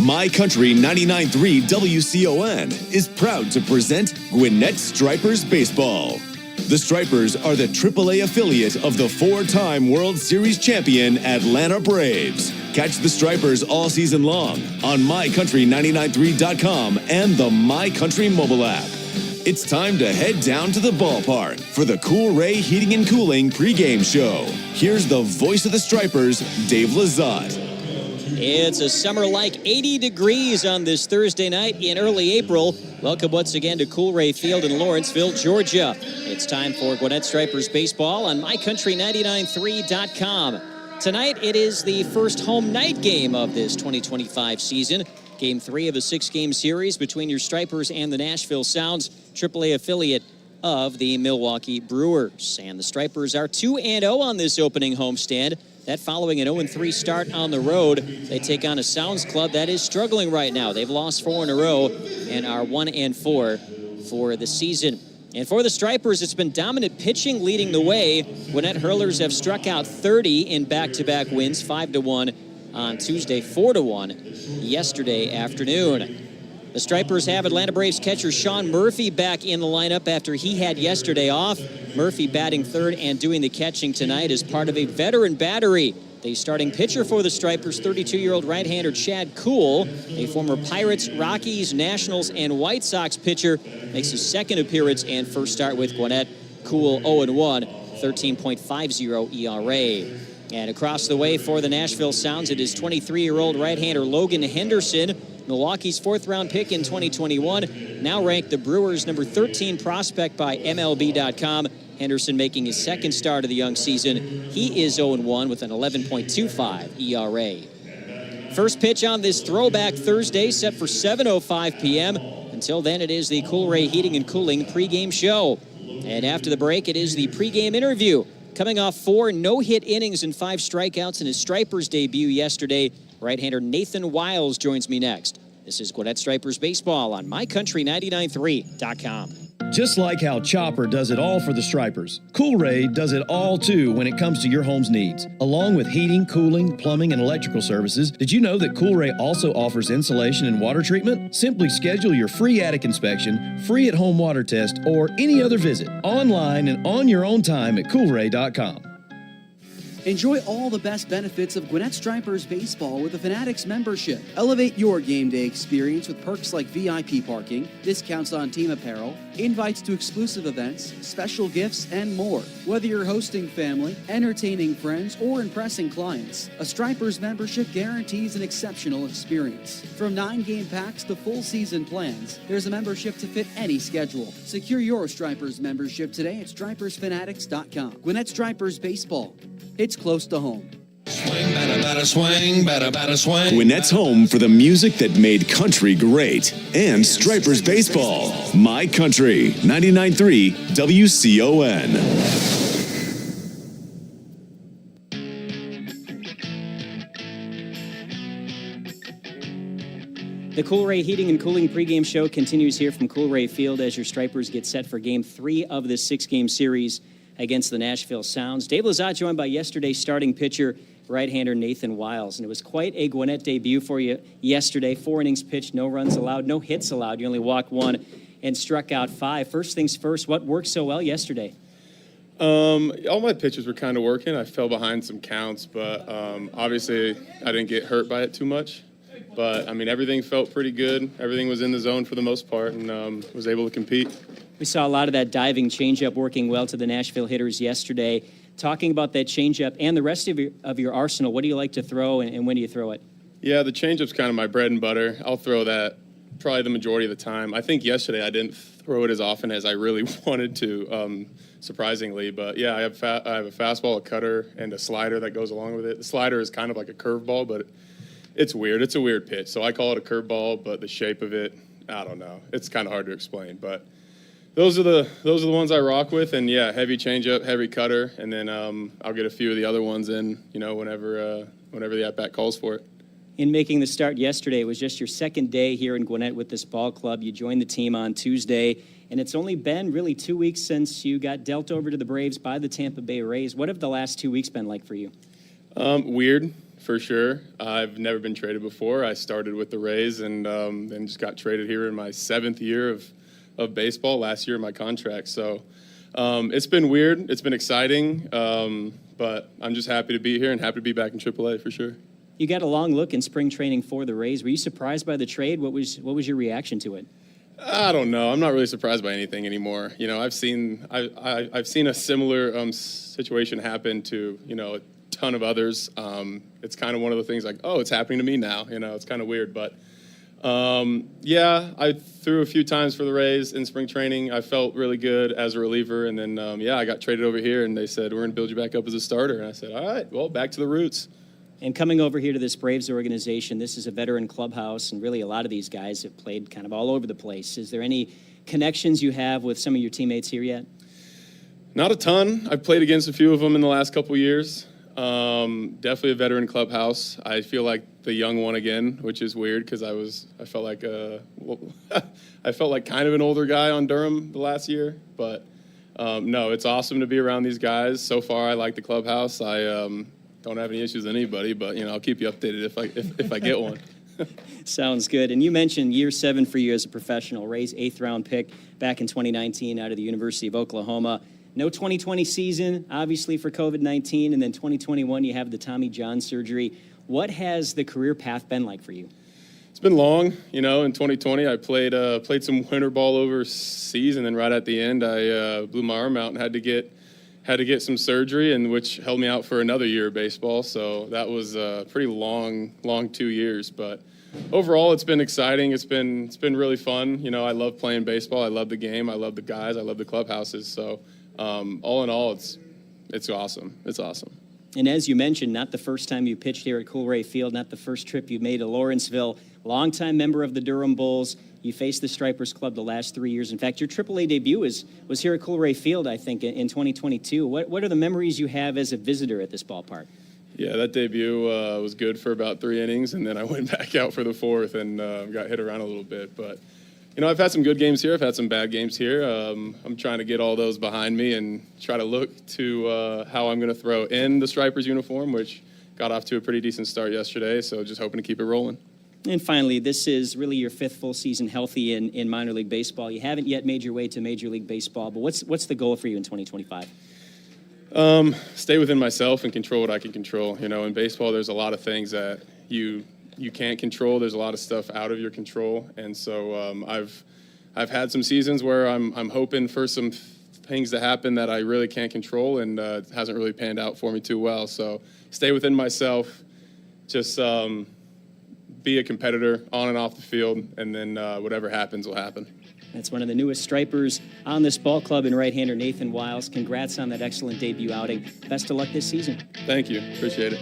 My Country 99.3 WCON is proud to present Gwinnett Stripers Baseball. The Stripers are the AAA affiliate of the four-time World Series champion Atlanta Braves. Catch the Stripers all season long on MyCountry993.com and the My Country mobile app. It's time to head down to the ballpark for the Cool Ray Heating and Cooling pregame show. Here's the voice of the Stripers, Dave Lizotte. It's a summer-like 80 degrees on this Thursday night in early April. Welcome once again to Cool Ray Field in Lawrenceville, Georgia. It's time for Gwinnett Stripers baseball on MyCountry993.com. Tonight, it is the first home night game of this 2025 season. Game 3 of a 6-game series between your Stripers and the Nashville Sounds, AAA affiliate of the Milwaukee Brewers. And the Stripers are 2-0 on this opening homestand. That following an 0-3 start on the road, they take on a Sounds club that is struggling right now. They've lost 4 in a row and are 1-4 for the season. And for the Stripers, it's been dominant pitching leading the way. Gwinnett Hurlers have struck out 30 in back-to-back wins, 5-1 on Tuesday, 4-1 yesterday afternoon. The Stripers have Atlanta Braves catcher Sean Murphy back in the lineup after he had yesterday off. Murphy batting third and doing the catching tonight as part of a veteran battery. The starting pitcher for the Stripers, 32-year-old right-hander Chad Kuhl, a former Pirates, Rockies, Nationals, and White Sox pitcher, makes his second appearance and first start with Gwinnett. Kuhl 0-1, 13.50 ERA. And across the way for the Nashville Sounds, it is 23-year-old right-hander Logan Henderson, Milwaukee's fourth-round pick in 2021, now ranked the Brewers' number 13 prospect by MLB.com. Henderson making his second start of the young season. He is 0-1 with an 11.25 ERA. First pitch on this throwback Thursday, set for 7:05 p.m. Until then, it is the Cool Ray Heating and Cooling pregame show. And after the break, it is the pregame interview. Coming off 4 no-hit innings and 5 strikeouts in his Stripers debut yesterday, right-hander Nathan Wiles joins me next. This is Gwinnett Stripers baseball on MyCountry993.com. Just like how Chopper does it all for the Stripers, Cool Ray does it all too when it comes to your home's needs. Along with heating, cooling, plumbing, and electrical services, did you know that Cool Ray also offers insulation and water treatment? Simply schedule your free attic inspection, free at-home water test, or any other visit online and on your own time at coolray.com. Enjoy all the best benefits of Gwinnett Stripers baseball with a Fanatics membership. Elevate your game day experience with perks like VIP parking, discounts on team apparel, invites to exclusive events, special gifts, and more. Whether you're hosting family, entertaining friends, or impressing clients, a Stripers membership guarantees an exceptional experience. From 9-game packs to full season plans, there's a membership to fit any schedule. Secure your Stripers membership today at stripersfanatics.com. Gwinnett Stripers baseball. It's close to home. Swing, batter, batter, swing, batter, batter, swing. Gwinnett's home for the music that made country great and Stripers baseball. My Country 99.3 WCON. The Cool Ray Heating and Cooling pregame show continues here from Cool Ray Field as your Stripers get set for Game 3 of this 6-game series against the Nashville Sounds. Dave Lizotte joined by yesterday's starting pitcher, right-hander Nathan Wiles. And it was quite a Gwinnett debut for you yesterday. 4 innings pitched, no runs allowed, no hits allowed. You only walked 1 and struck out 5. First things first, what worked so well yesterday? All my pitches were kind of working. I fell behind some counts, but obviously I didn't get hurt by it too much. But, I mean, everything felt pretty good. Everything was in the zone for the most part and was able to compete. We saw a lot of that diving changeup working well to the Nashville hitters yesterday. Talking about that changeup and the rest of your arsenal, what do you like to throw and when do you throw it? Yeah, the changeup's kind of my bread and butter. I'll throw that probably the majority of the time. I think yesterday I didn't throw it as often as I really wanted to, surprisingly. But, yeah, I have a fastball, a cutter, and a slider that goes along with it. The slider is kind of like a curveball, but it's weird. It's a weird pitch. So I call it a curveball, but the shape of it, I don't know. It's kind of hard to explain, but those are the ones I rock with, and yeah, heavy changeup, heavy cutter, and then I'll get a few of the other ones in, whenever the at bat calls for it. In making the start yesterday, it was just your second day here in Gwinnett with this ball club. You joined the team on Tuesday, and it's only been really 2 weeks since you got dealt over to the Braves by the Tampa Bay Rays. What have the last 2 weeks been like for you? Weird. for sure. I've never been traded before. I started with the Rays and then just got traded here in my 7th year of baseball, last year of my contract. So it's been weird. It's been exciting, but I'm just happy to be here and happy to be back in AAA for sure. You got a long look in spring training for the Rays. Were you surprised by the trade? What was your reaction to it? I don't know. I'm not really surprised by anything anymore. You know, I've seen a similar situation happen to, you know, a ton of others. It's kind of one of the things like, oh, it's happening to me now. You know, it's kind of weird, but yeah, I threw a few times for the Rays in spring training. I felt really good as a reliever, and then yeah, I got traded over here, and they said we're going to build you back up as a starter, and I said, all right, well, back to the roots. And coming over here to this Braves organization, this is a veteran clubhouse, and really a lot of these guys have played kind of all over the place. Is there any connections you have with some of your teammates here yet? Not a ton. I've played against a few of them in the last couple years. Definitely a veteran clubhouse. I feel like the young one again, which is weird because I felt like I felt like kind of an older guy on Durham the last year. But no, it's awesome to be around these guys. So far, I like the clubhouse. I don't have any issues with anybody, but you know, I'll keep you updated if I get one. Sounds good. And you mentioned year 7 for you as a professional. Rays 8th round pick back in 2019 out of the University of Oklahoma. No 2020 season, obviously, for COVID-19, and then 2021 you have the Tommy John surgery. What has the career path been like for you? It's been long. You know, in 2020 I played some winter ball overseas, and then right at the end I blew my arm out and had to get some surgery, and which held me out for another year of baseball. So that was a pretty long 2 years. But overall, it's been exciting. It's been really fun. You know, I love playing baseball. I love the game. I love the guys. I love the clubhouses. So all in all, it's awesome. It's awesome. And as you mentioned, not the first time you pitched here at Coolray Field, not the first trip you made to Lawrenceville. Longtime member of the Durham Bulls. You faced the Stripers Club the last 3 years. In fact, your AAA debut was here at Coolray Field, I think, in 2022. What are the memories you have as a visitor at this ballpark? Yeah, that debut was good for about 3 innings, and then I went back out for the 4th and got hit around a little bit. But, you know, I've had some good games here. I've had some bad games here. I'm trying to get all those behind me and try to look to how I'm going to throw in the Stripers uniform, which got off to a pretty decent start yesterday, so just hoping to keep it rolling. And finally, this is really your 5th full season healthy in minor league baseball. You haven't yet made your way to Major League Baseball, but what's the goal for you in 2025? Stay within myself and control what I can control. You know, in baseball, there's a lot of things that you can't control. There's a lot of stuff out of your control, and so I've had some seasons where I'm hoping for some things to happen that I really can't control, and it hasn't really panned out for me too well. So stay within myself, just be a competitor on and off the field, and then whatever happens will happen. That's one of the newest Stripers on this ball club in right-hander Nathan Wiles. Congrats on that excellent debut outing. Best of luck this season. Thank you. Appreciate it.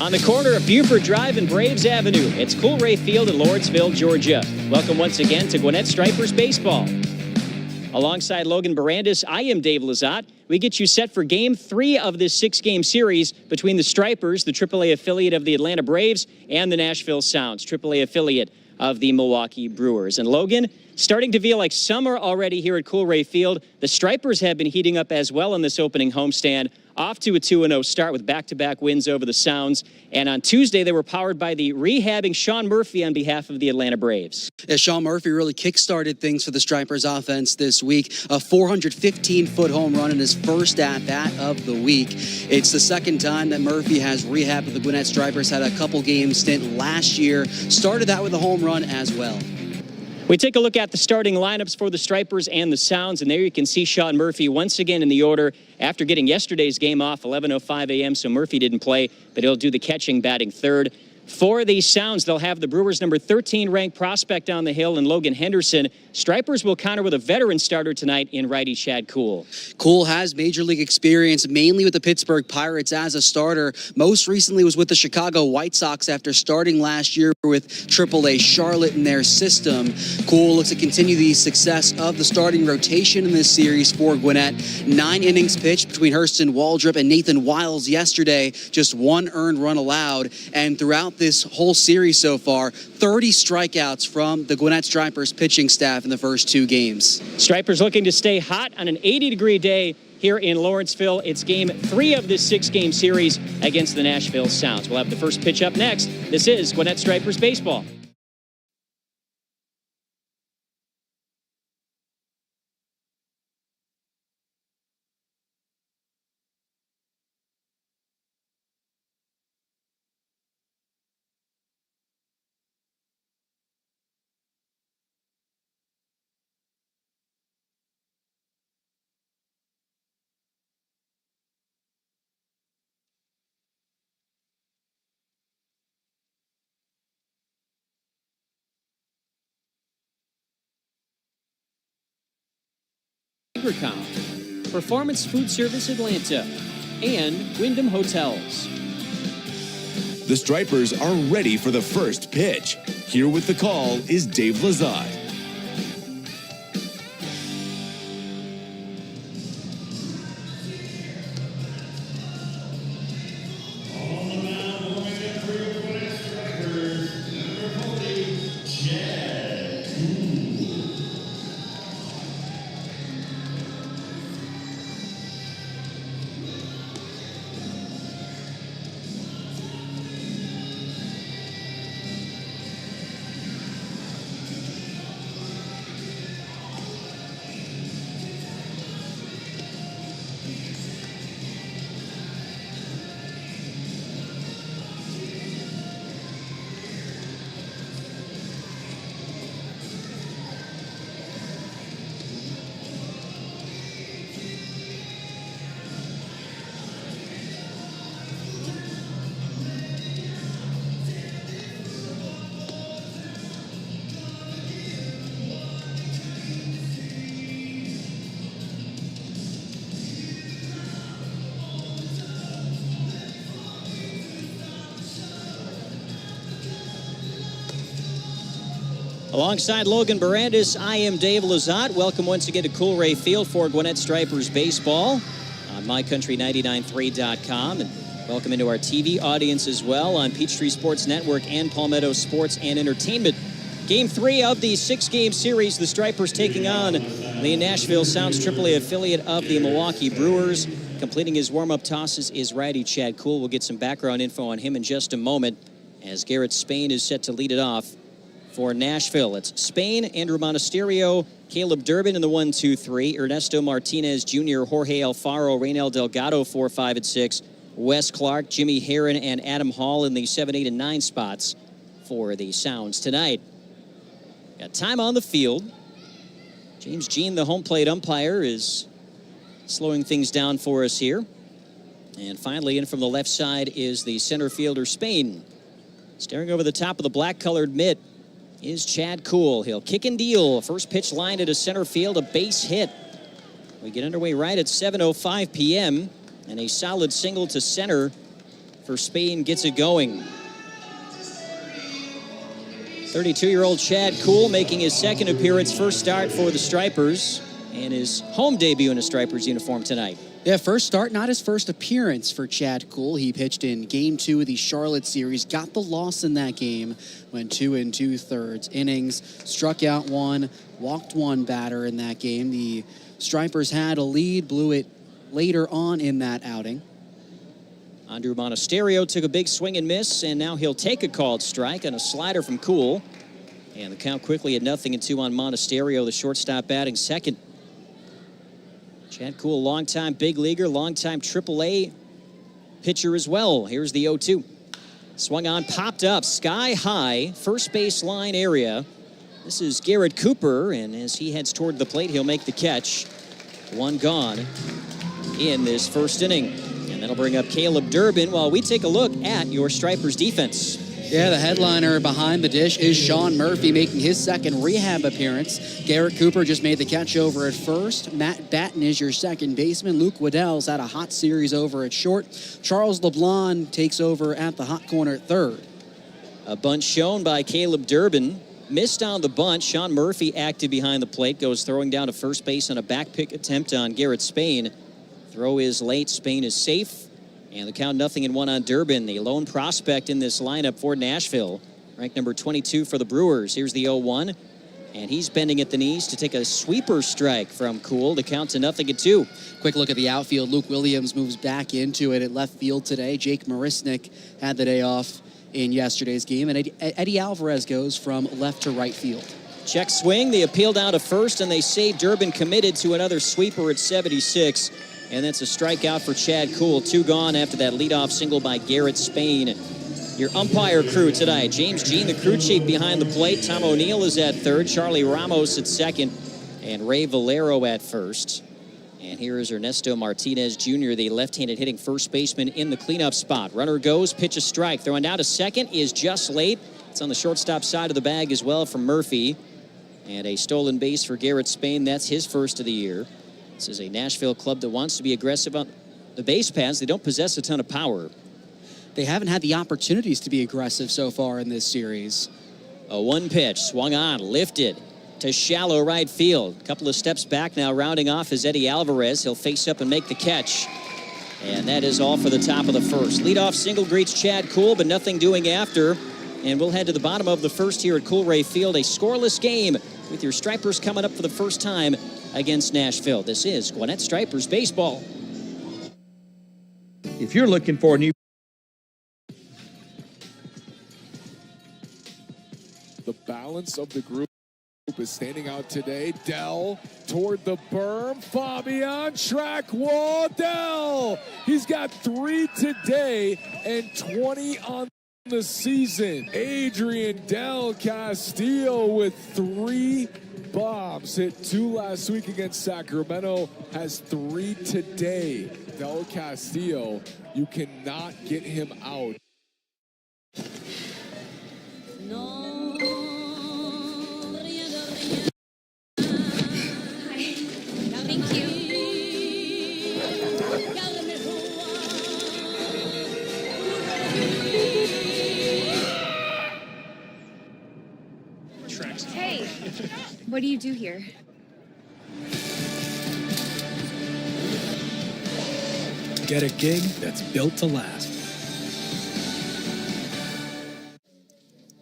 On the corner of Buford Drive and Braves Avenue, it's Coolray Field in Lawrenceville, Georgia. Welcome once again to Gwinnett Stripers Baseball. Alongside Logan Barandis, I am Dave Lazat. We get you set for Game 3 of this 6-game series between the Stripers, the AAA affiliate of the Atlanta Braves, and the Nashville Sounds, AAA affiliate of the Milwaukee Brewers. And Logan, starting to feel like summer already here at Coolray Field. The Stripers have been heating up as well in this opening homestand, off to a 2-0 start with back-to-back wins over the Sounds. And on Tuesday, they were powered by the rehabbing Sean Murphy on behalf of the Atlanta Braves. Yeah, Sean Murphy really kick-started things for the Stripers offense this week. A 415-foot home run in his first at-bat of the week. It's the second time that Murphy has rehabbed with the Gwinnett Stripers. Had a couple game stint last year. Started that with a home run as well. We take a look at the starting lineups for the Stripers and the Sounds, and there you can see Sean Murphy once again in the order after getting yesterday's game off, 11:05 a.m., so Murphy didn't play, but he'll do the catching, batting third. For the Sounds, they'll have the Brewers' number 13 ranked prospect on the hill in Logan Henderson. Stripers will counter with a veteran starter tonight in righty Chad Kuhl. Kuhl has major league experience, mainly with the Pittsburgh Pirates as a starter. Most recently was with the Chicago White Sox after starting last year with AAA Charlotte in their system. Kuhl looks to continue the success of the starting rotation in this series for Gwinnett. 9 innings pitched between Hurston Waldrop and Nathan Wiles yesterday. Just 1 earned run allowed. And throughout this whole series so far, 30 strikeouts from the Gwinnett Stripers pitching staff in the first 2 games. Stripers looking to stay hot on an 80-degree day here in Lawrenceville. It's Game 3 of this 6-game series against the Nashville Sounds. We'll have the first pitch up next. This is Gwinnett Stripers Baseball. Agricom, Performance Food Service Atlanta, and Wyndham Hotels. The Stripers are ready for the first pitch. Here with the call is Dave Lazat. Alongside Logan Barandis, I am Dave Lazat. Welcome once again to Coolray Field for Gwinnett Stripers Baseball on MyCountry993.com. And welcome into our TV audience as well on Peachtree Sports Network and Palmetto Sports and Entertainment. Game 3 of the 6-game series, the Stripers taking on the Nashville Sounds AAA affiliate of the Milwaukee Brewers. Completing his warm-up tosses is righty Chad Kuhl. We'll get some background info on him in just a moment as Garrett Spain is set to lead it off for Nashville. It's Spain, Andrew Monasterio, Caleb Durbin in the 1-2-3, Ernesto Martinez Jr., Jorge Alfaro, Reynel Delgado 4, 5, and 6, Wes Clark, Jimmy Herron, and Adam Hall in the 7, 8, and 9 spots for the Sounds tonight. Got time on the field. James Jean, the home plate umpire, is slowing things down for us here. And finally, in from the left side is the center fielder, Spain. Staring over the top of the black-colored mitt is Chad Kuhl. He'll kick and deal. First pitch line into center field, a base hit. We get underway right at 7:05 p.m. and a solid single to center for Spain gets it going. 32-year-old Chad Kuhl making his second appearance, first start for the Stripers, and his home debut in a Stripers uniform tonight. Yeah, first start, not his first appearance for Chad Kuhl. He pitched in Game 2 of the Charlotte series, got the loss in that game, went 2 2/3 innings, struck out 1, walked 1 batter in that game. The Stripers had a lead, blew it later on in that outing. Andrew Monasterio took a big swing and miss, and now he'll take a called strike on a slider from Kuhl. And the count quickly at 0-2 on Monasterio, the shortstop batting second. Chad Kuhl, longtime big leaguer, longtime AAA pitcher as well. Here's the 0-2. Swung on, popped up, sky high, first base line area. This is Garrett Cooper, and as he heads toward the plate, he'll make the catch. 1 gone in this first inning. And that'll bring up Caleb Durbin while we take a look at your Stripers defense. Yeah, the headliner behind the dish is Sean Murphy making his second rehab appearance. Garrett Cooper just made the catch over at first. Matt Batten is your second baseman. Luke Waddell's had a hot series over at short. Charles LeBlanc takes over at the hot corner at third. A bunt shown by Caleb Durbin. Missed on the bunt. Sean Murphy active behind the plate. Goes throwing down to first base on a back pick attempt on Garrett Spain. Throw is late. Spain is safe. And the count 0-1 on Durbin, the lone prospect in this lineup for Nashville. Ranked number 22 for the Brewers. Here's the 0-1. And he's bending at the knees to take a sweeper strike from Kuhl to count to 0-2. Quick look at the outfield. Luke Williams moves back into it at left field today. Jake Marisnik had the day off in yesterday's game. And Eddie Alvarez goes from left to right field. Check swing. They appeal down to first, and they say Durbin committed to another sweeper at 76. And that's a strikeout for Chad Kuhl. 2 gone after that leadoff single by Garrett Spain. Your umpire crew tonight: James Jean, the crew chief behind the plate. Tom O'Neill is at third. Charlie Ramos at second. And Ray Valero at first. And here is Ernesto Martinez Jr., the left-handed hitting first baseman in the cleanup spot. Runner goes, pitch a strike. Throwing down to second is just late. It's on the shortstop side of the bag as well from Murphy. And a stolen base for Garrett Spain. That's his first of the year. This is a Nashville club that wants to be aggressive on the base paths. They don't possess a ton of power. They haven't had the opportunities to be aggressive so far in this series. A 1 pitch, swung on, lifted to shallow right field. A couple of steps back now, rounding off is Eddie Alvarez. He'll face up and make the catch. And that is all for the top of the first. Leadoff single greets Chad Kuhl, but nothing doing after. And we'll head to the bottom of the first here at Coolray Field. A scoreless game with your Stripers coming up for the first time against Nashville. This is Gwinnett Stripers baseball. If you're looking for a new... The balance of the group is standing out today. Dell toward the berm. Fabian track wall. Dell. He's got 3 today and 20 on the season. Adrian Del Castillo with 3 bombs. Hit 2 last week against Sacramento. Has 3 today. Del Castillo, you cannot get him out. Thank you. Hey, what do you do here? Get a gig that's built to last.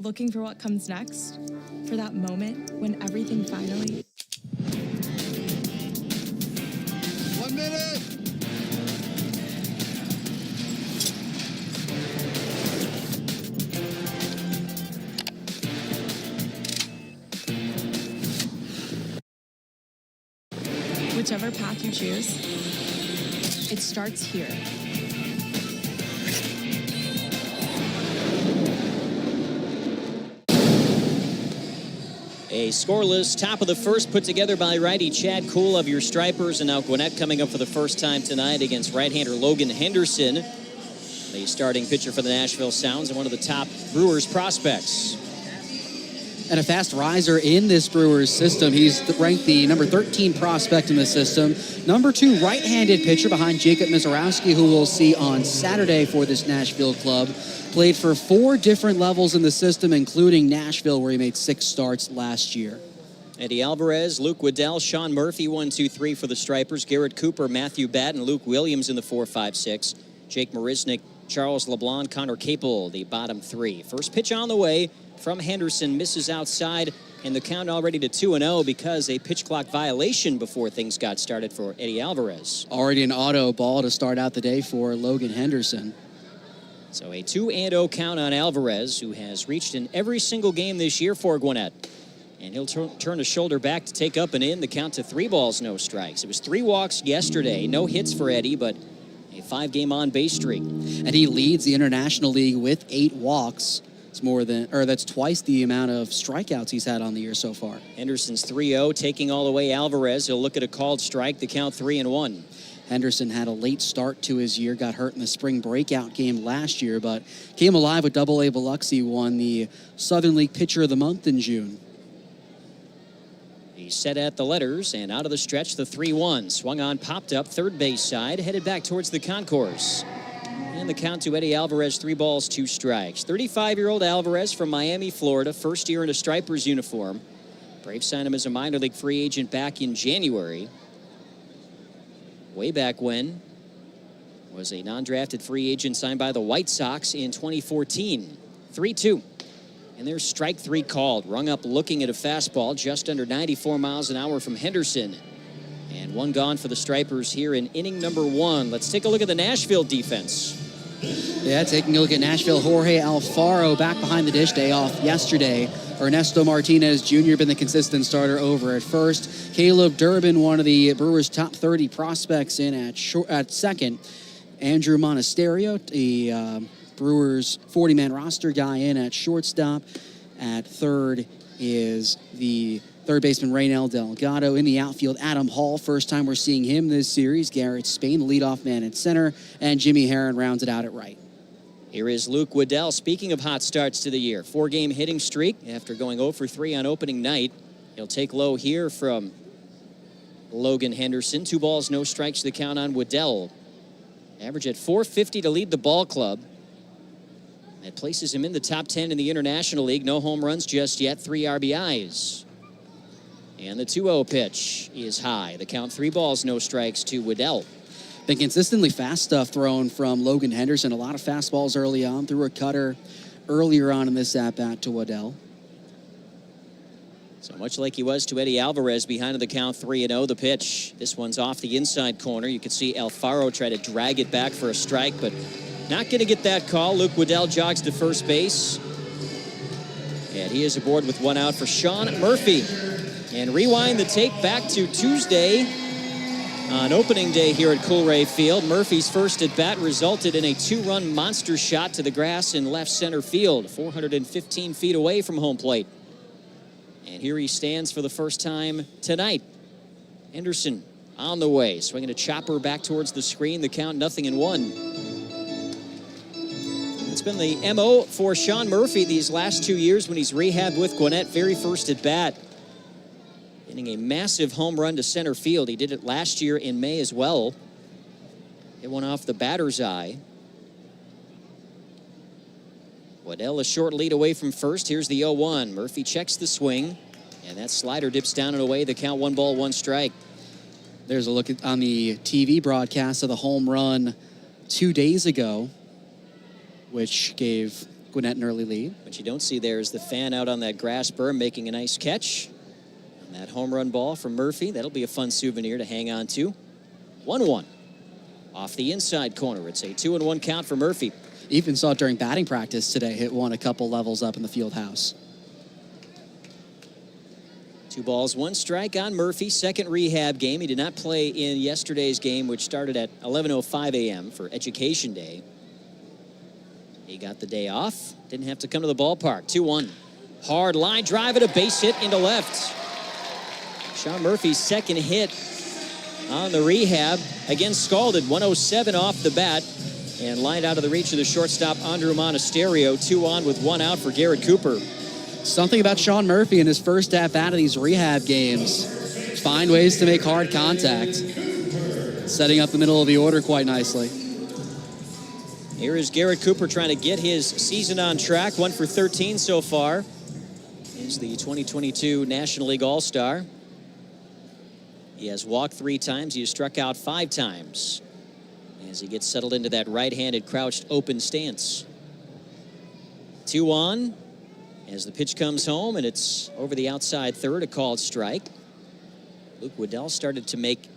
Looking for what comes next? For that moment when everything finally... 1 minute! Whichever path you choose, it starts here. A scoreless top of the first put together by righty Chad Kuhl of your Stripers, and now Gwinnett coming up for the first time tonight against right-hander Logan Henderson, the starting pitcher for the Nashville Sounds and one of the top Brewers prospects. And a fast riser in this Brewers system. He's ranked the number 13 prospect in the system. Number 2 right-handed pitcher behind Jacob Mizorowski, who we'll see on Saturday for this Nashville club. Played for 4 different levels in the system, including Nashville, where he made 6 starts last year. Eddie Alvarez, Luke Waddell, Sean Murphy, 1, 2, 3 for the Stripers. Garrett Cooper, Matthew Batten, Luke Williams in the 4, 5, 6. Jake Marisnik, Charles LeBlanc, Connor Capel, the bottom 3. First pitch on the way from Henderson, misses outside, and the count already to 2-0 because a pitch clock violation before things got started for Eddie Alvarez. Already an auto ball to start out the day for Logan Henderson. So a 2-0 count on Alvarez, who has reached in every single game this year for Gwinnett. And he'll turn a shoulder back to take up and in the count to 3 balls, no strikes. It was 3 walks yesterday, no hits for Eddie, but a 5-game on-base streak. And he leads the International League with 8 walks. That's twice the amount of strikeouts he's had on the year so far. Henderson's 3-0, taking all the way Alvarez. He'll look at a called strike, the count 3-1. Henderson had a late start to his year, got hurt in the spring breakout game last year, but came alive with Double-A Biloxi, won the Southern League Pitcher of the Month in June. He's set at the letters, and out of the stretch, the 3-1. Swung on, popped up, third base side, headed back towards the concourse. And the count to Eddie Alvarez, 3 balls, 2 strikes. 35-year-old Alvarez from Miami, Florida, first year in a Stripers uniform. Braves signed him as a minor league free agent back in January. Way back when, was a non-drafted free agent signed by the White Sox in 2014. 3-2. And there's strike 3 called. Rung up looking at a fastball just under 94 miles an hour from Henderson. And 1 gone for the Stripers here in inning number 1. Let's take a look at the Nashville defense. Yeah, taking a look at Nashville, Jorge Alfaro back behind the dish, day off yesterday. Ernesto Martinez Jr. been the consistent starter over at first. Caleb Durbin, one of the Brewers' top 30 prospects, in at second. Andrew Monasterio, the Brewers' 40-man roster guy, in at shortstop. At third is the third baseman Reynel Delgado. In the outfield, Adam Hall, first time we're seeing him this series. Garrett Spain, the leadoff man at center, and Jimmy Herron rounds it out at right. Here is Luke Waddell. Speaking of hot starts to the year, 4-game hitting streak after going 0 for 3 on opening night. He'll take low here from Logan Henderson. 2 balls, no strikes, the count on Waddell. Average at .450 to lead the ball club. That places him in the top 10 in the International League. No home runs just yet, 3 RBIs. And the 2-0 pitch is high. The count 3 balls, no strikes to Waddell. Been consistently fast stuff thrown from Logan Henderson. A lot of fastballs early on. Threw a cutter earlier on in this at-bat to Waddell. So much like he was to Eddie Alvarez, behind the count 3-0. The pitch, this one's off the inside corner. You can see Alfaro try to drag it back for a strike, but not going to get that call. Luke Waddell jogs to first base. And he is aboard with 1 out for Sean Murphy. And rewind the tape back to Tuesday on opening day here at Coolray Field. Murphy's first at bat resulted in a 2-run monster shot to the grass in left center field, 415 feet away from home plate. And here he stands for the first time tonight. Henderson on the way, swinging a chopper back towards the screen. The count 0-1. It's been the MO for Sean Murphy these last 2 years when he's rehabbed with Gwinnett. Very first at bat. Hitting a massive home run to center field. He did it last year in May as well. It went off the batter's eye. Waddell a short lead away from first. Here's the 0-1. Murphy checks the swing, and that slider dips down and away. The count 1 ball, 1 strike. There's a look on the TV broadcast of the home run 2 days ago, which gave Gwinnett an early lead. What you don't see there is the fan out on that grass berm making a nice catch. And that home run ball from Murphy, that'll be a fun souvenir to hang on to. 1-1. Off the inside corner. It's a 2-1 count for Murphy. Even saw it during batting practice today. Hit one a couple levels up in the field house. 2 balls, 1 strike on Murphy. Second rehab game. He did not play in yesterday's game, which started at 11:05 a.m. for Education Day. He got the day off. Didn't have to come to the ballpark. 2-1. Hard line drive at a base hit into left. Sean Murphy's second hit on the rehab. Again scalded. 107 off the bat. And lined out of the reach of the shortstop, Andrew Monasterio. 2 on with 1 out for Garrett Cooper. Something about Sean Murphy in his first half out of these rehab games. Find ways to make hard contact. Setting up the middle of the order quite nicely. Here is Garrett Cooper trying to get his season on track. 1 for 13 so far. He's the 2022 National League All-Star. He has walked 3 times. He has struck out 5 times as he gets settled into that right-handed crouched open stance. 2 on as the pitch comes home, and it's over the outside third, a called strike. Luke Waddell started to make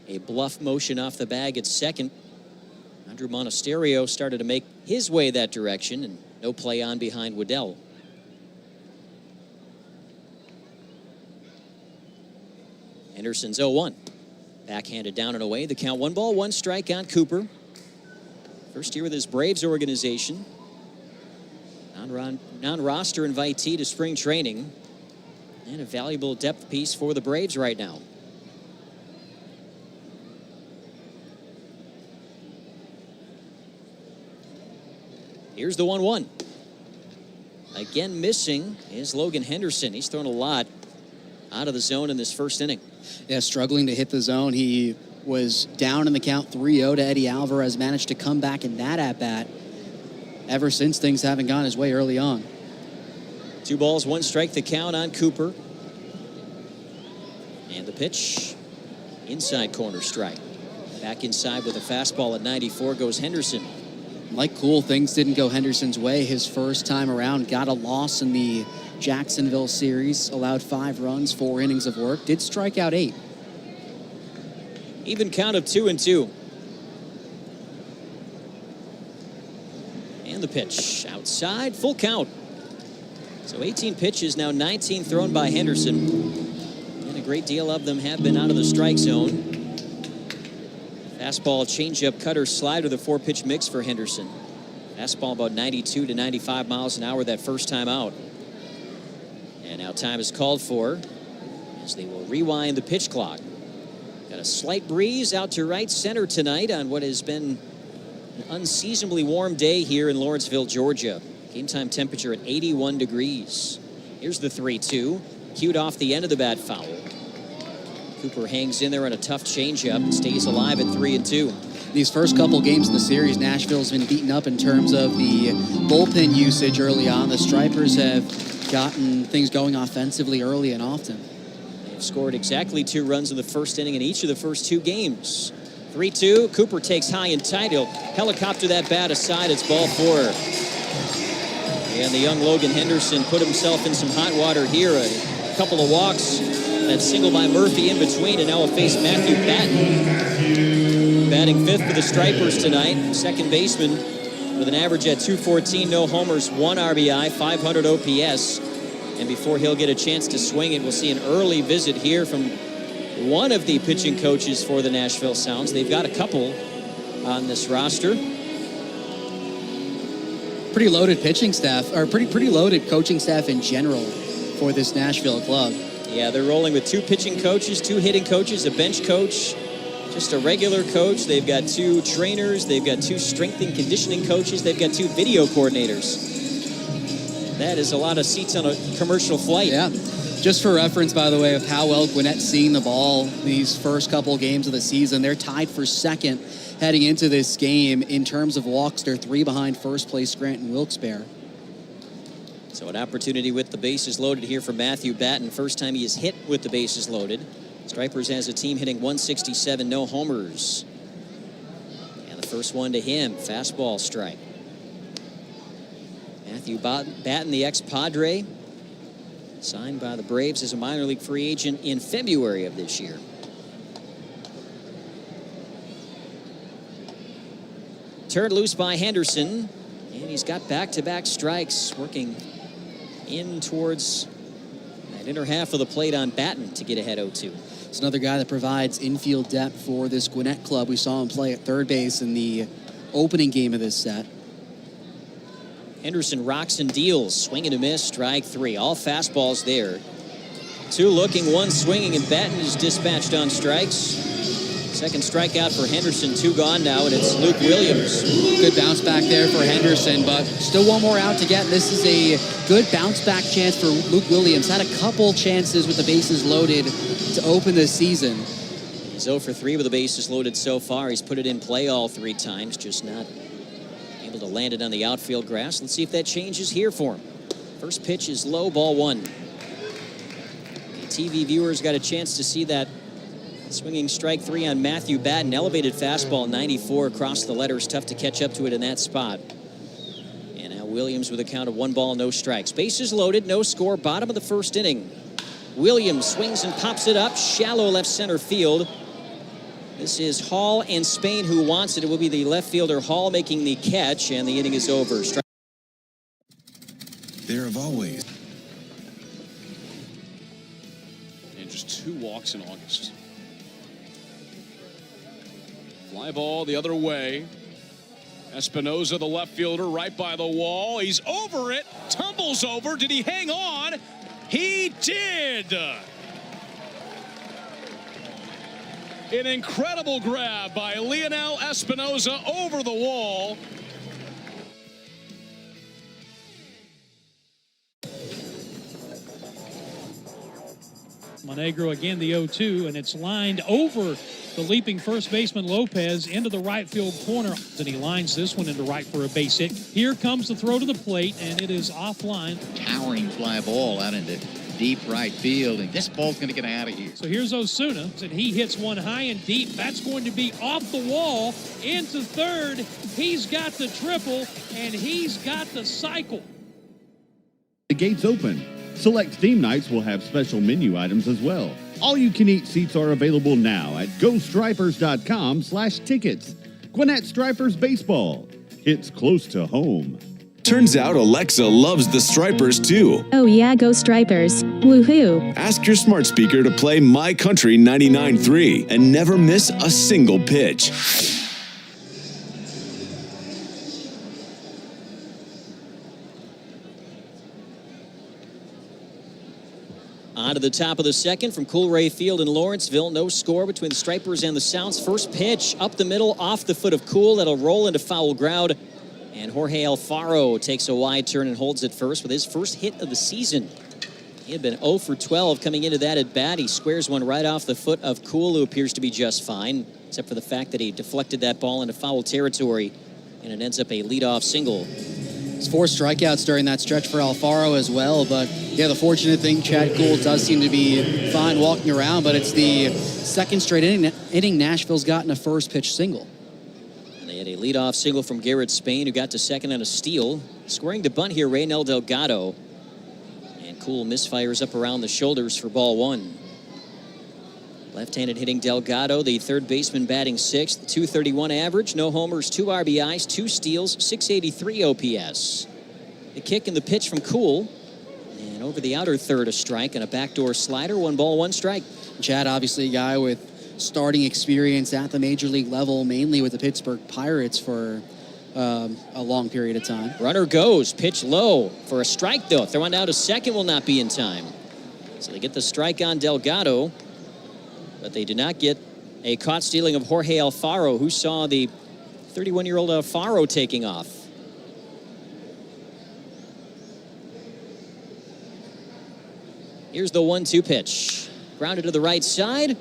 a bluff motion off the bag at second. Andrew Monasterio started to make his way that direction, and no play on behind Waddell. Henderson's 0-1. Backhanded down and away. The count 1 ball, 1 strike on Cooper. First year with his Braves organization. Non-roster invitee to spring training. And a valuable depth piece for the Braves right now. Here's the 1-1. Again missing is Logan Henderson. He's thrown a lot out of the zone in this first inning. Yeah, struggling to hit the zone. He was down in the count 3-0 to Eddie Alvarez. Managed to come back in that at-bat ever since things haven't gone his way early on. 2 balls, 1 strike, the count on Cooper. And the pitch, inside corner strike. Back inside with a fastball at 94 goes Henderson. Like cool, things didn't go Henderson's way his first time around. Got a loss in the Jacksonville series. Allowed 5 runs, 4 innings of work. Did strike out 8. Even count of 2-2. And the pitch outside, full count. So 18 pitches, now 19 thrown by Henderson. And a great deal of them have been out of the strike zone. Fastball, changeup, cutter, slider, the 4-pitch mix for Henderson. Fastball about 92 to 95 miles an hour that first time out. And now time is called for as they will rewind the pitch clock. Got a slight breeze out to right center tonight on what has been an unseasonably warm day here in Lawrenceville, Georgia. Game time temperature at 81 degrees. Here's the 3-2. Cued off the end of the bat foul. Cooper hangs in there on a tough changeup and stays alive at 3-2. These first couple games in the series, Nashville's been beaten up in terms of the bullpen usage early on. The Stripers have gotten things going offensively early and often. They've scored exactly 2 runs in the first inning in each of the first 2 games. 3-2. Cooper takes high and tight. He'll helicopter that bat aside. It's ball 4. And the young Logan Henderson put himself in some hot water here. A couple of walks. That single by Murphy in between, and now will face Matthew Batten. Batting 5th for the Stripers tonight. Second baseman with an average at .214, no homers, 1 RBI, 500 OPS. And before he'll get a chance to swing it, we'll see an early visit here from one of the pitching coaches for the Nashville Sounds. They've got a couple on this roster. Pretty loaded pitching staff, or pretty loaded coaching staff in general for this Nashville club. Yeah, they're rolling with 2 pitching coaches, 2 hitting coaches, a bench coach, just a regular coach. They've got 2 trainers. They've got 2 strength and conditioning coaches. They've got 2 video coordinators. That is a lot of seats on a commercial flight. Yeah. Just for reference, by the way, of how well Gwinnett's seeing the ball these first couple games of the season, they're tied for second heading into this game in terms of walks. They're 3 behind first place Scranton Wilkes-Barre. So an opportunity with the bases loaded here for Matthew Batten. First time he has hit with the bases loaded. Stripers as a team hitting .167, no homers. And the first one to him, fastball strike. Matthew Batten, the ex-Padre, signed by the Braves as a minor league free agent in February of this year. Turned loose by Henderson, and he's got back-to-back strikes, working in towards that inner half of the plate on Batten to get ahead 0-2. It's another guy that provides infield depth for this Gwinnett club. We saw him play at third base in the opening game of this set. Henderson rocks and deals, swing and a miss, strike 3. All fastballs there. 2 looking, 1 swinging, and Batten is dispatched on strikes. Second strikeout for Henderson, 2 gone now, and it's Luke Williams. Good bounce back there for Henderson, but still one more out to get. This is a good bounce back chance for Luke Williams. Had a couple chances with the bases loaded to open this season. He's 0 for 3 with the bases loaded so far. He's put it in play all 3 times, just not able to land it on the outfield grass. Let's see if that changes here for him. First pitch is low, ball 1. The TV viewers got a chance to see that swinging strike 3 on Matthew Batten. Elevated fastball, 94 across the letters. Tough to catch up to it in that spot. And now Williams with a count of 1 ball, no strikes. Bases loaded, no score, bottom of the first inning. Williams swings and pops it up, shallow left center field. This is Hall and Spain who wants it. It will be the left fielder Hall making the catch, and the inning is over. There have always. And just 2 walks in August. Fly ball the other way. Espinosa, the left fielder, right by the wall. He's over it, tumbles over. Did he hang on? He did. An incredible grab by Leonel Espinosa over the wall. Monegro again, the 0-2, and it's lined over the leaping first baseman Lopez into the right field corner. And he lines this one into right for a base hit. Here comes the throw to the plate, and it is offline. Towering fly ball out into deep right field, and this ball's going to get out of here. So here's Osuna, and he hits one high and deep. That's going to be off the wall into third. He's got the triple, and he's got the cycle. The gates open. Select theme nights will have special menu items as well. All-you-can-eat seats are available now at GoStripers.com/tickets. Gwinnett Stripers Baseball. It's close to home. Turns out Alexa loves the Stripers too. Oh yeah, go Stripers. Woohoo. Ask your smart speaker to play My Country 99.3 and never miss a single pitch. On to the top of the second from Coolray Field in Lawrenceville. No score between the Stripers and the Sounds. First pitch up the middle off the foot of Cool. That'll roll into foul ground. And Jorge Alfaro takes a wide turn and holds it first with his first hit of the season. He had been 0 for 12 coming into that at bat. He squares one right off the foot of Cool, who appears to be just fine, except for the fact that he deflected that ball into foul territory, and it ends up a leadoff single. It's 4 strikeouts during that stretch for Alfaro as well, but yeah, the fortunate thing, Chad Kuhl does seem to be fine walking around, but it's the second straight inning Nashville's gotten a first pitch single. And they had a leadoff single from Garrett Spain, who got to second on a steal. Scoring the bunt here, Reynel Delgado. And Kuhl misfires up around the shoulders for ball 1. Left-handed hitting Delgado, the third baseman batting 6th, 231 average, no homers, 2 RBIs, 2 steals, 683 OPS. The kick and the pitch from Kuhl. And over the outer third, a strike and a backdoor slider, 1 ball, 1 strike. Chad, obviously a guy with starting experience at the major league level, mainly with the Pittsburgh Pirates for a long period of time. Runner goes, pitch low for a strike though. Throwing down to second will not be in time. So they get the strike on Delgado, but they do not get a caught stealing of Jorge Alfaro, who saw the 31-year-old Alfaro taking off. Here's the 1-2 pitch. Grounded to the right side.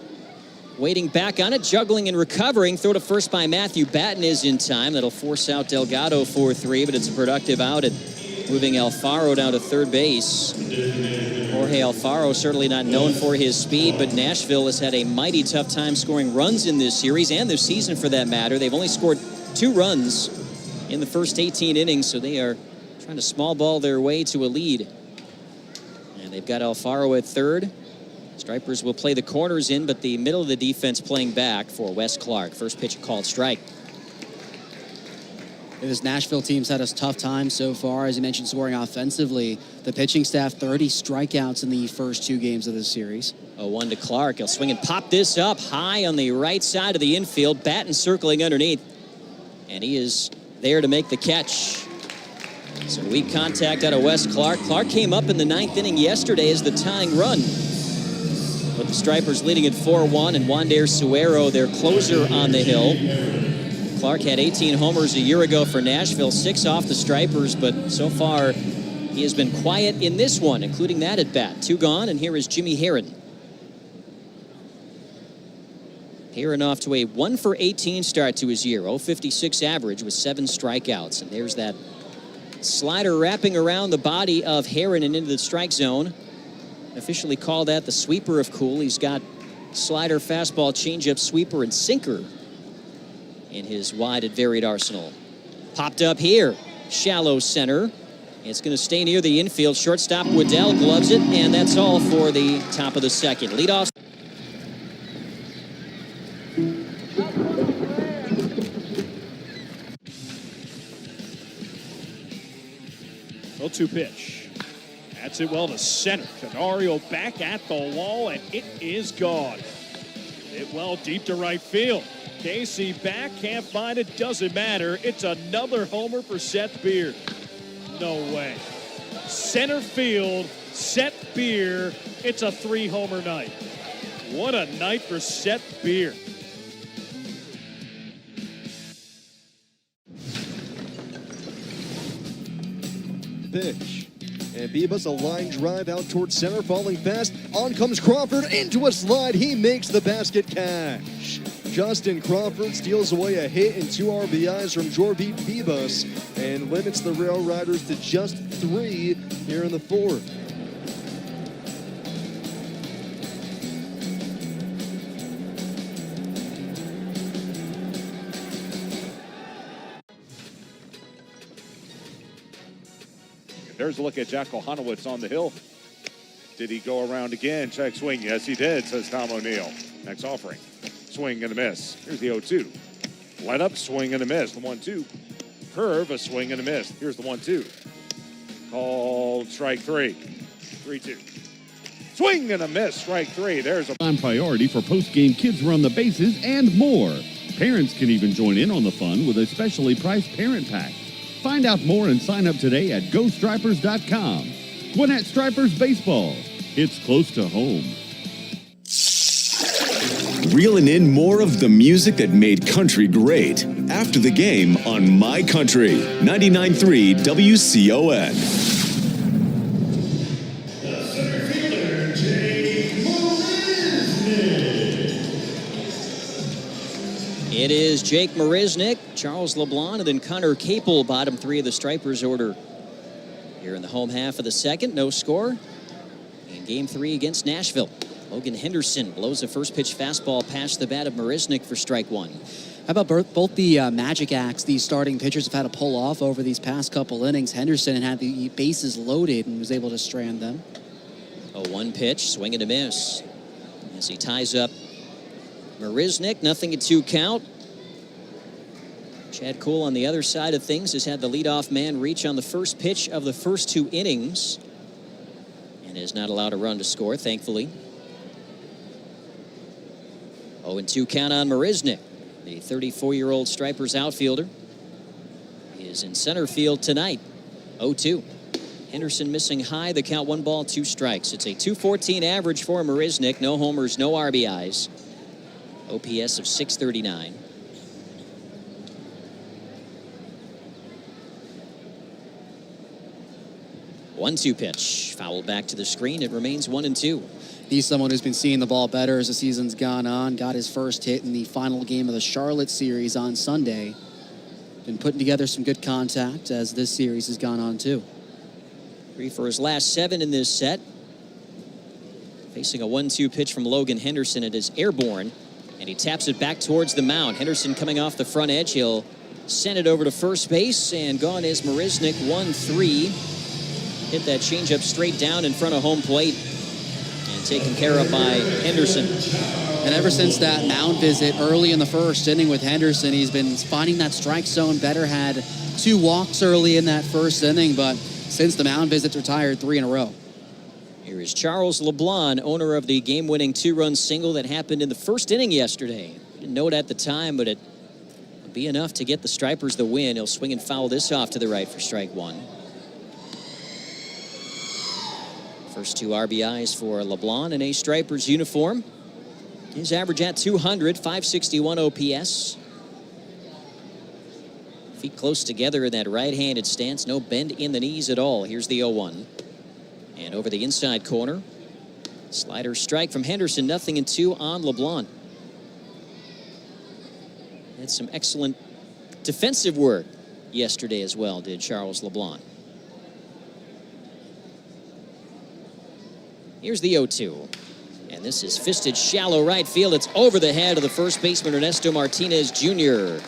Waiting back on it, juggling and recovering. Throw to first by Matthew Batten is in time. That'll force out Delgado for 3, but it's a productive out at moving Alfaro down to third base. Jorge Alfaro certainly not known for his speed, but Nashville has had a mighty tough time scoring runs in this series and this season for that matter. They've only scored 2 runs in the first 18 innings, so they are trying to small ball their way to a lead. And they've got Alfaro at third. Stripers will play the corners in, but the middle of the defense playing back for Wes Clark. First pitch, a called strike. This Nashville team's had a tough time so far, as you mentioned, scoring offensively. The pitching staff, 30 strikeouts in the first 2 games of this series. 0-1 to Clark. He'll swing and pop this up high on the right side of the infield. Batten circling underneath. And he is there to make the catch. So weak contact out of Wes Clark. Clark came up in the 9th inning yesterday as the tying run. But the Stripers leading at 4-1, and Wander Suero, their closer on the hill. Clark had 18 homers a year ago for Nashville, 6 off the Stripers, but so far he has been quiet in this one, including that at bat. 2 gone, and here is Jimmy Herron. Herron off to a 1-for-18 start to his year, 0.56 average with 7 strikeouts. And there's that slider wrapping around the body of Herron and into the strike zone. Officially called that the sweeper of Kuhl. He's got slider, fastball, changeup, sweeper, and sinker in his wide and varied arsenal. Popped up here, shallow center. It's going to stay near the infield. Shortstop Waddell gloves it, and that's all for the top of the second. Leadoff. 0-2 pitch. That's it well to center. Canario back at the wall, and it is gone. It well deep to right field. Casey back, can't find it, doesn't matter. It's another homer for Seth Beer. No way. Center field, Seth Beer. It's a 3-homer night. What a night for Seth Beer. Pitch. And Bibas, a line drive out towards center, falling fast. On comes Crawford into a slide. He makes the basket cash. Justin Crawford steals away a hit and 2 RBIs from Jorvi Bibas and limits the Rail Riders to just 3 here in the 4th. There's a look at Jack Ohanowitz on the hill. Did he go around again? Check swing. Yes, he did, says Tom O'Neill. Next offering. Swing and a miss. Here's the 0-2. Let up, swing and a miss. The 1-2. Curve, a swing and a miss. Here's the 1-2. Called strike 3. 3-2. Swing and a miss. Strike 3. There's a on priority for post-game kids run the bases and more. Parents can even join in on the fun with a specially priced parent pack. Find out more and sign up today at GoStripers.com. Gwinnett Stripers Baseball. It's close to home. Reeling in more of the music that made country great after the game on My Country 99.3 WCON. It is Jake Marisnick, Charles LeBlanc, and then Connor Capel, bottom 3 of the Stripers order. Here in the home half of the second, no score. In game 3 against Nashville, Logan Henderson blows a first pitch fastball past the bat of Marisnick for strike 1. How about both the magic acts these starting pitchers have had to pull off over these past couple innings? Henderson had the bases loaded and was able to strand them. A 1 pitch, swing and a miss. As he ties up Marisnick, nothing at 2 count. Chad Kuhl on the other side of things has had the leadoff man reach on the first pitch of the first 2 innings and is not allowed a run to score, thankfully. 0-2 count on Marisnick. The 34-year-old Stripers outfielder is in center field tonight. 0-2. Henderson missing high. The count 1 ball, 2 strikes. It's a .214 average for Marisnick. No homers, no RBIs. OPS of .639. One-two pitch, fouled back to the screen. It remains 1-2. He's someone who's been seeing the ball better as the season's gone on. Got his first hit in the final game of the Charlotte series on Sunday. Been putting together some good contact as this series has gone on too. 3 for his last 7 in this set. Facing a 1-2 pitch from Logan Henderson. It is airborne, and he taps it back towards the mound. Henderson coming off the front edge. He'll send it over to first base, and gone is Marisnick. 1-3. Hit that changeup straight down in front of home plate and taken care of by Henderson. And ever since that mound visit early in the first inning with Henderson, he's been finding that strike zone better. Had 2 walks early in that first inning, but since the mound visits, retired 3 in a row. Here is Charles LeBlanc, owner of the game-winning 2-run single that happened in the first inning yesterday. Didn't know it at the time, but it would be enough to get the Stripers the win. He'll swing and foul this off to the right for strike 1. First 2 RBIs for LeBlanc in a Stripers uniform. His average at 200, 561 OPS. Feet close together in that right-handed stance. No bend in the knees at all. Here's the 0-1. And over the inside corner. Slider strike from Henderson. 0-2 on LeBlanc. Had some excellent defensive work yesterday as well, did Charles LeBlanc. Here's the 0-2. And this is fisted shallow right field. It's over the head of the first baseman, Ernesto Martinez Jr.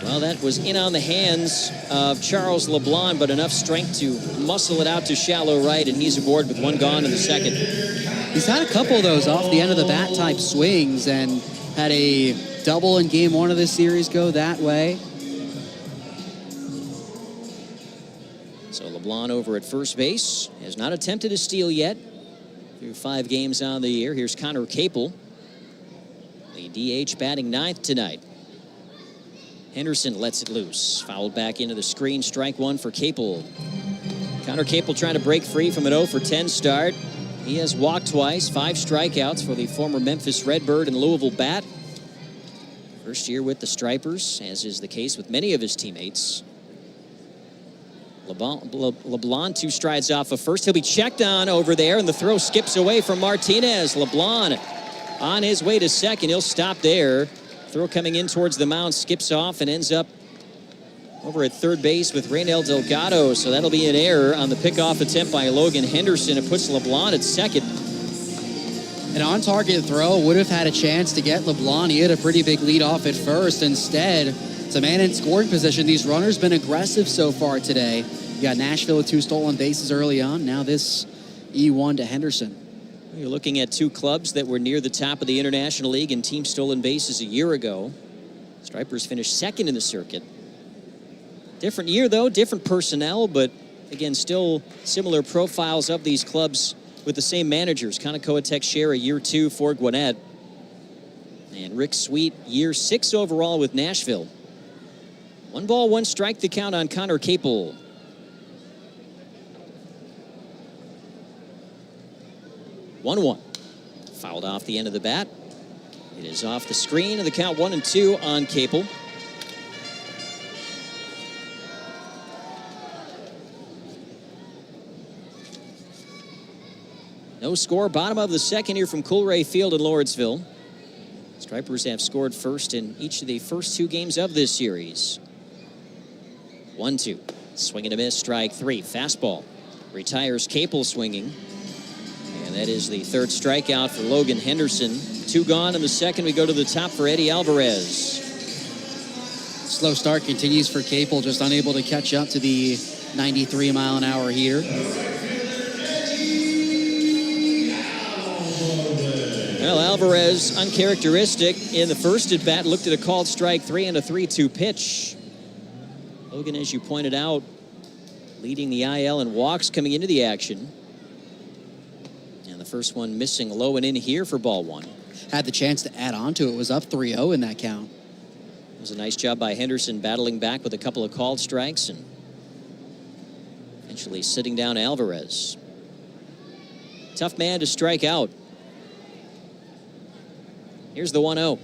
Well, that was in on the hands of Charles LeBlanc, but enough strength to muscle it out to shallow right, and he's aboard with 1 gone in the second. He's had a couple of those off the end of the bat type swings and had a double in game 1 of this series go that way. So LeBlanc over at first base. Has not attempted a steal yet through 5 games on the year. Here's Connor Capel, the DH, batting 9th tonight. Henderson lets it loose. Fouled back into the screen. Strike 1 for Capel. Connor Capel trying to break free from an 0-for-10 start. He has walked twice, 5 strikeouts for the former Memphis Redbird and Louisville bat. First year with the Stripers, as is the case with many of his teammates. LeBlanc 2 strides off of first. He'll be checked on over there, and the throw skips away from Martinez. LeBlanc on his way to second. He'll stop there. Throw coming in towards the mound, skips off and ends up over at third base with Reynel Delgado. So that'll be an error on the pickoff attempt by Logan Henderson. It puts LeBlanc at second. An on-target throw would have had a chance to get LeBlanc. He had a pretty big lead off at first. Instead, it's a man in scoring position. These runners been aggressive so far today. You got Nashville with 2 stolen bases early on. Now this E1 to Henderson. You're looking at 2 clubs that were near the top of the International League in team stolen bases a year ago. Stripers finished second in the circuit. Different year, though, different personnel, but again, still similar profiles of these clubs with the same managers. Kaneko Teixeira, year 2 for Gwinnett. And Rick Sweet, year 6 overall with Nashville. 1 ball, 1 strike, the count on Connor Capel. One. Fouled off the end of the bat. It is off the screen, and the count 1-2 on Capel. No score, bottom of the second here from Coolray Field in Lawrenceville. Stripers have scored first in each of the first 2 games of this series. 1-2. Swing and a miss, strike 3. Fastball. Retires Capel swinging. And that is the 3rd strikeout for Logan Henderson. 2 gone in the second. We go to the top for Eddie Alvarez. Slow start continues for Capel, just unable to catch up to the 93-mile-an-hour heater. Well, Alvarez, uncharacteristic in the first at bat, looked at a called strike 3 and a 3-2 pitch. Logan, as you pointed out, leading the IL in walks coming into the action. And the first one missing low and in here for ball 1. Had the chance to add on to it, was up 3-0 in that count. It was a nice job by Henderson battling back with a couple of called strikes and eventually sitting down Alvarez. Tough man to strike out. Here's the 1-0.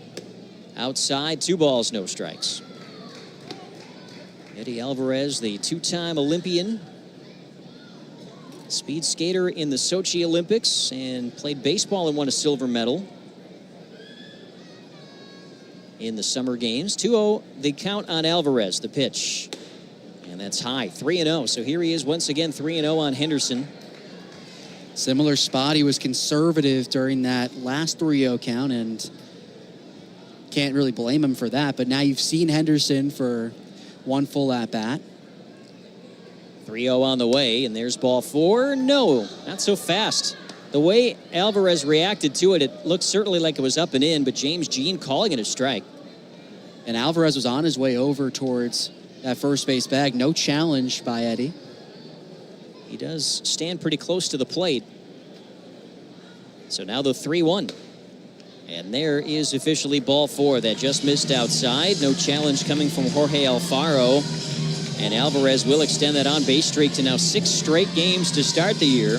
Outside, 2 balls, no strikes. Eddie Alvarez, the 2-time Olympian, speed skater in the Sochi Olympics, and played baseball and won a silver medal in the Summer Games. 2-0, the count on Alvarez, the pitch. And that's high, 3-0. So here he is once again, 3-0 on Henderson. Similar spot. He was conservative during that last 3-0 count, and can't really blame him for that. But now you've seen Henderson for 1 full at-bat. 3-0 on the way, and there's ball 4. No, not so fast. The way Alvarez reacted to it, it looked certainly like it was up and in, but James Jean calling it a strike. And Alvarez was on his way over towards that first base bag. No challenge by Eddie. He does stand pretty close to the plate. So now the 3-1. And there is officially ball 4 that just missed outside. No challenge coming from Jorge Alfaro. And Alvarez will extend that on-base streak to now 6 straight games to start the year.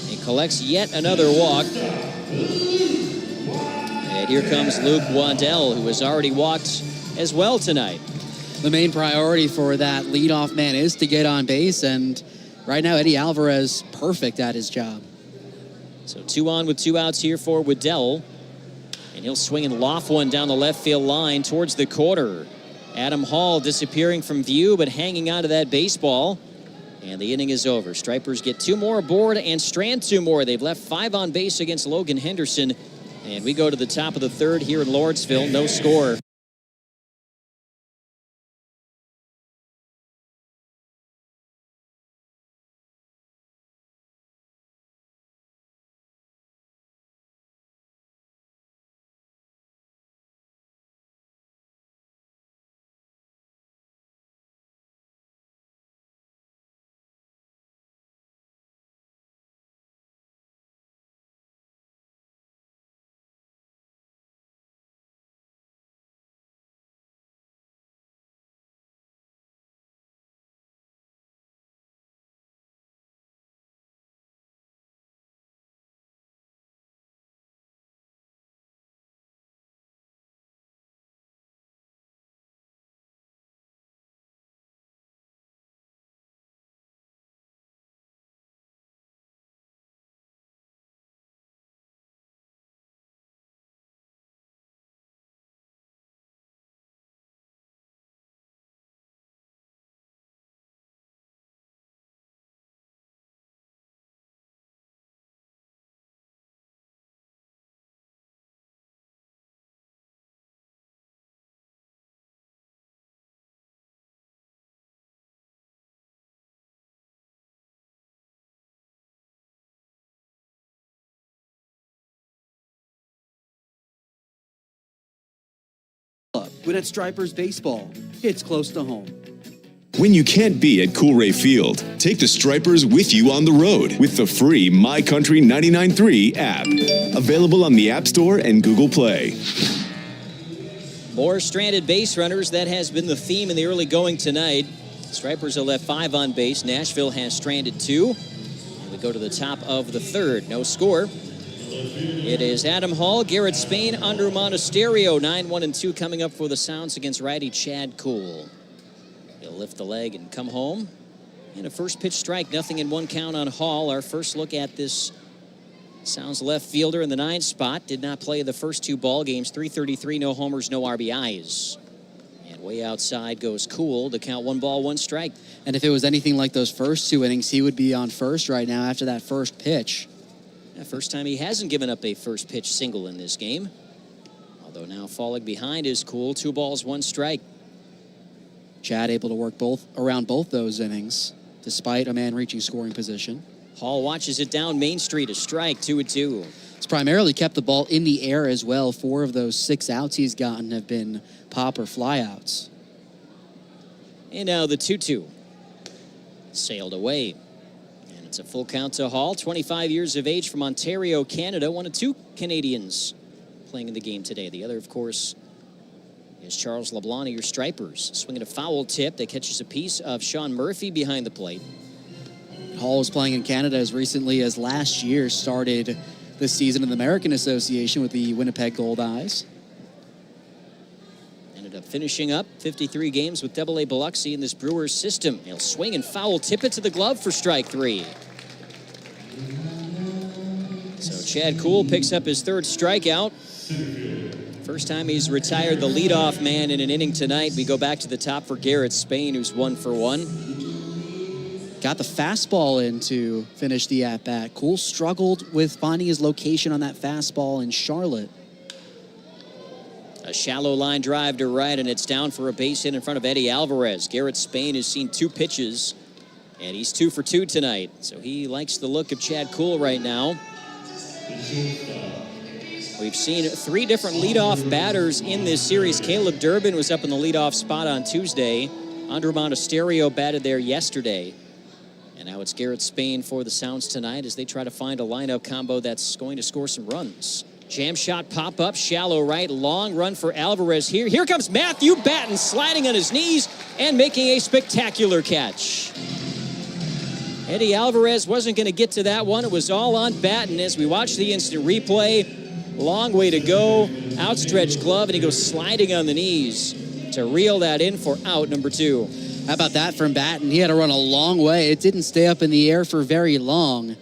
He collects yet another walk. And here comes Luke Waddell, who has already walked as well tonight. The main priority for that leadoff man is to get on base, and right now Eddie Alvarez perfect at his job. So 2 on with 2 outs here for Waddell. And he'll swing and loft one down the left field line towards the corner. Adam Hall disappearing from view, but hanging onto that baseball. And the inning is over. Stripers get 2 more aboard and strand 2 more. They've left 5 on base against Logan Henderson. And we go to the top of the 3rd here in Lawrenceville. No score. Gwinnett Stripers baseball. It's close to home. When you can't be at Coolray Field, take the Stripers with you on the road with the free My Country 99.3 app. Available on the App Store and Google Play. More stranded base runners. That has been the theme in the early going tonight. Stripers have left 5 on base. Nashville has stranded 2. And we go to the top of the 3rd. No score. It is Adam Hall, Garrett Spain, Andrew Monasterio. 9-1-2 coming up for the Sounds against righty Chad Kuhl. He'll lift the leg and come home. And a first pitch strike, nothing in 1 count on Hall. Our first look at this Sounds left fielder in the 9 spot. Did not play the first 2 ball games. .333, no homers, no RBIs. And way outside goes Kuhl to count 1 ball, 1 strike. And if it was anything like those first 2 innings, he would be on first right now after that first pitch. First time he hasn't given up a first pitch single in this game. Although now falling behind is Kuhl. 2 balls, 1 strike. Chad able to work around both those innings, despite a man reaching scoring position. Hall watches it down Main Street, a strike, 2-2. He's primarily kept the ball in the air as well. 4 of those 6 outs he's gotten have been pop or flyouts. And now the 2-2. Sailed away. It's a full count to Hall, 25 years of age from Ontario, Canada. 1 of 2 Canadians playing in the game today. The other, of course, is Charles LeBlanc of your Stripers. Swinging a foul tip that catches a piece of Sean Murphy behind the plate. Hall was playing in Canada as recently as last year. Started this season in the American Association with the Winnipeg Gold Eyes. Ended up finishing up 53 games with AA Biloxi in this Brewers system. He'll swing and foul tip it to the glove for strike 3. So Chad Kuhl picks up his 3rd strikeout. First time he's retired the leadoff man in an inning tonight. We go back to the top for Garrett Spain, who's 1 for 1. Got the fastball in to finish the at-bat. Kuhl struggled with finding his location on that fastball in Charlotte. A shallow line drive to right, and it's down for a base hit in front of Eddie Alvarez. Garrett Spain has seen 2 pitches, and he's 2 for 2 tonight. So he likes the look of Chad Kuhl right now. We've seen 3 different leadoff batters in this series. Caleb Durbin was up in the leadoff spot on Tuesday. Andrew Monasterio batted there yesterday. And now it's Garrett Spain for the Sounds tonight as they try to find a lineup combo that's going to score some runs. Jam shot pop up, shallow right, long run for Alvarez here. Here comes Matthew Batten sliding on his knees and making a spectacular catch. Eddie Alvarez wasn't going to get to that one. It was all on Batten as we watch the instant replay. Long way to go. Outstretched glove, and he goes sliding on the knees to reel that in for out number 2. How about that from Batten? He had to run a long way. It didn't stay up in the air for very long.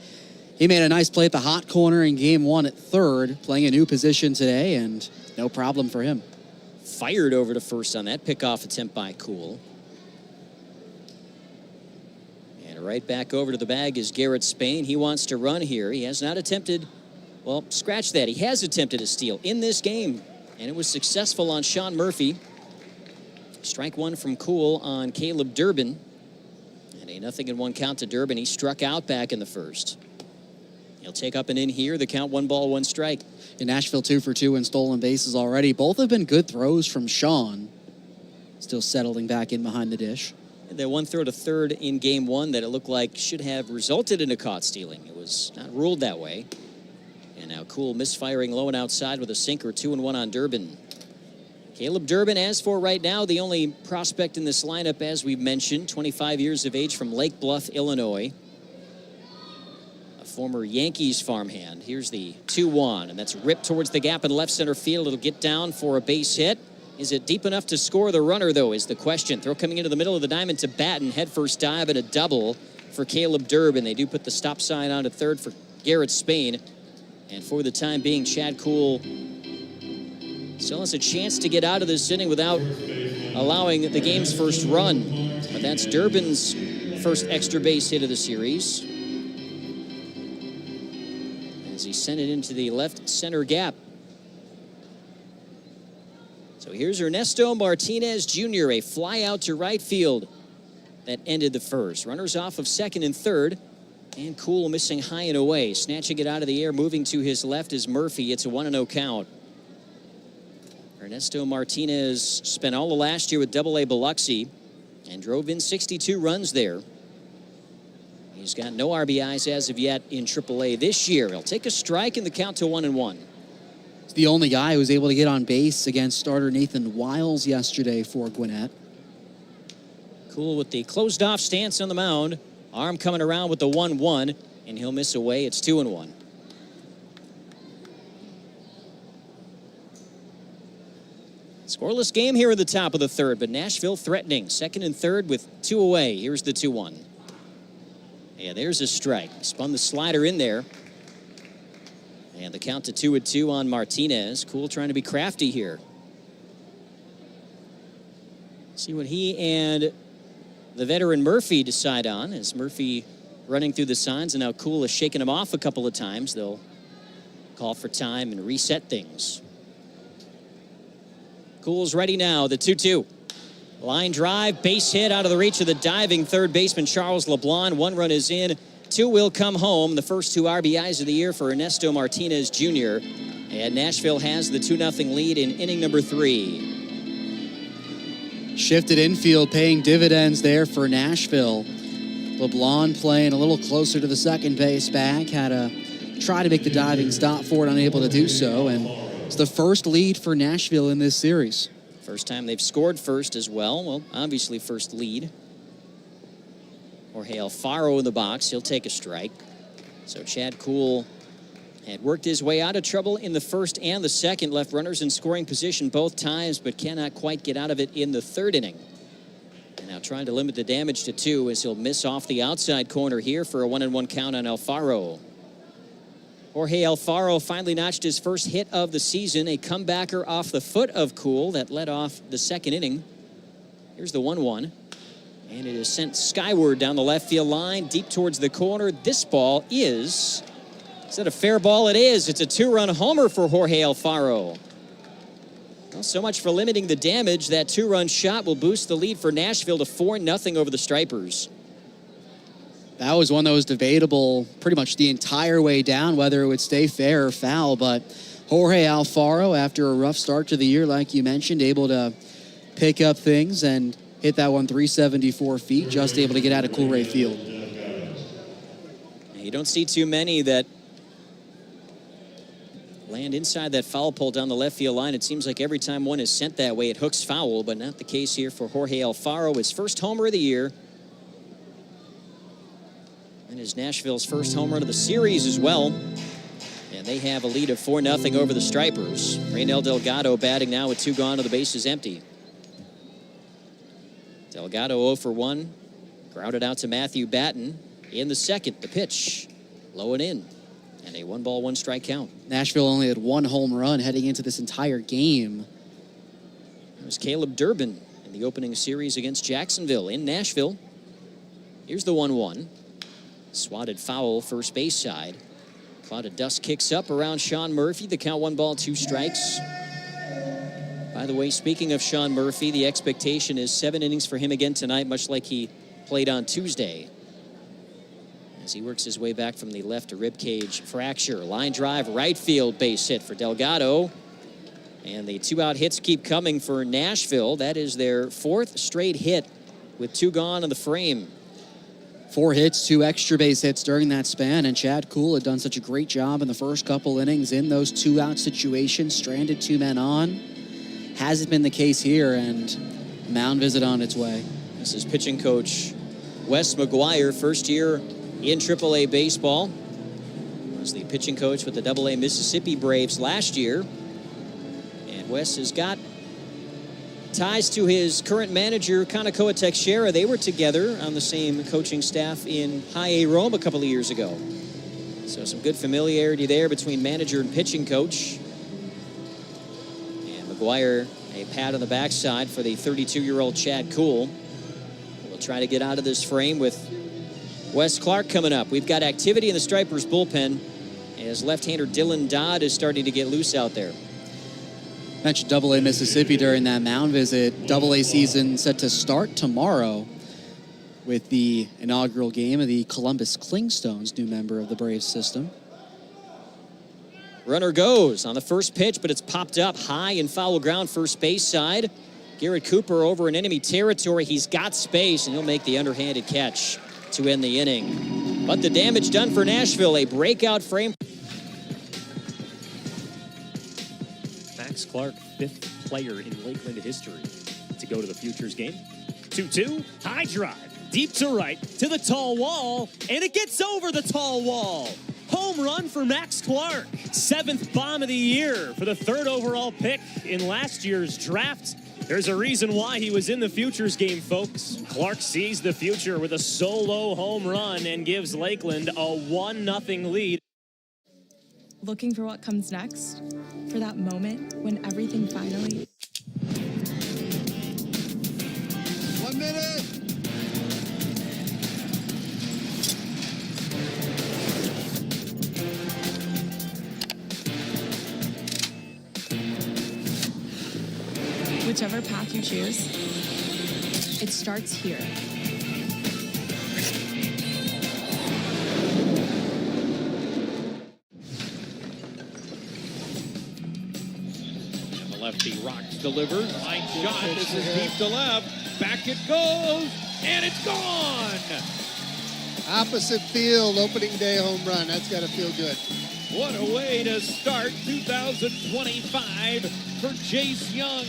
He made a nice play at the hot corner in game 1 at third, playing a new position today, and no problem for him. Fired over to first on that pickoff attempt by Cool. And right back over to the bag is Garrett Spain. He wants to run here. He has not attempted, well, scratch that. He has attempted a steal in this game, and it was successful on Sean Murphy. Strike one from Cool on Caleb Durbin. And a 0-1 count to Durbin. He struck out back in the first. He'll take up and in here. The count 1 ball, 1 strike. In Nashville 2 for 2 in stolen bases already. Both have been good throws from Sean. Still settling back in behind the dish. And that one throw to third in game 1 that it looked like should have resulted in a caught stealing. It was not ruled that way. And now Cool misfiring low and outside with a sinker. 2-1 on Durbin. Caleb Durbin, as for right now, the only prospect in this lineup, as we mentioned, 25 years of age from Lake Bluff, Illinois. A former Yankees farmhand. Here's the 2-1, and that's ripped towards the gap in left center field. It'll get down for a base hit. Is it deep enough to score the runner, though, is the question. Throw coming into the middle of the diamond to Batten. Head first dive and a double for Caleb Durbin. They do put the stop sign on at third for Garrett Spain. And for the time being, Chad Cool still has a chance to get out of this inning without allowing the game's first run. But that's Durbin's first extra base hit of the series, as he sent it into the left center gap. So here's Ernesto Martinez Jr., a fly out to right field that ended the first. Runners off of second and third, and Cool missing high and away. Snatching it out of the air, moving to his left is Murphy. It's a 1-0 count. Ernesto Martinez spent all of last year with AA Biloxi and drove in 62 runs there. He's got no RBIs as of yet in AAA this year. He'll take a strike in the count to 1-1. He's the only guy who was able to get on base against starter Nathan Wiles yesterday for Gwinnett. Cool with the closed off stance on the mound. Arm coming around with the 1-1, and he'll miss away. It's 2-1. Scoreless game here in the top of the third, but Nashville threatening. Second and third with 2 away. Here's the 2-1. Yeah, there's a strike. Spun the slider in there. And the count to 2-2 on Martinez. Cool trying to be crafty here. See what he and the veteran Murphy decide on, as Murphy running through the signs, and now Cool has shaken him off a couple of times. They'll call for time and reset things. Cool's ready now, the 2-2. Line drive, base hit out of the reach of the diving third baseman Charles LeBlanc. 1 run is in, 2 will come home. The first 2 RBIs of the year for Ernesto Martinez Jr. And Nashville has the 2-0 lead in inning number 3. Shifted infield paying dividends there for Nashville. LeBlanc playing a little closer to the second base bag. Had to try to make the diving stop for it, unable to do so. And it's the first lead for Nashville in this series. First time they've scored first as well. Well, obviously first lead. Jorge Alfaro in the box. He'll take a strike. So Chad Cool had worked his way out of trouble in the first and the second. Left runners in scoring position both times, but cannot quite get out of it in the third inning. And now trying to limit the damage to 2 as he'll miss off the outside corner here for a 1-1 count on Alfaro. Jorge Alfaro finally notched his first hit of the season, a comebacker off the foot of Cool that led off the second inning. Here's the 1-1, and it is sent skyward down the left field line, deep towards the corner. This ball is that a fair ball? It is. It's a 2-run homer for Jorge Alfaro. Well, so much for limiting the damage. That 2-run shot will boost the lead for Nashville to 4-0 over the Stripers. That was one that was debatable pretty much the entire way down, whether it would stay fair or foul. But Jorge Alfaro, after a rough start to the year, like you mentioned, able to pick up things and hit that one 374 feet, just able to get out of Coolray Field. You don't see too many that land inside that foul pole down the left field line. It seems like every time one is sent that way, it hooks foul, but not the case here for Jorge Alfaro. His first homer of the year. And is Nashville's first home run of the series as well. And they have a lead of 4-0 over the Stripers. Reynel Delgado batting now with 2 gone and the bases empty. Delgado 0 for 1. Grounded out to Matthew Batten in the second. The pitch low and in. And a 1-1 count. Nashville only had 1 home run heading into this entire game. It was Caleb Durbin in the opening series against Jacksonville in Nashville. Here's the 1-1. Swatted foul first base side. Cloud of dust kicks up around Sean Murphy. The count 1 ball, 2 strikes. By the way, speaking of Sean Murphy, the expectation is 7 innings for him again tonight, much like he played on Tuesday. As he works his way back from the left to ribcage fracture. Line drive, right field base hit for Delgado. And the 2-out hits keep coming for Nashville. That is their 4th straight hit with 2 gone in the frame. 4 hits, 2 extra base hits during that span, and Chad Kuhl had done such a great job in the first couple innings in those 2-out situations, stranded 2 men on. Hasn't been the case here, and mound visit on its way. This is pitching coach Wes McGuire, first year in AAA baseball. Was the pitching coach with the AA Mississippi Braves last year. And Wes has got ties to his current manager, Kanakoa Teixeira. They were together on the same coaching staff in High A Rome a couple of years ago. So some good familiarity there between manager and pitching coach. And McGuire, a pat on the backside for the 32-year-old Chad Kuhl. We'll try to get out of this frame with Wes Clark coming up. We've got activity in the Stripers bullpen as left-hander Dylan Dodd is starting to get loose out there. Mentioned AA Mississippi during that mound visit. AA season set to start tomorrow with the inaugural game of the Columbus Clingstones, new member of the Braves system. Runner goes on the first pitch, but it's popped up high in foul ground first base side. Garrett Cooper over in enemy territory. He's got space, and he'll make the underhanded catch to end the inning. But the damage done for Nashville, a breakout frame. Max Clark, 5th player in Lakeland history to go to the Futures game. 2-2, high drive, deep to right, to the tall wall, and it gets over the tall wall. Home run for Max Clark. 7th bomb of the year for the 3rd overall pick in last year's draft. There's a reason why he was in the Futures game, folks. Clark sees the future with a solo home run and gives Lakeland a 1-0 lead. Looking for what comes next, for that moment when everything finally... 1 minute! Whichever path you choose, it starts here. Lefty rocks, delivers, line shot, this is deep to left, back it goes, and it's gone! Opposite field, opening day home run. That's got to feel good. What a way to start 2025 for Jace Young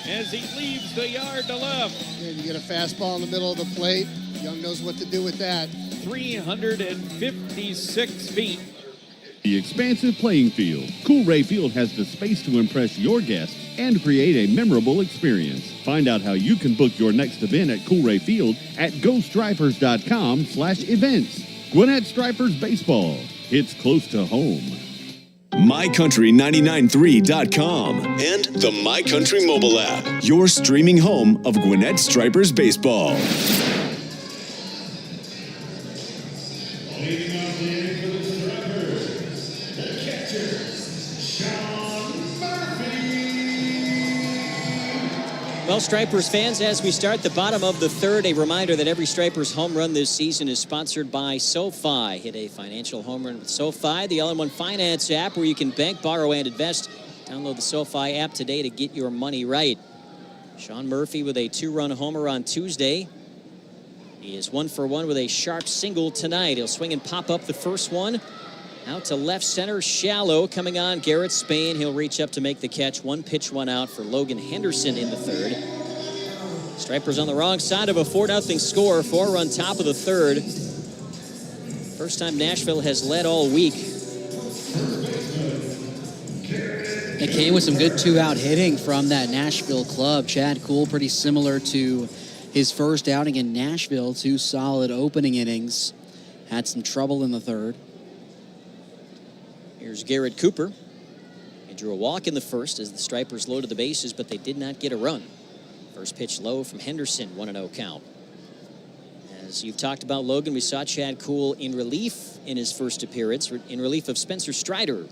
as he leaves the yard to left. And you get a fastball in the middle of the plate. Young knows what to do with that. 356 feet. The expansive playing field. Coolray Field has the space to impress your guests and create a memorable experience. Find out how you can book your next event at Coolray Field at GoStripers.com/events. Gwinnett Stripers Baseball. It's close to home. MyCountry993.com and the MyCountry mobile app. Your streaming home of Gwinnett Stripers Baseball. Well, Stripers fans, as we start the bottom of the 3rd, a reminder that every Stripers home run this season is sponsored by SoFi. Hit a financial home run with SoFi, the all-in-one finance app where you can bank, borrow, and invest. Download the SoFi app today to get your money right. Sean Murphy with a 2-run homer on Tuesday. He is 1 for 1 with a sharp single tonight. He'll swing and pop up the first one Out to left center, shallow. Coming on, Garrett Spain. He'll reach up to make the catch. One pitch, one out for Logan Henderson in the third. Stripers on the wrong side of a 4-0 score. 4-run top of the third. First time Nashville has led all week. It came with some good 2-out hitting from that Nashville club. Chad Kuhl, pretty similar to his first outing in Nashville. 2 solid opening innings. Had some trouble in the third. Here's Garrett Cooper. He drew a walk in the first as the Stripers loaded the bases, but they did not get a run. First pitch low from Henderson, 1-0 count. As you've talked about, Logan, we saw Chad Kuhl in relief in his first appearance, in relief of Spencer Strider.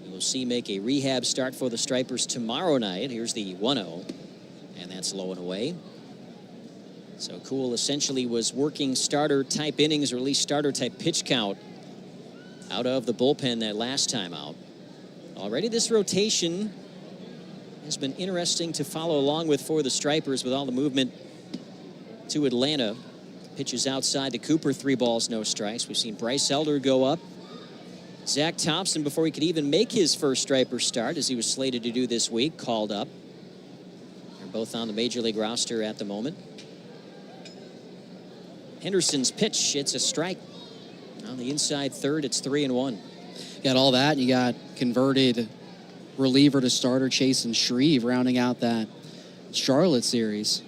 You will see make a rehab start for the Stripers tomorrow night. Here's the 1-0, and that's low and away. So Kuhl essentially was working starter-type innings, or at least starter-type pitch count, out of the bullpen that last time out. Already this rotation has been interesting to follow along with for the Stripers with all the movement to Atlanta. Pitches outside to Cooper, 3 balls, no strikes. We've seen Bryce Elder go up. Zach Thompson, before he could even make his first Striper start, as he was slated to do this week, called up. They're both on the Major League roster at the moment. Henderson's pitch, it's a strike. On the inside third, it's 3-1. You got all that. You got converted reliever to starter Chasen Shreve rounding out that Charlotte series.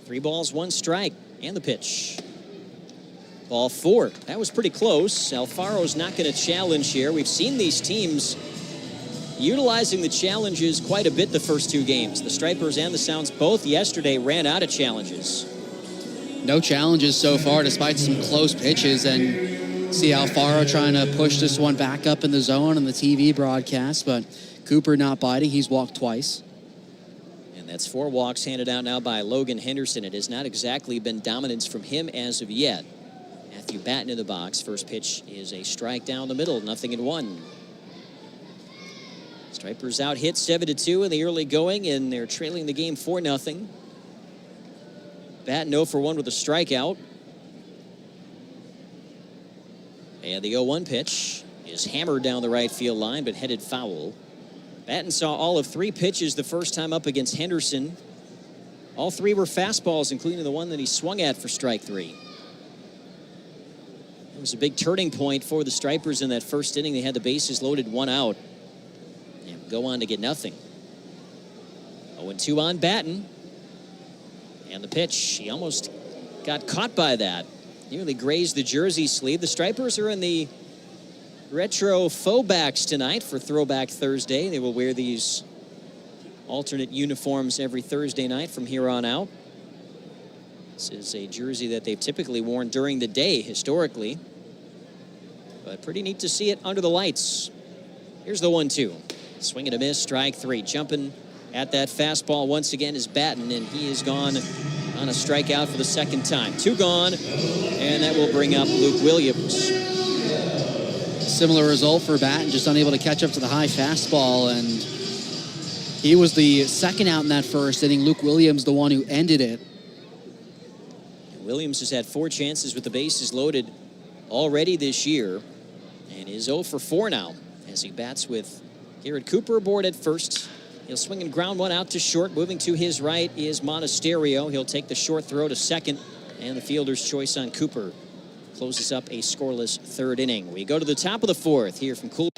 3 balls, 1 strike, and the pitch. Ball 4. That was pretty close. Alfaro's not going to challenge here. We've seen these teams utilizing the challenges quite a bit the first 2 games. The Stripers and the Sounds both yesterday ran out of challenges. No challenges so far, despite some close pitches, and see Alfaro trying to push this one back up in the zone on the TV broadcast, but Cooper not biting. He's walked twice. And that's 4 walks handed out now by Logan Henderson. It has not exactly been dominance from him as of yet. Matthew Batten in the box. First pitch is a strike down the middle, 0-1. Stripers out hit 7-2 in the early going, and they're trailing the game 4-0. Batten 0 for 1 with a strikeout. And the 0-1 pitch is hammered down the right field line, but headed foul. Batten saw all of 3 pitches the first time up against Henderson. All 3 were fastballs, including the one that he swung at for strike 3. It was a big turning point for the Stripers in that first inning. They had the bases loaded, 1 out, and go on to get nothing. 0-2 on Batten. And the pitch, he almost got caught by that. Nearly grazed the jersey sleeve. The Stripers are in the retro faux backs tonight for Throwback Thursday. They will wear these alternate uniforms every Thursday night from here on out. This is a jersey that they've typically worn during the day historically, but pretty neat to see it under the lights. Here's the 1-2. Swing and a miss, strike 3. Jumping at that fastball once again is Batten, and he is gone on a strikeout for the second time. 2 gone, and that will bring up Luke Williams. Similar result for Batten, just unable to catch up to the high fastball, and he was the second out in that first inning. Luke Williams, the one who ended it. Williams has had 4 chances with the bases loaded already this year, and is 0 for 4 now as he bats with Garrett Cooper aboard at first. He'll swing and ground one out to short. Moving to his right is Monasterio. He'll take the short throw to second, and the fielder's choice on Cooper closes up a scoreless third inning. We go to the top of the 4th here from Cool.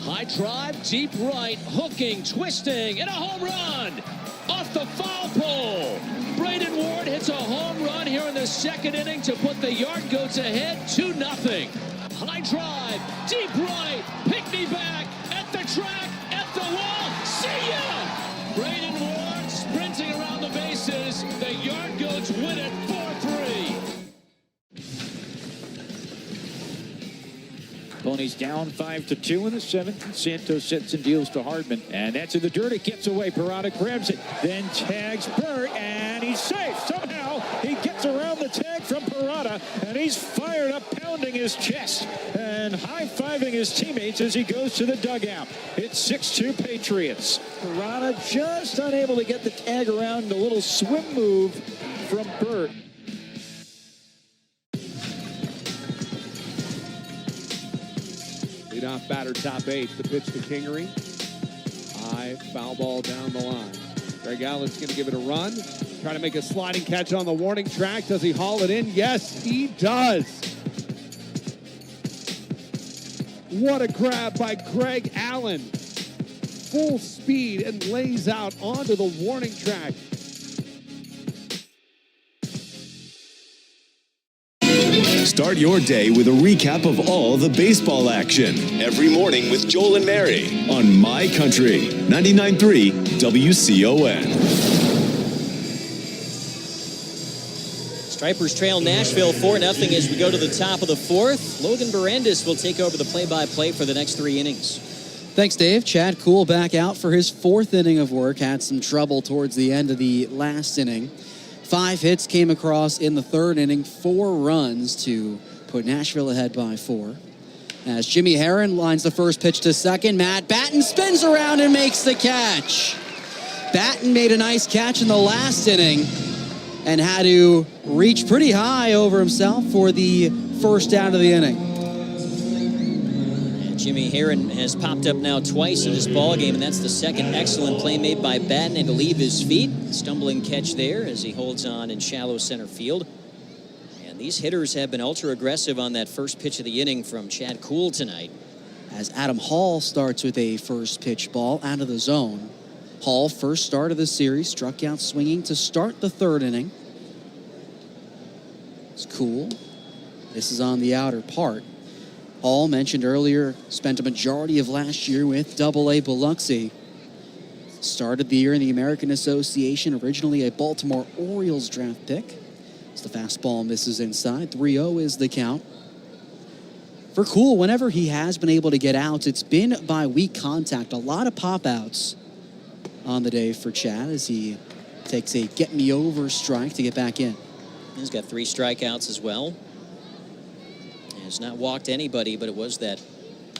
High drive, deep right, hooking, twisting, and a home run off the foul pole. Braden Ward hits a home run here in the second inning to put the Yard Goats ahead 2-0. High drive, deep right, pick me back, at the track, at the wall, see ya! Braden Ward sprinting around the bases. The Yard Goats win it 4-3. Ponies down 5-2 in the 7th. And Santos sets and deals to Hardman. And that's in the dirt. It gets away. Parada grabs it. Then tags Burt. And he's safe. Somehow he gets around the tag from Parada. And he's fired up, pounding his chest. And high-fiving his teammates as he goes to the dugout. It's 6-2 Patriots. Parada just unable to get the tag around. The little swim move from Burt. Leadoff batter, top 8. The pitch to Kingery. High foul ball down the line. Greg Allen's going to give it a run. Try to make a sliding catch on the warning track. Does he haul it in? Yes, he does. What a grab by Greg Allen. Full speed and lays out onto the warning track. Start your day with a recap of all the baseball action every morning with Joel and Mary on My Country 99.3 WCON. Stripers trail Nashville 4-0 as we go to the top of the 4th. Logan Barandis will take over the play-by-play for the next 3 innings. Thanks, Dave. Chad Kuhl back out for his 4th inning of work. Had some trouble towards the end of the last inning. 5 hits came across in the 3rd inning, 4 runs to put Nashville ahead by 4. As Jimmy Herron lines the first pitch to second, Matt Batten spins around and makes the catch. Batten made a nice catch in the last inning and had to reach pretty high over himself for the first out of the inning. Jimmy Herron has popped up now twice in this ballgame, and that's the second excellent play made by Batten and to leave his feet. Stumbling catch there as he holds on in shallow center field. And these hitters have been ultra aggressive on that first pitch of the inning from Chad Kuhl tonight. As Adam Hall starts with a first pitch ball out of the zone. Hall, first start of the series, struck out swinging to start the 3rd inning. It's Kuhl. This is on the outer part. Hall, mentioned earlier, spent a majority of last year with AA Biloxi. Started the year in the American Association, originally a Baltimore Orioles draft pick. As the fastball misses inside, 3-0 is the count. For Kuhl, whenever he has been able to get outs, it's been by weak contact. A lot of pop-outs on the day for Chad as he takes a get-me-over strike to get back in. He's got 3 strikeouts as well. Has not walked anybody, but it was that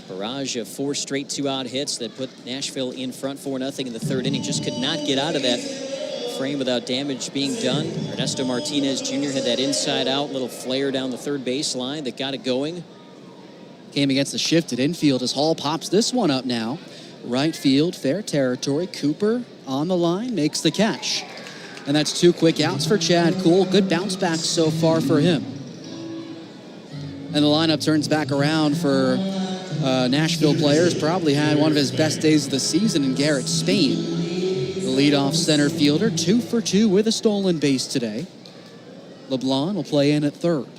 barrage of 4 straight 2-out hits that put Nashville in front 4-0 in the 3rd inning. Just could not get out of that frame without damage being done. Ernesto Martinez Jr. had that inside-out little flare down the 3rd baseline that got it going. Came against the shifted infield as Hall pops this one up now. Right field, fair territory. Cooper on the line, makes the catch. And that's 2 quick outs for Chad Kuhl. Good bounce back so far for him. And the lineup turns back around for Nashville players. Probably had one of his best days of the season in Garrett Spain. The leadoff center fielder, 2 for 2 with a stolen base today. LeBlanc will play in at 3rd.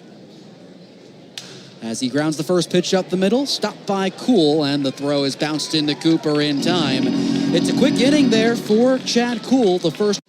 As he grounds the first pitch up the middle, stopped by Kuhl, and the throw is bounced into Cooper in time. It's a quick inning there for Chad Kuhl, the first.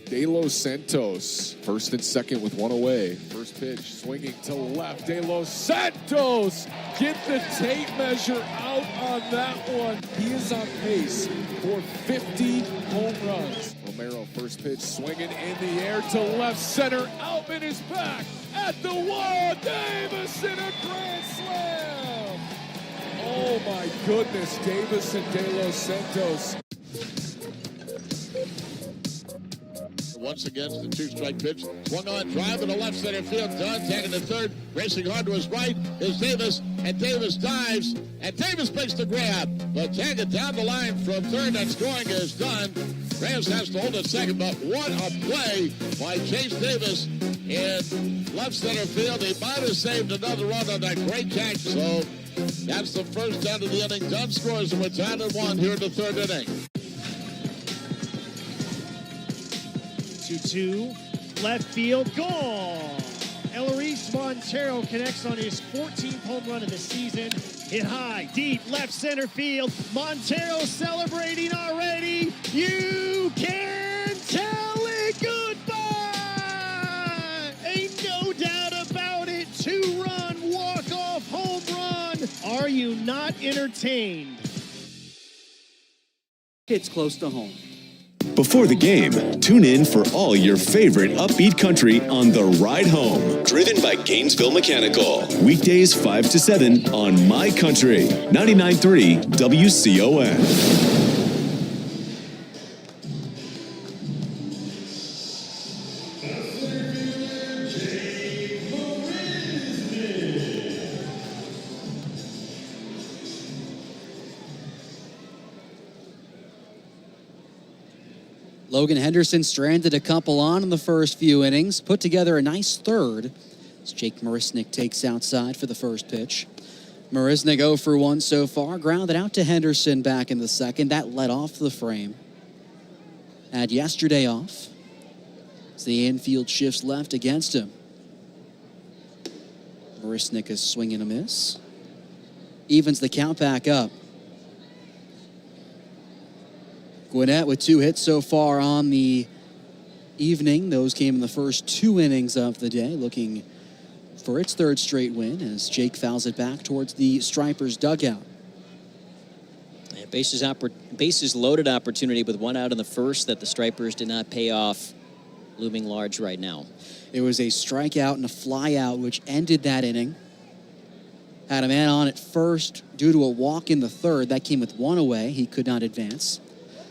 De Los Santos, 1st and 2nd with 1 away. First pitch, swinging to left. De Los Santos, get the tape measure out on that one. He is on pace for 50 home runs. Romero, first pitch, swinging in the air to left center. Outman is back at the wall. Davis in a grand slam. Oh my goodness, Davis and De Los Santos. Once again, the 2-strike pitch. Swung on, drive to the left center field. Done, taking the 3rd. Racing hard to his right is Davis. And Davis dives. And Davis makes the grab. But tag it down the line from 3rd. And scoring is done. Rams has to hold it 2nd. But what a play by Chase Davis in left center field. He might have saved another run on that great catch. So that's the first out of the inning. Dunn scores, and we're tied at 1 here in the 3rd inning. 2-2, left field, gone. Elleris Montero connects on his 14th home run of the season. Hit high, deep, left center field. Montero celebrating already. You can tell it goodbye. Ain't no doubt about it. 2 runs. entertained. Hits close to home. Before the game, tune in for all your favorite upbeat country on The Ride Home. Driven by Gainesville Mechanical. Weekdays 5 to 7 on My Country 99.3 WCON. Logan Henderson stranded a couple on in the first few innings, put together a nice third as Jake Marisnick takes outside for the first pitch. Marisnick 0 for 1 so far, grounded out to Henderson back in the second. That led off the frame. Had yesterday off as the infield shifts left against him. Marisnick is swinging a miss. Evens the count back up. Gwinnett with 2 hits so far on the evening. Those came in the first 2 innings of the day, looking for its 3rd straight win as Jake fouls it back towards the Stripers dugout. Yeah, bases loaded opportunity with 1 out in the first that the Stripers did not pay off, looming large right now. It was a strikeout and a flyout which ended that inning. Had a man on at first due to a walk in the third. That came with 1 away. He could not advance,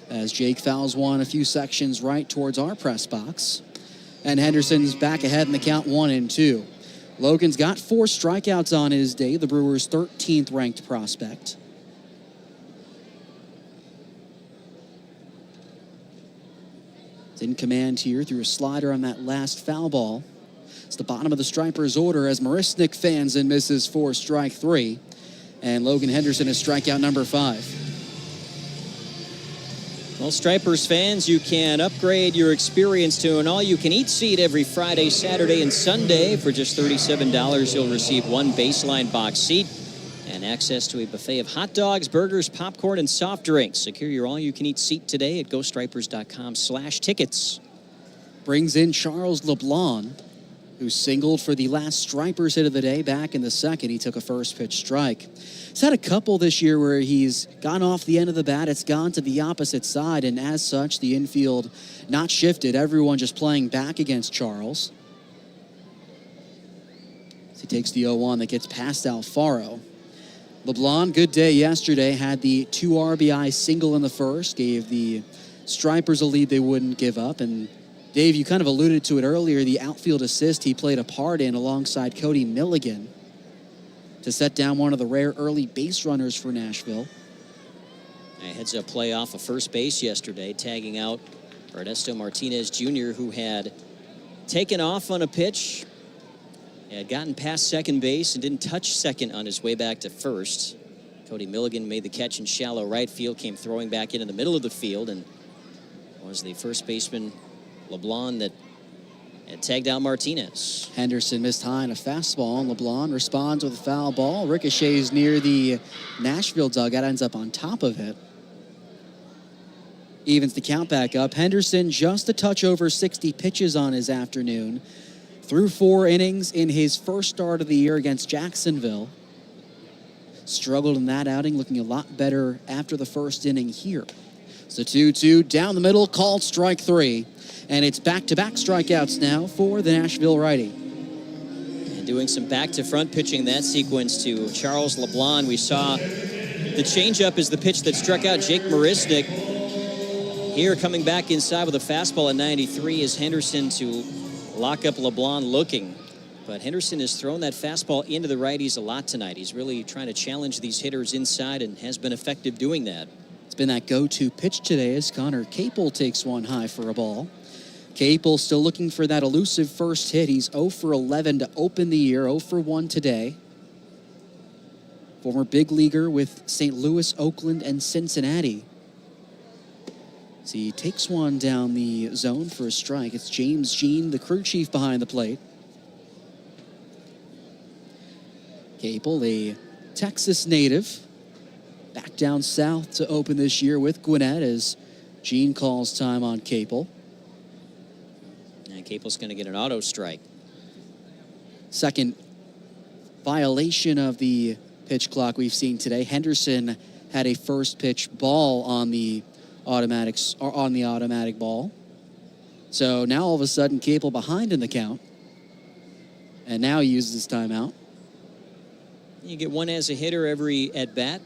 as Jake fouls one a few sections right towards our press box. And Henderson's back ahead in the count 1-2. Logan's got 4 strikeouts on his day, the Brewers' 13th ranked prospect. It's in command here through a slider on that last foul ball. It's the bottom of the Stripers' order as Marisnick fans and misses for strike 3. And Logan Henderson is strikeout number 5. Well, Stripers fans, you can upgrade your experience to an all-you-can-eat seat every Friday, Saturday, and Sunday. For just $37, you'll receive 1 baseline box seat and access to a buffet of hot dogs, burgers, popcorn, and soft drinks. Secure your all-you-can-eat seat today at GoStripers.com/tickets. Brings in Charles LeBlanc, who singled for the last Stripers hit of the day back in the second. He took a first pitch strike. He's had a couple this year where he's gone off the end of the bat. It's gone to the opposite side, and as such, the infield not shifted. Everyone just playing back against Charles. As he takes the 0-1 that gets past Alfaro. LeBlanc, good day yesterday, had the 2 RBI single in the first, gave the Stripers a lead they wouldn't give up, and Dave, you kind of alluded to it earlier, the outfield assist he played a part in alongside Cody Milligan to set down one of the rare early base runners for Nashville. A heads-up play off of first base yesterday, tagging out Ernesto Martinez Jr., who had taken off on a pitch, had gotten past second base and didn't touch second on his way back to first. Cody Milligan made the catch in shallow right field, came throwing back into the middle of the field, and was the first baseman LeBlanc that had tagged out Martinez. Henderson missed high on a fastball, and LeBlanc responds with a foul ball. Ricochets near the Nashville dugout, ends up on top of it. Evens the count back up. Henderson just a touch over 60 pitches on his afternoon. Threw 4 innings in his first start of the year against Jacksonville. Struggled in that outing, looking a lot better after the first inning here. So 2-2 down the middle, called strike 3. And it's back-to-back strikeouts now for the Nashville righty. And doing some back-to-front pitching that sequence to Charles LeBlanc. We saw the changeup is the pitch that struck out Jake Marisnick. Here coming back inside with a fastball at 93 is Henderson to lock up LeBlanc looking. But Henderson has thrown that fastball into the righties a lot tonight. He's really trying to challenge these hitters inside and has been effective doing that. It's been that go-to pitch today as Connor Capel takes one high for a ball. Capel still looking for that elusive first hit. He's 0 for 11 to open the year, 0 for 1 today. Former big leaguer with St. Louis, Oakland, and Cincinnati. So he takes one down the zone for a strike. It's James Jean, the crew chief behind the plate. Capel, a Texas native, back down south to open this year with Gwinnett as Jean calls time on Capel. And Capel's going to get an auto strike. Second violation of the pitch clock we've seen today. Henderson had a first pitch ball on the automatic ball. So now all of a sudden Capel behind in the count. And now he uses his timeout. You get one as a hitter every at bat.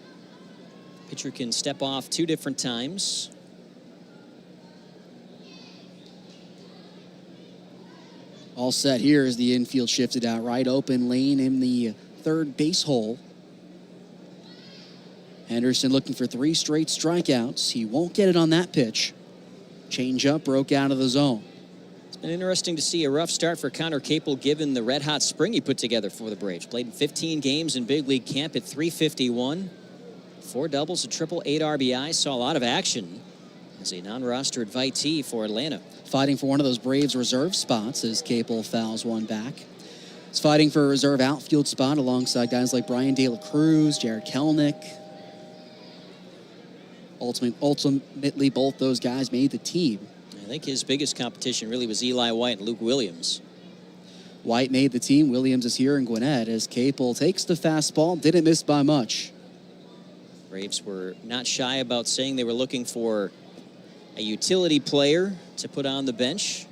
Pitcher can step off 2 different times. All set here as the infield shifted out right. Open lane in the third base hole. Henderson looking for 3 straight strikeouts. He won't get it on that pitch. Changeup broke out of the zone. It's been interesting to see a rough start for Connor Capel given the red-hot spring he put together for the Braves. Played in 15 games in big league camp at .351. 4 doubles, a triple, 8 RBI. Saw a lot of action as a non-rostered invitee for Atlanta. Fighting for one of those Braves reserve spots as Capel fouls one back. He's fighting for a reserve outfield spot alongside guys like Brian De La Cruz, Jared Kelenic. Ultimately, both those guys made the team. I think his biggest competition really was Eli White and Luke Williams. White made the team. Williams is here in Gwinnett as Capel takes the fastball. Didn't miss by much. Braves were not shy about saying they were looking for a utility player to put on the bench.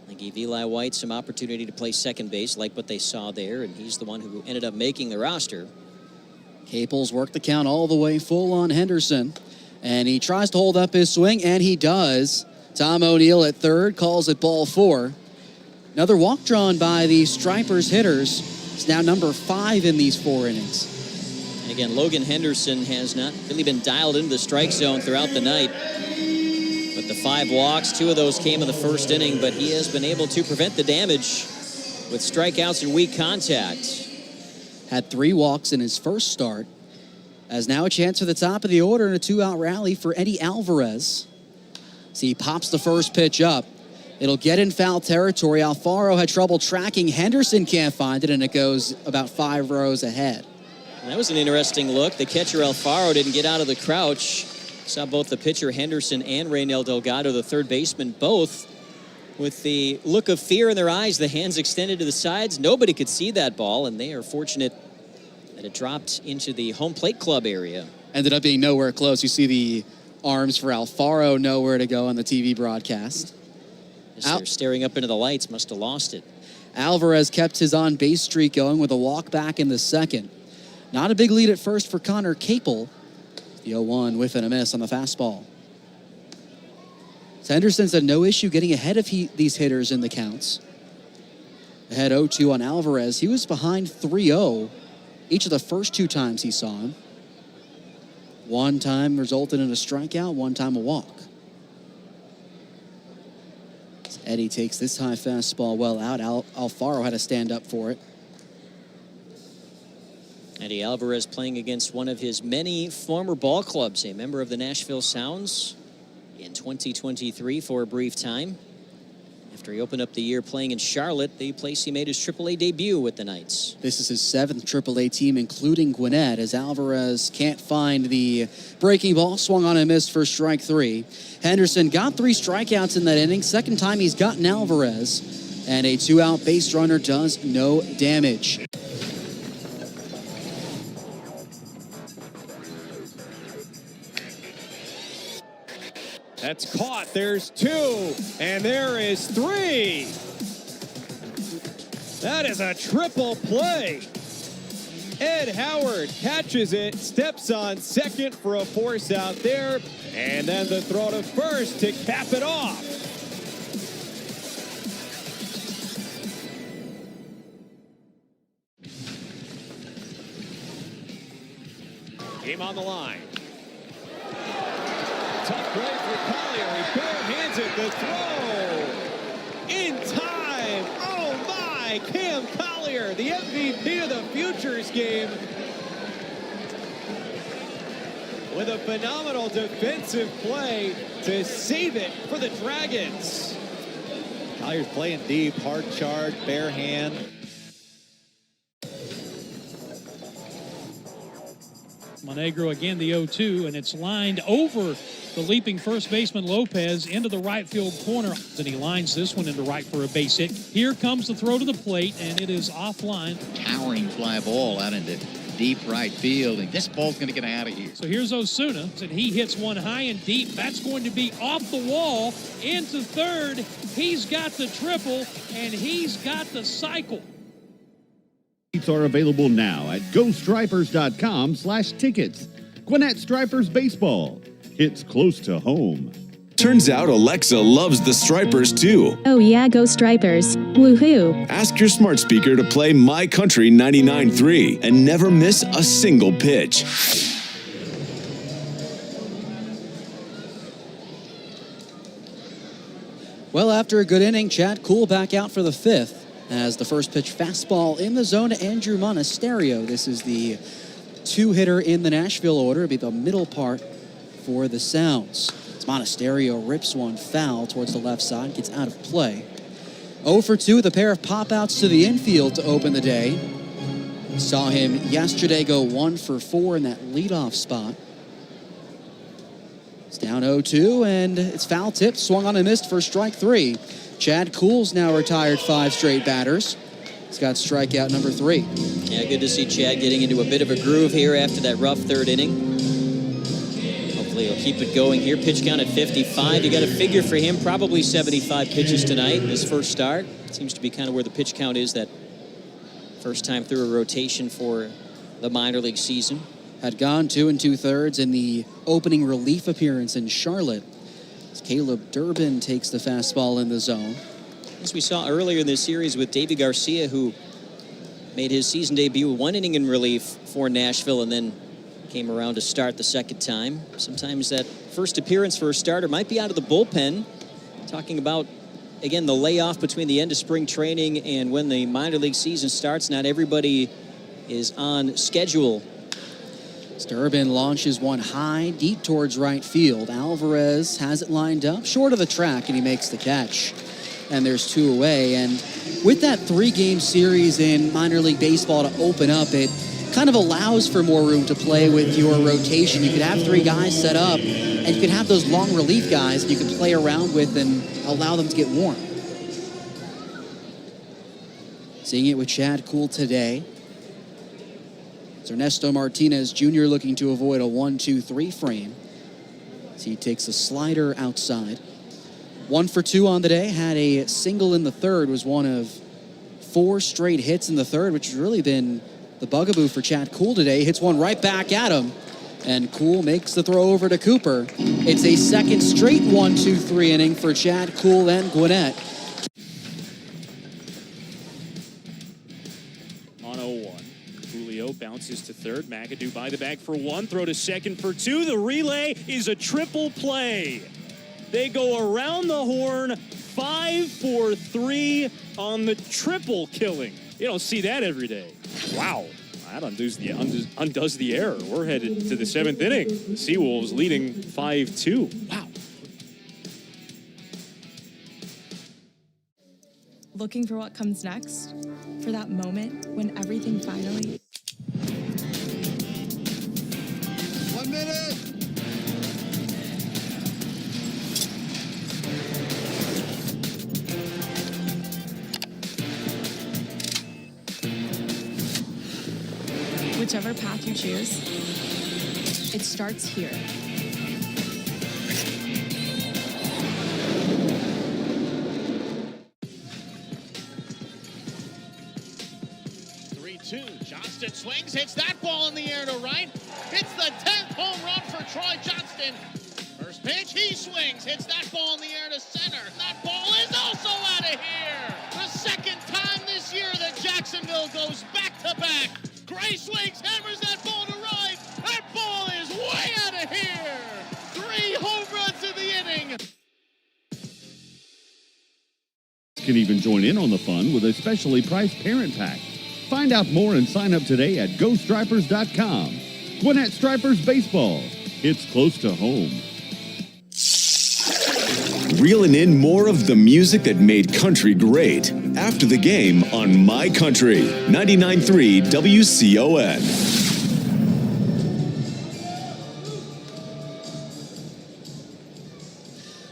They gave Eli White some opportunity to play second base, like what they saw there, and he's the one who ended up making the roster. Capel's worked the count all the way full on Henderson. And he tries to hold up his swing, and he does. Tom O'Neill at third calls it ball 4. Another walk drawn by the Stripers hitters. It's now number 5 in these 4 innings. And again, Logan Henderson has not really been dialed into the strike zone throughout the night. But the 5 walks, 2 of those came in the first inning, but he has been able to prevent the damage with strikeouts and weak contact. Had 3 walks in his first start. As now a chance for the top of the order and a 2-out rally for Eddie Alvarez. So he pops the first pitch up. It'll get in foul territory. Alfaro had trouble tracking. Henderson can't find it, and it goes about 5 rows ahead. That was an interesting look. The catcher Alfaro didn't get out of the crouch. Saw both the pitcher Henderson and Reynel Delgado, the third baseman, both with the look of fear in their eyes, the hands extended to the sides. Nobody could see that ball, and they are fortunate that it dropped into the home plate club area. Ended up being nowhere close. You see the arms for Alfaro nowhere to go on the TV broadcast. They're staring up into the lights, must have lost it. Alvarez kept his on-base streak going with a walk back in the second. Not a big lead at first for Connor Capel. The 0-1 whiff and a miss on the fastball. Henderson's had no issue getting ahead of these hitters in the counts. Ahead 0-2 on Alvarez. He was behind 3-0 each of the first 2 times he saw him. One time resulted in a strikeout, one time a walk. Eddie takes this high fastball well out. Alfaro had to stand up for it. Eddie Alvarez playing against one of his many former ball clubs, a member of the Nashville Sounds in 2023 for a brief time. After he opened up the year playing in Charlotte, the place he made his AAA debut with the Knights. This is his 7th AAA team, including Gwinnett, as Alvarez can't find the breaking ball. Swung on and missed for strike 3. Henderson got 3 strikeouts in that inning. Second time he's gotten Alvarez. And a 2-out base runner does no damage. That's caught. There's 2, and there is 3. That is a triple play. Ed Howard catches it, steps on second for a force out there, and then the throw to first to cap it off. Game on the line. Tough play for Collier. He bare-hands it. The throw in time. Oh my! Cam Collier, the MVP of the Futures game, with a phenomenal defensive play to save it for the Dragons. Collier's playing deep, hard charge, bare hand. Monegro again, the 0-2, and it's lined over the leaping first baseman Lopez into the right field corner. And he lines this one into right for a base hit. Here comes the throw to the plate, and it is offline. Towering fly ball out into deep right field, and this ball's going to get out of here. So here's Osuna, and he hits one high and deep. That's going to be off the wall into third. He's got the triple, and he's got the cycle. Seats are available now at GoStripers.com/tickets. Gwinnett Stripers Baseball. It's close to home. Turns out Alexa loves the Stripers too. Oh yeah, go Stripers. Woohoo. Ask your smart speaker to play My Country 99.3 and never miss a single pitch. Well, after a good inning, Chad Kuhl back out for the fifth as the first pitch fastball in the zone to Andrew Monasterio. This is the two-hitter in the Nashville order. It'll be the middle part for the Sounds. Monasterio rips one foul towards the left side, gets out of play. 0 for 2 with a pair of pop-outs to the infield to open the day. Saw him yesterday go 1 for 4 in that leadoff spot. It's down 0-2, and it's foul tipped, swung on and missed for strike 3. Chad Kuhl's now retired 5 straight batters. He's got strikeout number 3. Yeah, good to see Chad getting into a bit of a groove here after that rough third inning. He'll keep it going here. Pitch count at 55. You got to figure for him probably 75 pitches tonight in his first start. Seems to be kind of where the pitch count is that first time through a rotation for the minor league season. Had gone 2 2/3 in the opening relief appearance in Charlotte. As Caleb Durbin takes the fastball in the zone. As we saw earlier in this series with Davy Garcia, who made his season debut 1 inning in relief for Nashville and then came around to start the second time. Sometimes that first appearance for a starter might be out of the bullpen. Talking about, again, the layoff between the end of spring training and when the minor league season starts. Not everybody is on schedule. Durbin launches one high, deep towards right field. Alvarez has it lined up, short of the track, and he makes the catch. And there's 2 away. And with that 3-game series in minor league baseball to open up, it kind of allows for more room to play with your rotation. You could have 3 guys set up, and you could have those long relief guys that you can play around with and allow them to get warm. Seeing it with Chad Kuhl today. It's Ernesto Martinez Jr. looking to avoid a 1-2-3 frame as he takes a slider outside. 1 for 2 on the day, had a single in the third, was one of 4 straight hits in the third, which has really been the bugaboo for Chad Kuhl today. Hits one right back at him, and Kuhl makes the throw over to Cooper. It's a second straight 1-2-3 inning for Chad Kuhl and Gwinnett. On 0-1, Julio bounces to third. McAdoo by the bag for 1, throw to second for 2. The relay is a triple play. They go around the horn, 5 for 3 on the triple killing. You don't see that every day. Wow, that undoes the error. We're headed to the 7th inning. The Seawolves leading 5-2. Wow. Looking for what comes next? For that moment when everything finally... 1 minute! Whichever path you choose, it starts here. Johnston swings, hits that ball in the air to right. It's the 10th home run for Troy Johnston. First pitch, he swings, hits that ball in the air to center. That ball is also out of here. The second time this year that Jacksonville goes back-to-back. Gray swings, hammers that ball to right. That ball is way out of here. 3 home runs in the inning. Can even join in on the fun with a specially priced parent pack. Find out more and sign up today at GoStripers.com. Gwinnett Stripers Baseball. It's close to home. Reeling in more of the music that made country great after the game on My Country 99.3 WCON.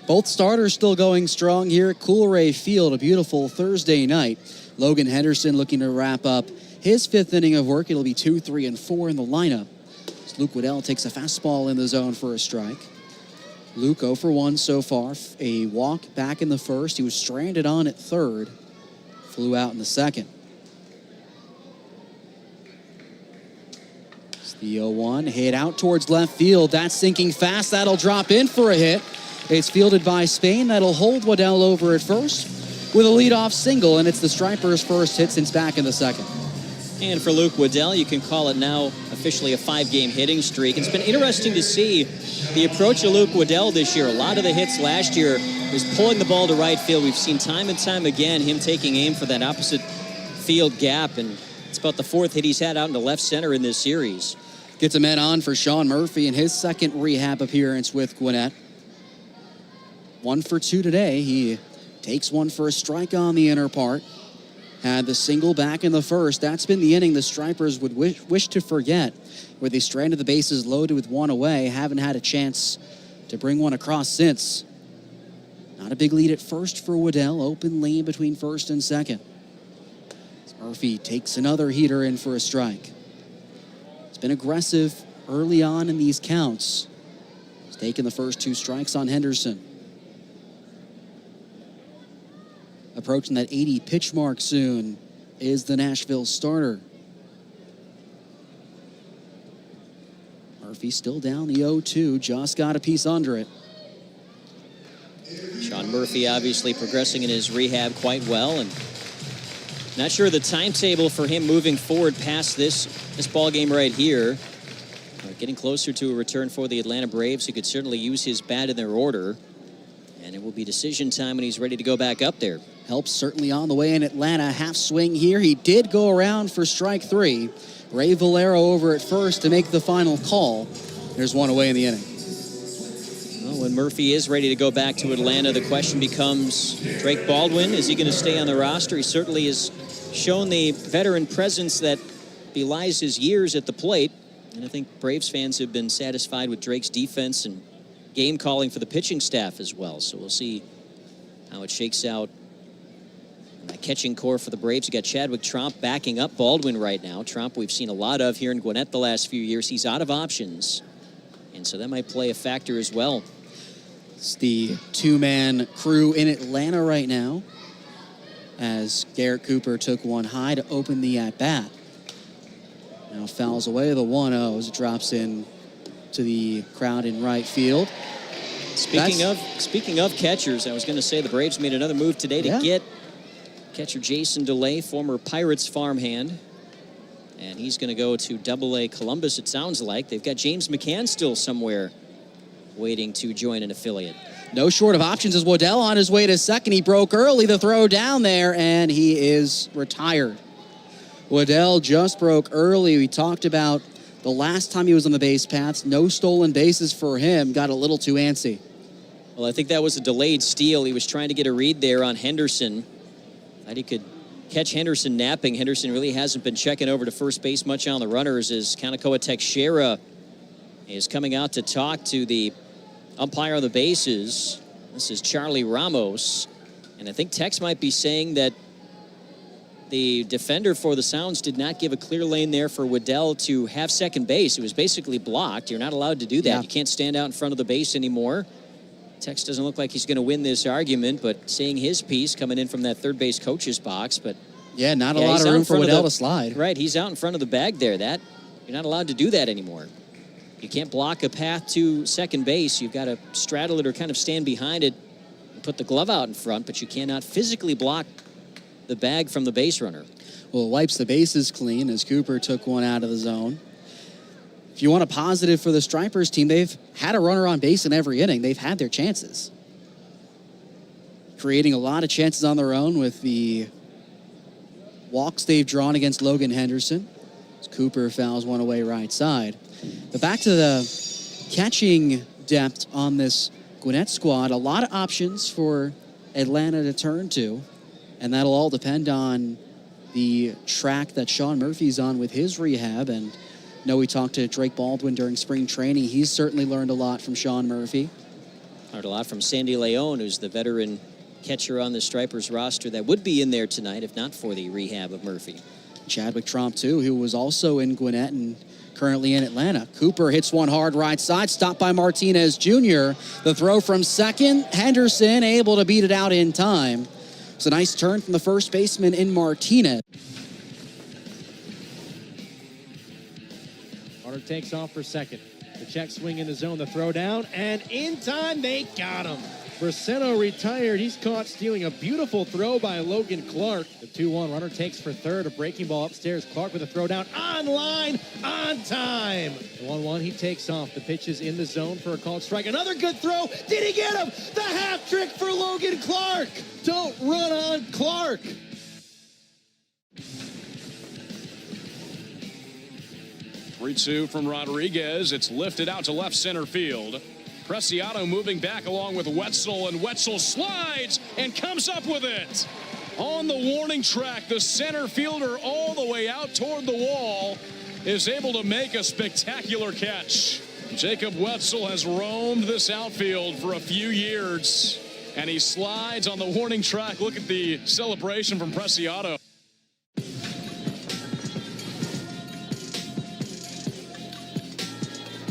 Both starters still going strong here at Coolray Field. A beautiful Thursday night. Logan Henderson looking to wrap up his 5th inning of work. It'll be 2, 3, and 4 in the lineup. As Luke Waddell takes a fastball in the zone for a strike. Luke 0 for 1 so far. A walk back in the first. He was stranded on at third. Flew out in the second. It's the 0-1. Hit out towards left field. That's sinking fast. That'll drop in for a hit. It's fielded by Spain. That'll hold Waddell over at first with a leadoff single, and it's the Stripers' first hit since back in the second. And for Luke Waddell, you can call it now officially a 5-game hitting streak. It's been interesting to see the approach of Luke Waddell this year. A lot of the hits last year was pulling the ball to right field. We've seen time and time again him taking aim for that opposite field gap, and it's about the 4th hit he's had out into left center in this series. Gets a man on for Sean Murphy in his second rehab appearance with Gwinnett. 1 for 2 today. He takes one for a strike on the inner part. Had the single back in the first. That's been the inning the Stripers would wish to forget, where they stranded the bases loaded with one away. Haven't had a chance to bring one across since. Not a big lead at first for Waddell. Open lane between first and second. Murphy takes another heater in for a strike. It's been aggressive early on in these counts. He's taken the first 2 strikes on Henderson. Approaching that 80 pitch mark soon is the Nashville starter. Murphy still down the 0-2, just got a piece under it. Sean Murphy obviously progressing in his rehab quite well, and not sure the timetable for him moving forward past this ball game right here. Getting closer to a return for the Atlanta Braves, who could certainly use his bat in their order. And it will be decision time when he's ready to go back up there. Helps certainly on the way in Atlanta. Half swing here. He did go around for strike 3. Ray Valero over at first to make the final call. There's one away in the inning. Well, when Murphy is ready to go back to Atlanta, the question becomes Drake Baldwin. Is he going to stay on the roster? He certainly has shown the veteran presence that belies his years at the plate. And I think Braves fans have been satisfied with Drake's defense and game calling for the pitching staff as well. So we'll see how it shakes out. And that catching core for the Braves, you got Chadwick Tromp backing up Baldwin right now. Tromp we've seen a lot of here in Gwinnett the last few years. He's out of options, and so that might play a factor as well. It's the 2-man crew in Atlanta right now, as Garrett Cooper took one high to open the at-bat. Now fouls away the 1-0 as it drops in to the crowd in right field. Speaking of catchers, I was going to say the Braves made another move today to get catcher Jason DeLay, former Pirates farmhand, and he's going to go to Double-A Columbus, it sounds like. They've got James McCann still somewhere waiting to join an affiliate. No short of options as Waddell on his way to second. He broke early, the throw down there, and he is retired. Waddell just broke early. We talked about the last time he was on the base paths. No stolen bases for him. Got a little too antsy. Well, I think that was a delayed steal. He was trying to get a read there on Henderson. Thought he could catch Henderson napping. Henderson really hasn't been checking over to first base much on the runners as Kanakoa Teixeira is coming out to talk to the umpire on the bases. This is Charlie Ramos. And I think Tex might be saying that the defender for the Sounds did not give a clear lane there for Waddell to have second base. It was basically blocked. You're not allowed to do that. Yeah. You can't stand out in front of the base anymore. Tex doesn't look like he's going to win this argument, but saying his piece coming in from that third base coach's box. But yeah, not a lot of room for Waddell to slide. Right, he's out in front of the bag there. That you're not allowed to do that anymore. You can't block a path to second base. You've got to straddle it or kind of stand behind it and put the glove out in front, but you cannot physically block the bag from the base runner. Well, it wipes the bases clean as Cooper took one out of the zone. If you want a positive for the Stripers team, they've had a runner on base in every inning. They've had their chances. Creating a lot of chances on their own with the walks they've drawn against Logan Henderson. As Cooper fouls one away right side. But back to the catching depth on this Gwinnett squad. A lot of options for Atlanta to turn to. And that'll all depend on the track that Sean Murphy's on with his rehab. And I know we talked to Drake Baldwin during spring training. He's certainly learned a lot from Sean Murphy. Learned a lot from Sandy Leon, who's the veteran catcher on the Stripers roster that would be in there tonight if not for the rehab of Murphy. Chadwick Tromp, too, who was also in Gwinnett and currently in Atlanta. Cooper hits one hard right side, stopped by Martinez Jr. The throw from second, Henderson able to beat it out in time. It's a nice turn from the first baseman in Martinez. Carter takes off for second. The check swing in the zone, the throw down, and in time they got him. Braceno retired. He's caught stealing a beautiful throw by Logan Clark. The 2-1 runner takes for third. A breaking ball upstairs. Clark with a throw down on line, on time. The 1-1, he takes off. The pitch is in the zone for a called strike. Another good throw. Did he get him? The half trick for Logan Clark. Don't run on Clark. Three-two from Rodriguez. It's lifted out to left center field. Preciado moving back along with Wetzel, and Wetzel slides and comes up with it. On the warning track, the center fielder all the way out toward the wall is able to make a spectacular catch. Jacob Wetzel has roamed this outfield for a few years, and he slides on the warning track. Look at the celebration from Preciado.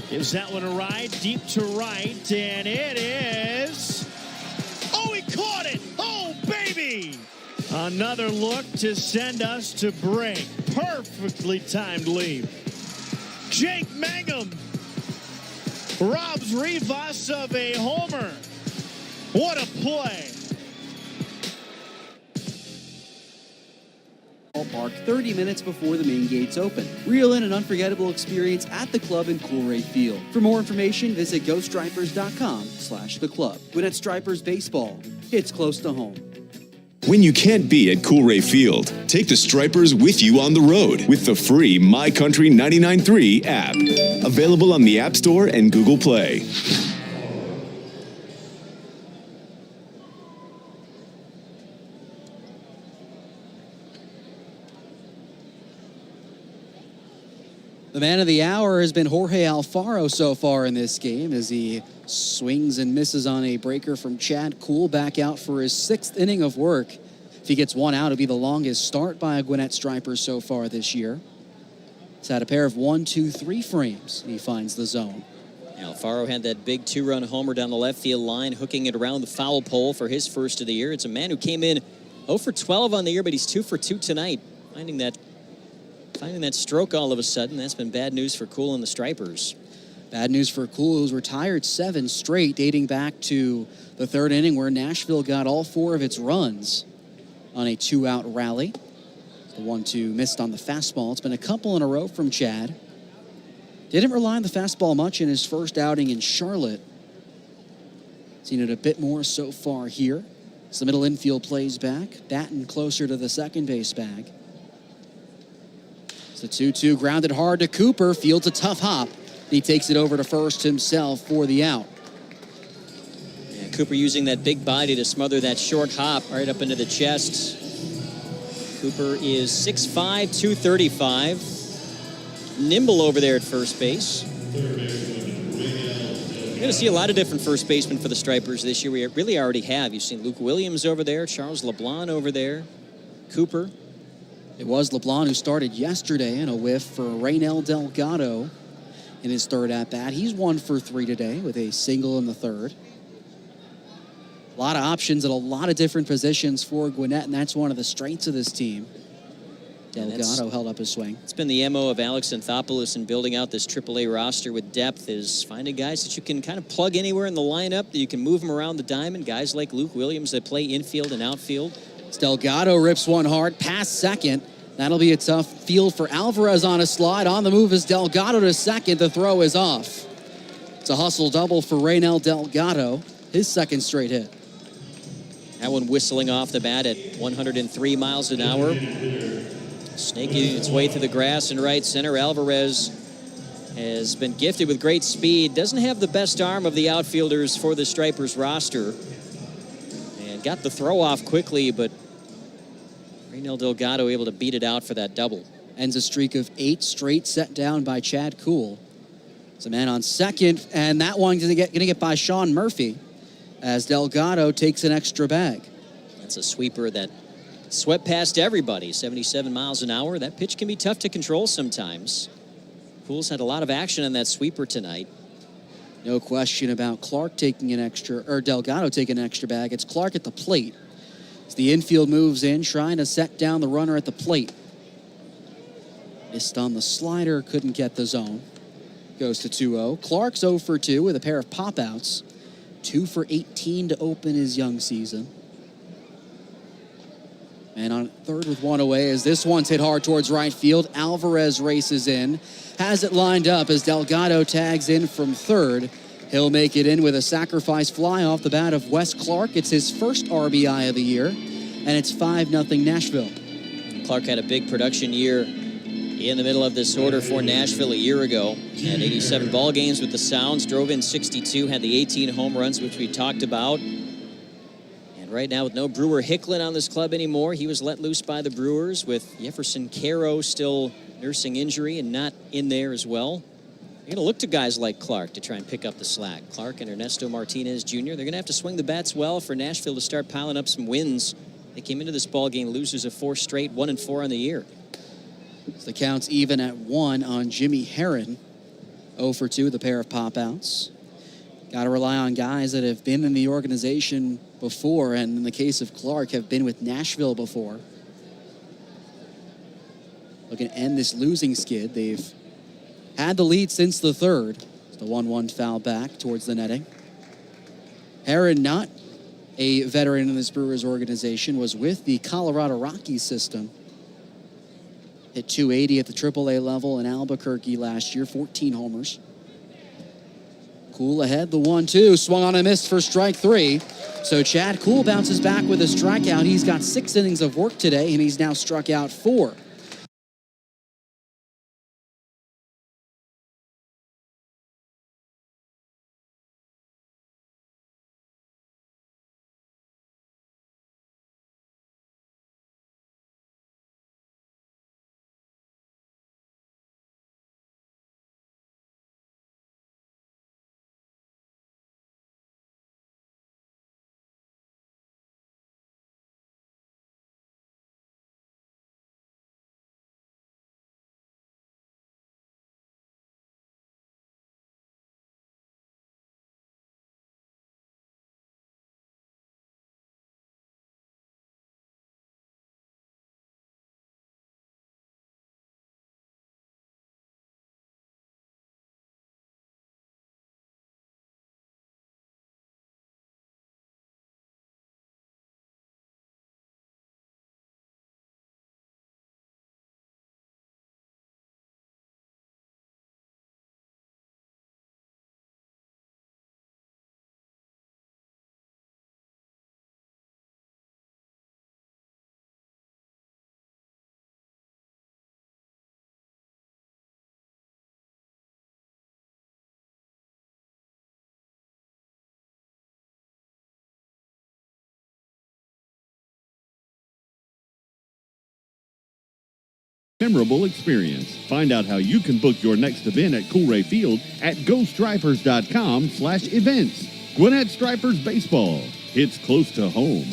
Gives that one a ride, deep to right, and it is... Oh, he caught it! Oh, baby! Another look to send us to break. Perfectly timed lead. Jake Mangum robs Rivas of a homer. What a play. Ballpark 30 minutes before the main gates open. Reel in an unforgettable experience at the club in Coolray Field. For more information, visit GoStripers.com/the club. Gwinnett Stripers Baseball. It's close to home. When you can't be at Coolray Field, take the Stripers with you on the road with the free My Country 99.3 app. Available on the App Store and Google Play. The man of the hour has been Jorge Alfaro so far in this game as he swings and misses on a breaker from Chad Kuhl back out for his 6th inning of work. If he gets one out, it'll be the longest start by a Gwinnett Striper so far this year. He's had a pair of 1-2-3 frames. He finds the zone. Alfaro had that big 2-run homer down the left field line, hooking it around the foul pole for his first of the year. It's a man who came in 0 for 12 on the year, but he's 2 for 2 tonight. Finding that stroke all of a sudden, that's been bad news for Kuhl and the Stripers. Bad news for Kuhl, who's retired 7 straight, dating back to the 3rd inning where Nashville got all 4 of its runs on a 2-out rally. The 1-2 missed on the fastball. It's been a couple in a row from Chad. Didn't rely on the fastball much in his first outing in Charlotte. Seen it a bit more so far here. As the middle infield plays back, batting closer to the second base bag. It's the 2-2 grounded hard to Cooper. Fields a tough hop. He takes it over to first himself for the out. Yeah, Cooper using that big body to smother that short hop right up into the chest. Cooper is 6'5", 235. Nimble over there at first base. You're going to see a lot of different first basemen for the Stripers this year. We really already have. You've seen Luke Williams over there, Charles LeBlanc over there, Cooper. It was LeBlanc who started yesterday in a whiff for Raynel Delgado in his 3rd at-bat. He's 1 for 3 today with a single in the 3rd. A lot of options at a lot of different positions for Gwinnett, and that's one of the strengths of this team. Delgado held up his swing. It's been the MO of Alex Anthopoulos in building out this AAA roster with depth, is finding guys that you can kind of plug anywhere in the lineup, that you can move them around the diamond. Guys like Luke Williams that play infield and outfield. Delgado rips one hard past second. That'll be a tough field for Alvarez on a slide. On the move is Delgado to second. The throw is off. It's a hustle double for Raynel Delgado. His 2nd straight hit. That one whistling off the bat at 103 miles an hour. Snaking its way through the grass in right center. Alvarez has been gifted with great speed. Doesn't have the best arm of the outfielders for the Stripers roster. And got the throw off quickly, but Raynel Delgado able to beat it out for that double. Ends a streak of 8 straight set down by Chad Kuhl. It's a man on second, and that one's going to get by Sean Murphy as Delgado takes an extra bag. That's a sweeper that swept past everybody, 77 miles an hour. That pitch can be tough to control sometimes. Pools had a lot of action on that sweeper tonight. No question about Clark taking an extra, or Delgado taking an extra bag. It's Clark at the plate. As the infield moves in, trying to set down the runner at the plate. Missed on the slider, couldn't get the zone. Goes to 2-0. Clark's 0 for 2 with a pair of pop-outs. 2 for 18 to open his young season. And on third with one away, as this one's hit hard towards right field, Alvarez races in. Has it lined up as Delgado tags in from third. He'll make it in with a sacrifice fly off the bat of Wes Clark. It's his first RBI of the year, and it's 5-0 Nashville. Clark had a big production year in the middle of this order for Nashville a year ago. Had 87 ball games with the Sounds, drove in 62, had the 18 home runs, which we talked about. And right now, with no Brewer Hicklin on this club anymore, he was let loose by the Brewers with Jefferson Caro still nursing injury and not in there as well. They're going to look to guys like Clark to try and pick up the slack. Clark and Ernesto Martinez Jr., they're going to have to swing the bats well for Nashville to start piling up some wins. They came into this ball game losers of 4 straight, 1-4 on the year. So the count's even at 1 on Jimmy Herron. 0 for 2 with a pair of pop-outs. Got to rely on guys that have been in the organization before, and in the case of Clark, have been with Nashville before. Looking to end this losing skid. They've had the lead since the third. It's the 1-1 foul back towards the netting. Herron, not a veteran in this Brewers organization, was with the Colorado Rockies system. Hit 280 at the AAA level in Albuquerque last year, 14 homers. Kuhl ahead, the 1-2, swung on and missed for strike 3. So Chad Kuhl bounces back with a strikeout. He's got 6 innings of work today, and he's now struck out 4. Memorable experience. Find out how you can book your next event at Coolray Field at GoStripers.com/events. Gwinnett Stripers Baseball. It's close to home.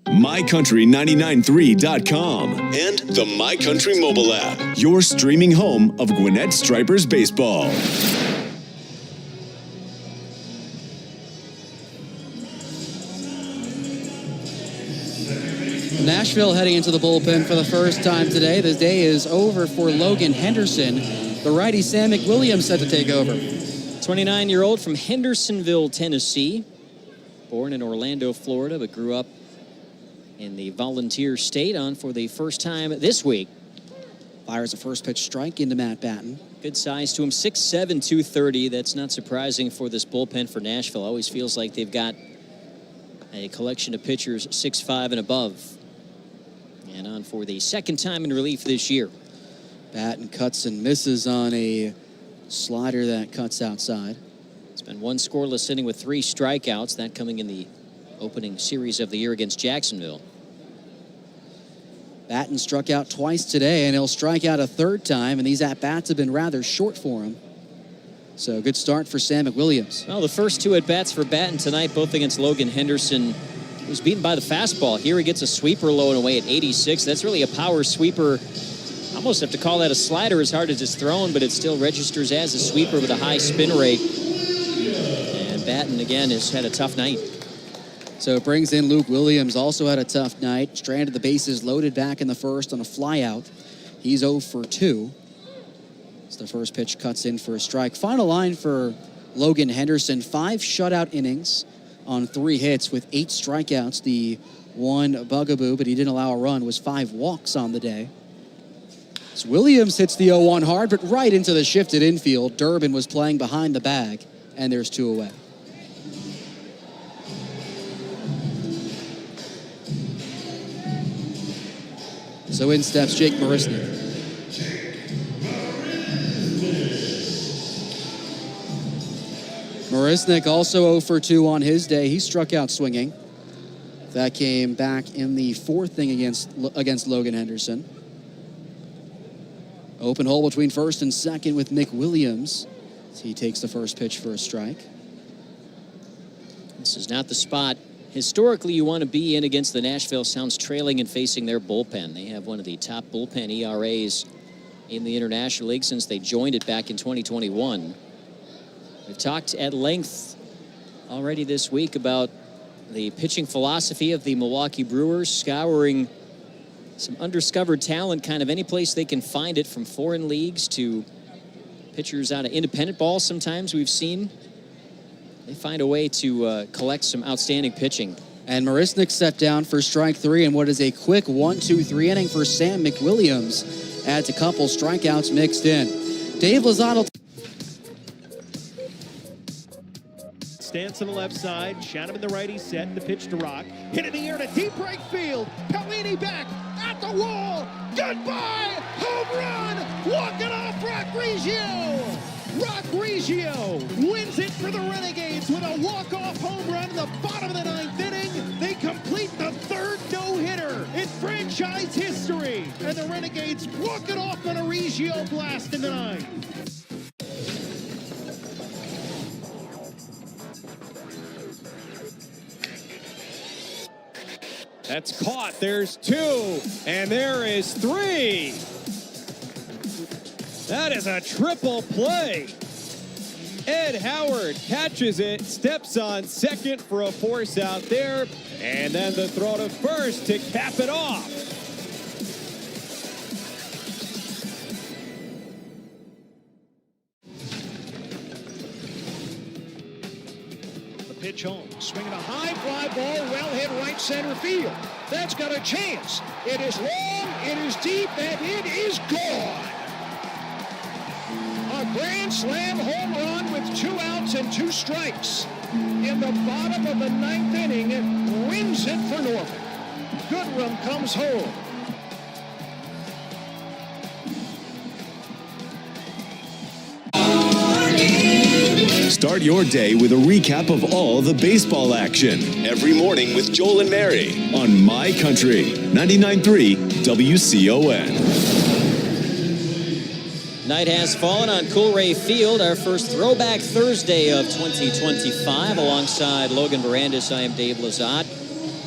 MyCountry993.com and the MyCountry mobile app. Your streaming home of Gwinnett Stripers Baseball. Nashville heading into the bullpen for the first time today. The day is over for Logan Henderson. The righty Sam McWilliams set to take over. 29-year-old from Hendersonville, Tennessee. Born in Orlando, Florida, but grew up in the Volunteer State on for the first time this week. Fires a first pitch strike into Matt Batten. Good size to him, 6'7", 230. That's not surprising for this bullpen for Nashville. Always feels like they've got a collection of pitchers 6'5" and above. And on for the second time in relief this year. Batten cuts and misses on a slider that cuts outside. It's been one scoreless inning with 3 strikeouts, that coming in the opening series of the year against Jacksonville. Batten struck out twice today, and he'll strike out a third time, and these at-bats have been rather short for him. So good start for Sam McWilliams. Well, the first 2 at-bats for Batten tonight, both against Logan Henderson, He was beaten by the fastball. Here he gets a sweeper low and away at 86. That's really a power sweeper. Almost have to call that a slider as hard as it's thrown, but it still registers as a sweeper with a high spin rate. And Batten, again, has had a tough night. So it brings in Luke Williams, also had a tough night. Stranded the bases, loaded back in the first on a flyout. He's 0 for 2. So the first pitch cuts in for a strike. Final line for Logan Henderson, 5 shutout innings on 3 hits with 8 strikeouts. The one bugaboo, but he didn't allow a run, was 5 walks on the day. So Williams hits the 0-1 hard, but right into the shifted infield. Durbin was playing behind the bag, and there's 2 away. So in steps Jake Marisnick. Marisnick also 0 for 2 on his day. He struck out swinging. That came back in the 4th inning against Logan Henderson. Open hole between first and second with Mick Williams. He takes the first pitch for a strike. This is not the spot historically you want to be in against the Nashville Sounds, trailing and facing their bullpen. They have one of the top bullpen ERAs in the International League since they joined it back in 2021. We've talked at length already this week about the pitching philosophy of the Milwaukee Brewers, scouring some undiscovered talent kind of any place they can find it, from foreign leagues to pitchers out of independent ball sometimes we've seen. They find a way to collect some outstanding pitching. And Marisnick set down for strike 3 in what is a quick 1-2-3 inning for Sam McWilliams. Adds a couple strikeouts mixed in. Dave Lozano. Stance on the left side, shot him in the righty set, the pitch to Rock. Hit in the air to deep right field. Pellini back at the wall. Goodbye, home run, walking off Rock Riggio. Rock Riggio wins it for the Renegades with a walk-off home run in the bottom of the 9th inning. They complete the 3rd no-hitter in franchise history. And the Renegades walk it off on a Riggio blast in the 9th. That's caught. There's 2, and there is 3. That is a triple play. Ed Howard catches it, steps on second for a force out there, and then the throw to first to cap it off. Pitch home, swinging a high fly ball, well hit right center field. That's got a chance. It is long, it is deep, and it is gone. A grand slam home run with 2 outs and 2 strikes. In the bottom of the 9th inning, wins it for Norfolk. Goodrum comes home. Start your day with a recap of all the baseball action every morning with Joel and Mary on My Country 99.3 WCON. Night has fallen on Coolray Field, our first Throwback Thursday of 2025. Alongside Logan Barandis, I am Dave Lazat.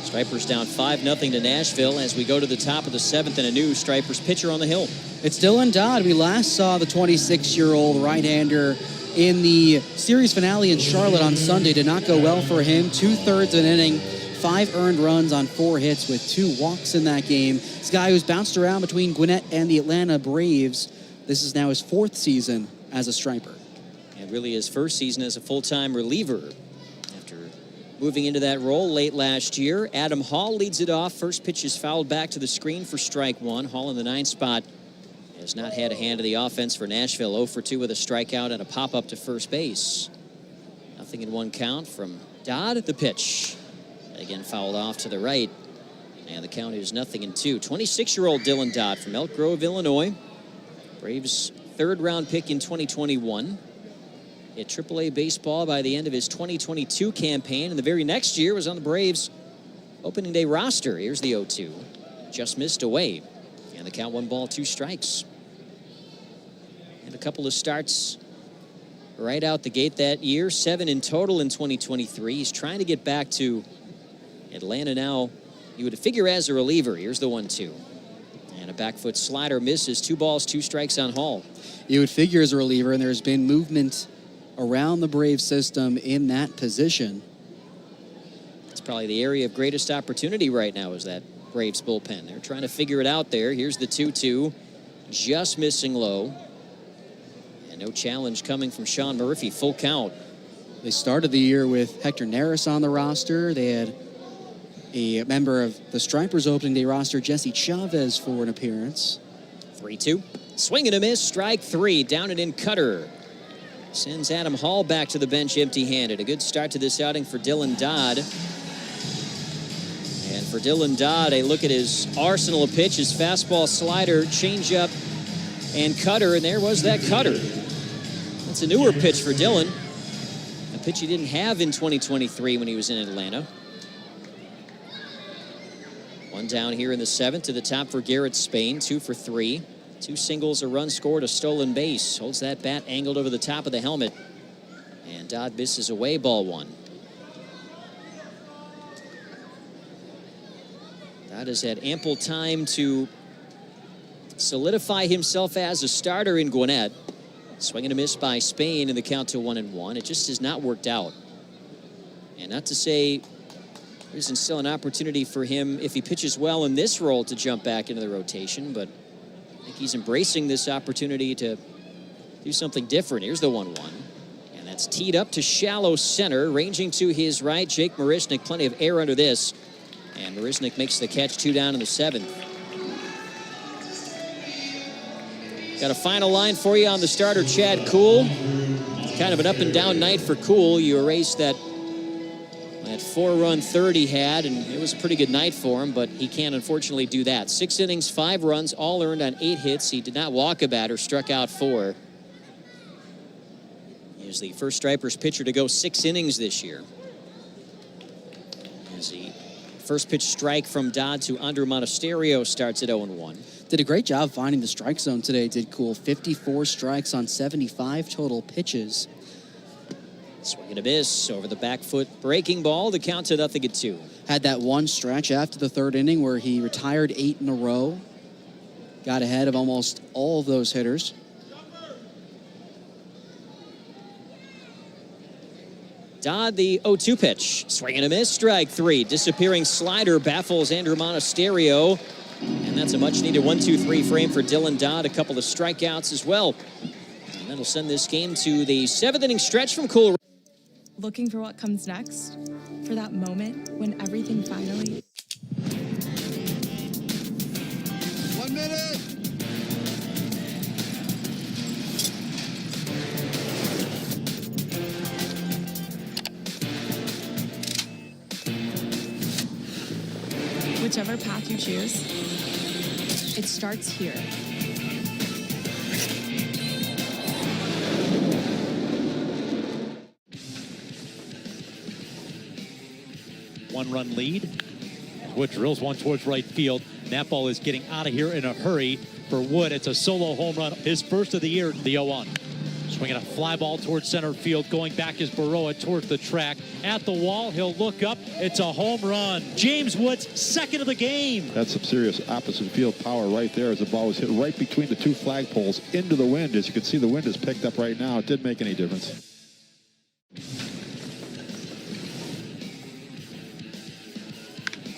Stripers down 5-0 to Nashville as we go to the top of the 7th and a new Stripers pitcher on the hill. It's Dylan Dodd. We last saw the 26-year-old right-hander in the series finale in Charlotte on Sunday. Did not go well for him. 2/3 of an inning, 5 earned runs on 4 hits with 2 walks in that game. This guy who's bounced around between Gwinnett and the Atlanta Braves. This is now his 4th season as a Striper. And really his first season as a full-time reliever after moving into that role late last year. Adam Hall leads it off. First pitch is fouled back to the screen for strike 1. Hall in the 9th spot has not had a hand of the offense for Nashville. 0 for 2 with a strikeout and a pop-up to first base. Nothing in 1 count from Dodd at the pitch. Again fouled off to the right. And the count is 0-2. 26-year-old Dylan Dodd from Elk Grove, Illinois. Braves' 3rd-round pick in 2021. Hit AAA baseball by the end of his 2022 campaign. And the very next year was on the Braves' opening day roster. Here's the 0-2. Just missed away. And the count 1 ball, 2 strikes. And a couple of starts right out the gate that year. 7 in total in 2023. He's trying to get back to Atlanta now, you would figure as a reliever. Here's the 1-2. And a back foot slider misses. 2 balls, 2 strikes on Hall. You would figure as a reliever, and there's been movement around the Braves system in that position. It's probably the area of greatest opportunity right now is that Braves bullpen. They're trying to figure it out there. Here's the 2-2. Just missing low. And no challenge coming from Sean Murphy. Full count. They started the year with Hector Neris on the roster. They had a member of the Stripers opening day roster, Jesse Chavez, for an appearance. 3-2. Swing and a miss. Strike 3. Down and in Cutter. Sends Adam Hall back to the bench empty-handed. A good start to this outing for Dylan Dodd. And for Dylan Dodd, a look at his arsenal of pitches. Fastball, slider, changeup, and cutter. And there was that cutter. That's a newer pitch for Dylan. A pitch he didn't have in 2023 when he was in Atlanta. 1 down here in the 7th. To the top for Garrett Spain. 2 for 3. 2 singles, a run scored, a stolen base. Holds that bat angled over the top of the helmet. And Dodd misses away, ball 1. Dodd has had ample time to solidify himself as a starter in Gwinnett. Swing and a miss by Spain in the count to 1-1. It just has not worked out. And not to say there isn't still an opportunity for him, if he pitches well in this role, to jump back into the rotation, but I think he's embracing this opportunity to do something different. Here's the 1-1. And that's teed up to shallow center. Ranging to his right, Jake Marisnick. Plenty of air under this. And Marisnick makes the catch. 2 down in the 7th. Got a final line for you on the starter, Chad Kuhl. Kind of an up and down night for Kuhl. You erased that 4-run third he had, and it was a pretty good night for him, but he can't unfortunately do that. 6 innings, 5 runs, all earned on 8 hits. He did not walk a batter, struck out 4. He is the first Stripers pitcher to go 6 innings this year. As the first pitch strike from Dodd to Andrew Monasterio starts at 0-1. Did a great job finding the strike zone today, did Kuhl. 54 strikes on 75 total pitches. Swing and a miss over the back foot breaking ball. The count to 0-2. Had that one stretch after the 3rd inning where he retired 8 in a row. Got ahead of almost all of those hitters. Dodd, the 0-2 pitch. Swing and a miss, strike 3. Disappearing slider baffles Andrew Monasterio. And that's a much-needed 1-2-3 frame for Dylan Dodd. A couple of strikeouts as well. And that'll send this game to the 7th inning stretch from Kuhl. Looking for what comes next? For that moment when everything finally... 1 minute! Whichever path you choose, it starts here. One-run lead. Wood drills one towards right field. That ball is getting out of here in a hurry for Wood. It's a solo home run, his first of the year, the 0-1. Swinging a fly ball towards center field. Going back is Baroa towards the track. At the wall, he'll look up. It's a home run. James Wood's 2nd of the game. That's some serious opposite field power right there as the ball was hit right between the 2 flagpoles into the wind. As you can see, the wind is picked up right now. It didn't make any difference.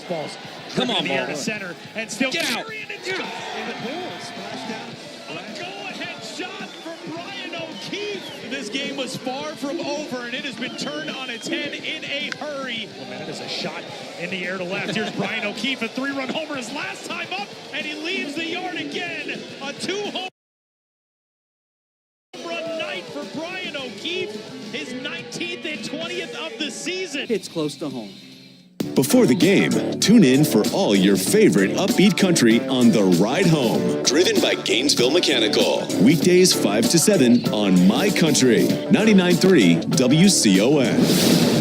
Balls. Come on, in the air to ball. center, and still Get out. carrying it down. In the pool, splash down. A go-ahead shot from Brian O'Keefe. This game was far from over, and it has been turned on its head in a hurry. Oh, man, that is a shot in the air to left. Here's Brian O'Keefe, a 3-run homer his last time up, and he leaves the yard again. A 2-home run night for Brian O'Keefe, his 19th and 20th of the season. It's close to home. Before the game, tune in for all your favorite upbeat country on The Ride Home. Driven by Gainesville Mechanical. Weekdays 5 to 7 on My Country 99.3 WCON.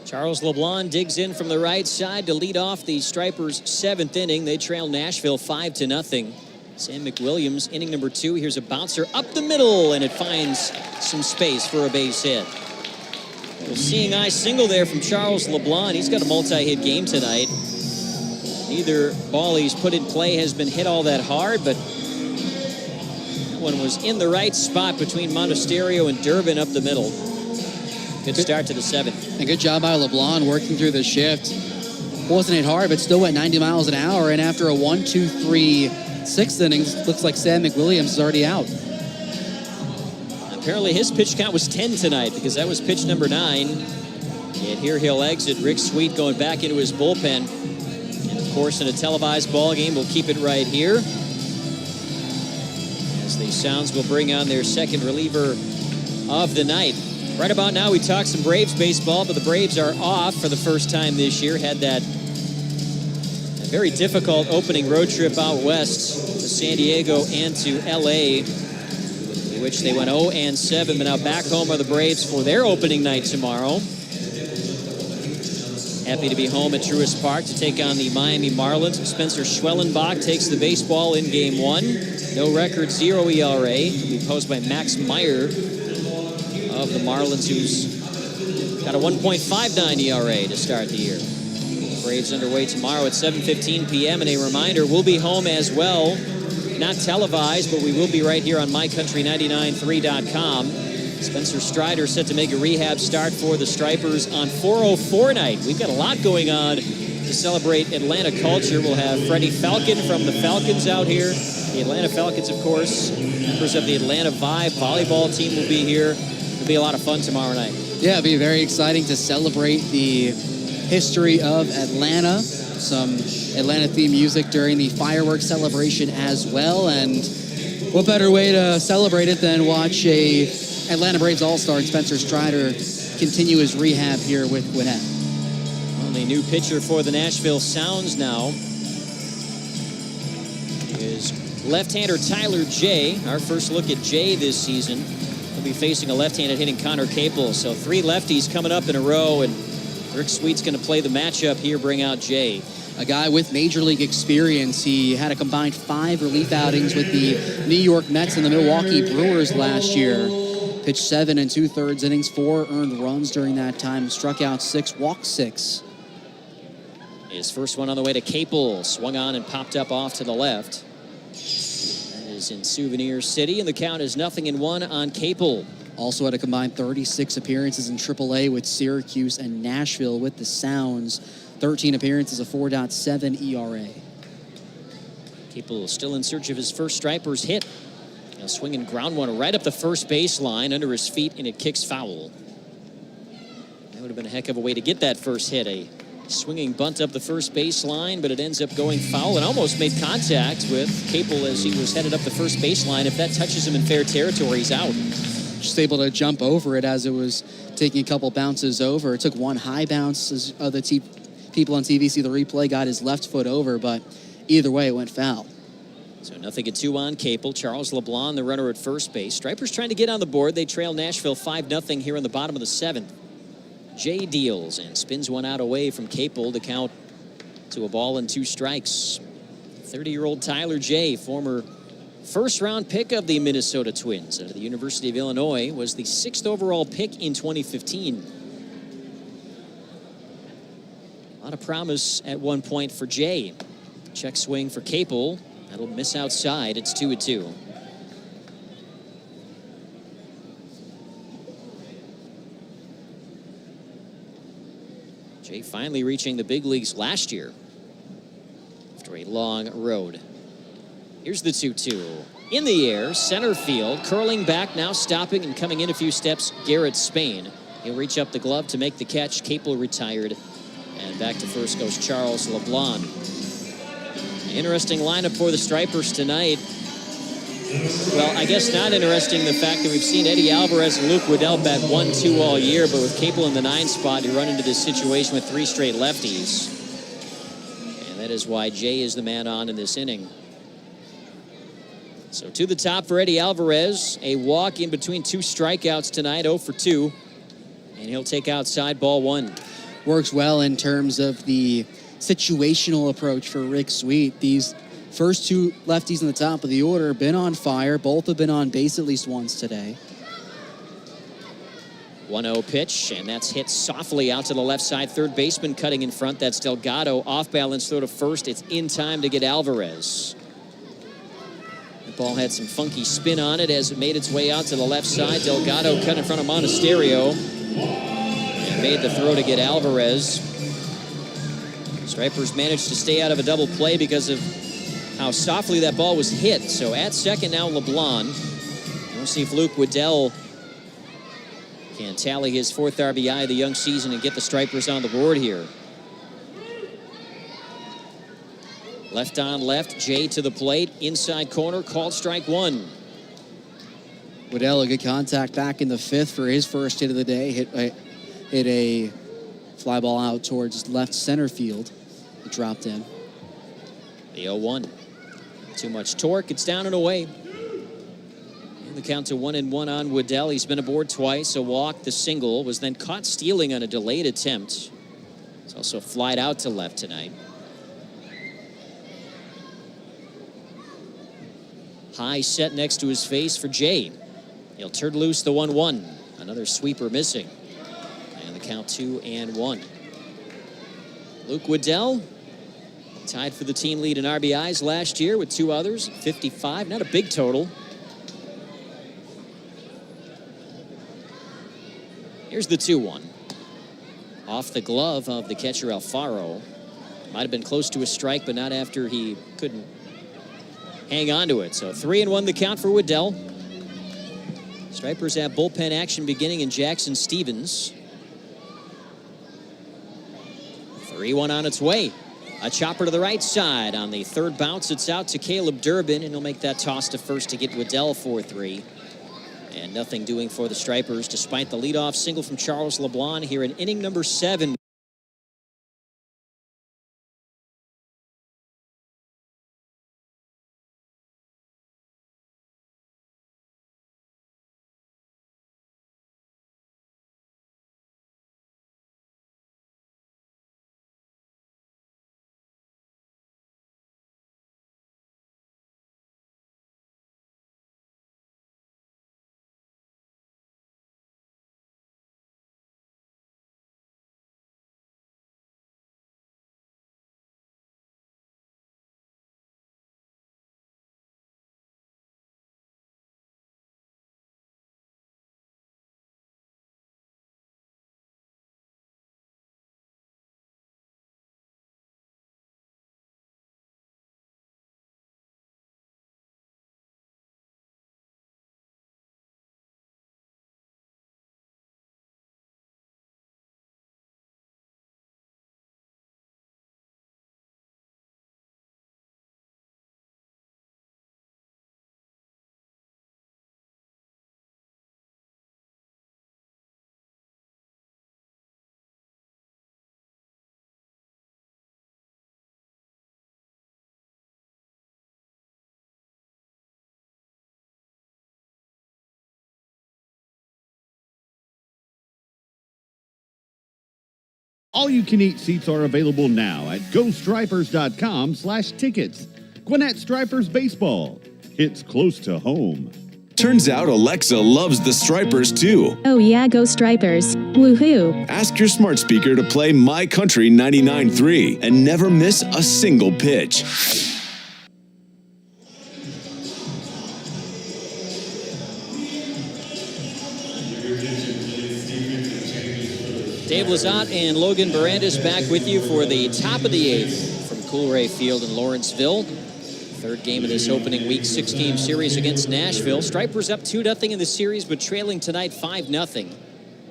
Charles LeBlanc digs in from the right side to lead off the Stripers' 7th inning. They trail Nashville 5-0. Sam McWilliams, inning number 2. Here's a bouncer up the middle, and it finds some space for a base hit. Well, seeing eye single there from Charles LeBlanc. He's got a multi-hit game tonight. Neither ball he's put in play has been hit all that hard, but that one was in the right spot between Monasterio and Durbin up the middle. Good start to the 7th. And good job by LeBlanc working through the shift. Wasn't hit hard, but still went 90 miles an hour. And after a 1-2-3 6th innings, looks like Sam McWilliams is already out. Apparently his pitch count was 10 tonight because that was pitch number 9. And here he'll exit. Rick Sweet going back into his bullpen. And of course, in a televised ball game, we'll keep it right here. As the Sounds will bring on their second reliever of the night. Right about now, we talk some Braves baseball, but the Braves are off for the first time this year. Had that very difficult opening road trip out west to San Diego and to L.A., in which they went 0-7, but now back home are the Braves for their opening night tomorrow. Happy to be home at Truist Park to take on the Miami Marlins. Spencer Schwellenbach takes the baseball in Game 1. No record, 0 ERA. Be posed by Max Meyer of the Marlins, who's got a 1.59 ERA to start the year. Braves underway tomorrow at 7:15 p.m. And a reminder, we'll be home as well. Not televised, but we will be right here on mycountry993.com. Spencer Strider set to make a rehab start for the Stripers on 404 night. We've got a lot going on to celebrate Atlanta culture. We'll have Freddie Falcon from the Falcons out here. The Atlanta Falcons, of course. Members of the Atlanta Vibe volleyball team will be here. It'll be a lot of fun tomorrow night. Yeah, it'll be very exciting to celebrate the history of Atlanta. Some Atlanta-themed music during the fireworks celebration as well. And what better way to celebrate it than watch a Atlanta Braves All-Star and Spencer Strider continue his rehab here with Gwinnett. Only new pitcher for the Nashville Sounds now is left-hander Tyler Jay. Our first look at Jay this season. He'll be facing a left-handed hitting Connor Capel. So 3 lefties coming up in a row, and Rick Sweet's going to play the matchup here, bring out Jay. A guy with major league experience. He had a combined 5 relief outings with the New York Mets and the Milwaukee Brewers last year. Pitched 7 2/3 innings, 4 earned runs during that time, struck out 6, walked 6. His first one on the way to Capel, swung on and popped up off to the left. That is in Souvenir City, and the count is 0-1 on Capel. Also had a combined 36 appearances in AAA with Syracuse and Nashville with the Sounds. 13 appearances, a 4.7 ERA. Capel still in search of his first Stripers hit. A swinging ground one right up the first baseline under his feet, and it kicks foul. That would have been a heck of a way to get that first hit. A swinging bunt up the first baseline, but it ends up going foul and almost made contact with Capel as he was headed up the first baseline. If that touches him in fair territory, he's out. Just able to jump over it as it was taking a couple bounces over. It took one high bounce as the people on TV see the replay, got his left foot over, but either way it went foul. So 0-2 on Capel. Charles LeBlanc, the runner at first base. Stripers trying to get on the board. They trail Nashville 5-0 here in the bottom of the 7th. Jay deals and spins one out away from Capel to count to a ball and 2 strikes. 30-year-old Tyler Jay, former first-round pick of the Minnesota Twins out of the University of Illinois, was the 6th overall pick in 2015. A lot of promise at one point for Jay. Check swing for Capel. That'll miss outside. It's 2-2. Jay finally reaching the big leagues last year after a long road. Here's the 2-2. In the air, center field, curling back, now stopping and coming in a few steps, Garrett Spain. He'll reach up the glove to make the catch. Capel retired. And back to first goes Charles LeBlanc. Interesting lineup for the Stripers tonight. Well, I guess not interesting the fact that we've seen Eddie Alvarez and Luke Waddell bat 1-2 all year, but with Capel in the 9 spot, you run into this situation with 3 straight lefties. And that is why Jay is the man on in this inning. So to the top for Eddie Alvarez. A walk in between 2 strikeouts tonight, 0 for 2. And he'll take outside ball 1. works well in terms of the situational approach for Rick Sweet. These first two lefties in the top of the order have been on fire. Both have been on base at least once today. 1-0 pitch, and that's hit softly out to the left side. Third baseman cutting in front. That's Delgado. Off balance throw to first. It's in time to get Alvarez. The ball had some funky spin on it as it made its way out to the left side. Delgado cut in front of Monasterio and made the throw to get Alvarez. Stripers managed to stay out of a double play because of how softly that ball was hit. So at second now, LeBlanc. We'll see if Luke Waddell can tally his 4th RBI of the young season and get the Stripers on the board here. Left on left, Jay to the plate, inside corner, called strike 1. Waddell, a good contact back in the 5th for his first hit of the day. Hit a fly ball out towards left center field. It dropped in. The 0-1. Too much torque, it's down and away. The count to 1-1 on Waddell. He's been aboard twice. A walk, the single, was then caught stealing on a delayed attempt. He's also flied out to left tonight. High set next to his face for Jay. He'll turn loose the 1-1. Another sweeper missing. And the count 2-1. Luke Waddell tied for the team lead in RBIs last year with 2 others. 55, not a big total. Here's the 2-1. Off the glove of the catcher Alfaro. Might have been close to a strike, but not after he couldn't hang on to it. So 3-1 the count for Waddell. Stripers have bullpen action beginning in Jackson Stevens. 3-1 on its way. A chopper to the right side. On the third bounce, it's out to Caleb Durbin, and he'll make that toss to first to get Waddell 4-3. And nothing doing for the Stripers despite the leadoff single from Charles LeBlanc here in inning number 7. All-you-can-eat seats are available now at GoStripers.com/tickets. Gwinnett Stripers Baseball. It's close to home. Turns out Alexa loves the Stripers too. Oh yeah, go Stripers. Woohoo. Ask your smart speaker to play My Country 99.3 and never miss a single pitch. Dave Lizotte and Logan Barandis back with you for the top of the 8th from Coolray Field in Lawrenceville. Third game of this opening week 6-game series against Nashville. Stripers up 2-0 in the series, but trailing tonight 5-0.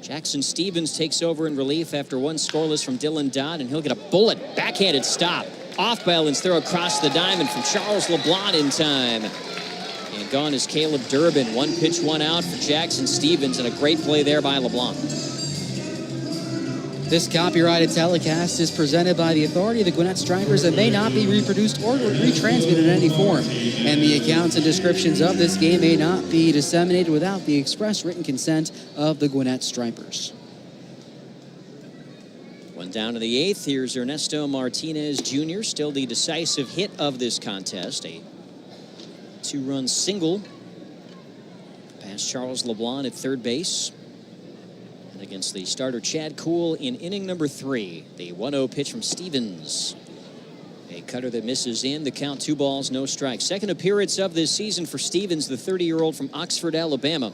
Jackson Stevens takes over in relief after one scoreless from Dylan Dodd, and he'll get a bullet backhanded stop. Off balance throw across the diamond from Charles LeBlanc in time. And gone is Caleb Durbin. 1 pitch, 1 out for Jackson Stevens, and a great play there by LeBlanc. This copyrighted telecast is presented by the authority of the Gwinnett Stripers and may not be reproduced or retransmitted in any form. And the accounts and descriptions of this game may not be disseminated without the express written consent of the Gwinnett Stripers. One down to the 8th. Here's Ernesto Martinez Jr., still the decisive hit of this contest. A 2-run single past Charles LeBlanc at third base. And against the starter Chad Kuhl in inning number 3. The 1-0 pitch from Stevens. A cutter that misses in. The count 2 balls, no strikes. Second appearance of this season for Stevens, the 30-year-old from Oxford, Alabama.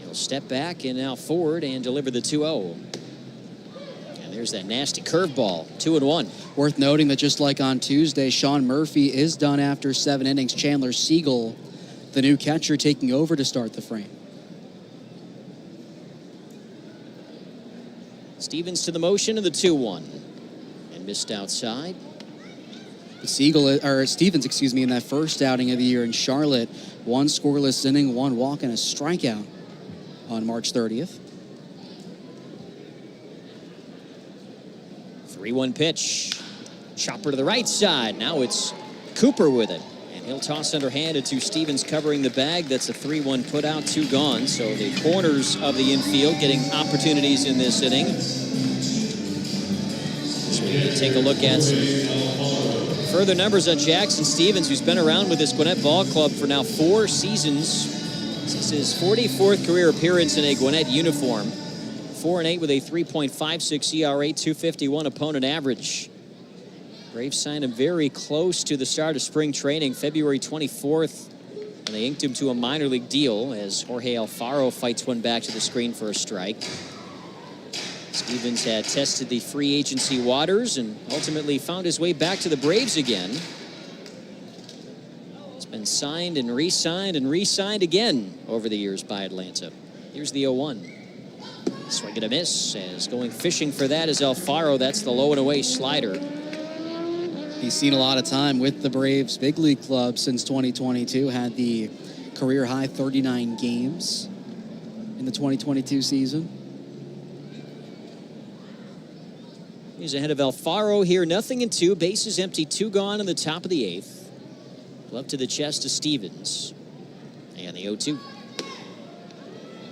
He'll step back and now forward and deliver the 2-0. And there's that nasty curveball, 2-1. Worth noting that just like on Tuesday, Sean Murphy is done after 7 innings. Chandler Siegel, the new catcher, taking over to start the frame. Stevens to the motion of the 2-1. And missed outside. Stevens, in that first outing of the year in Charlotte, 1 scoreless inning, 1 walk, and a strikeout on March 30th. 3-1 pitch. Chopper to the right side. Now it's Cooper with it. And he'll toss underhanded to Stevens covering the bag. That's a 3-1 put out, 2 gone. So the corners of the infield getting opportunities in this inning. So we can take a look at some further numbers on Jackson Stevens, who's been around with this Gwinnett Ball Club for now 4 seasons. This is his 44th career appearance in a Gwinnett uniform. 4-8 with a 3.56 ERA, 251 opponent average. Braves signed him very close to the start of spring training, February 24th. And they inked him to a minor league deal as Jorge Alfaro fights one back to the screen for a strike. Stevens had tested the free agency waters and ultimately found his way back to the Braves again. It's been signed and re-signed again over the years by Atlanta. Here's the 0-1. Swing and a miss, as going fishing for that is Alfaro. That's the low and away slider. He's seen a lot of time with the Braves big league club since 2022. Had the career high 39 games in the 2022 season. He's ahead of Alfaro here. 0-2. Bases empty. 2 gone in the top of the 8th. Glove to the chest to Stevens. And the 0-2.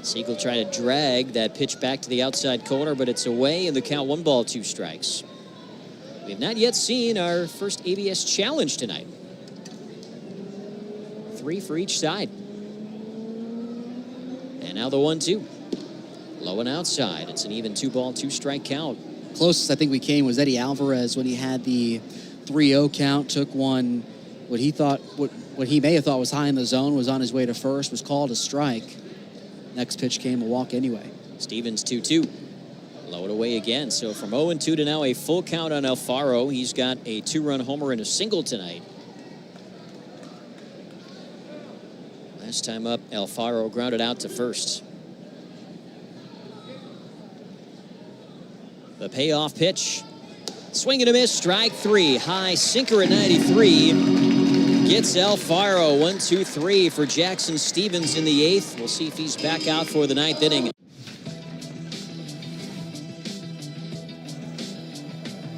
Siegel tried to drag that pitch back to the outside corner, but it's away, and the count 1 ball, 2 strikes. We have not yet seen our first ABS challenge tonight. 3 for each side. And now the 1-2. Low and outside. It's an even 2 ball, 2 strike count. Closest I think we came was Eddie Alvarez when he had the 3-0 count. Took one, what he may have thought was high in the zone, was on his way to first, was called a strike. Next pitch came a walk anyway. Stevens 2-2. Low and away again. So from 0-2 to now a full count on Alfaro. He's got a 2-run homer and a single tonight. Last time up, Alfaro grounded out to first. The payoff pitch. Swing and a miss, strike 3. High sinker at 93. Gets Alfaro. 1-2-3 for Jackson Stevens in the 8th. We'll see if he's back out for the 9th inning.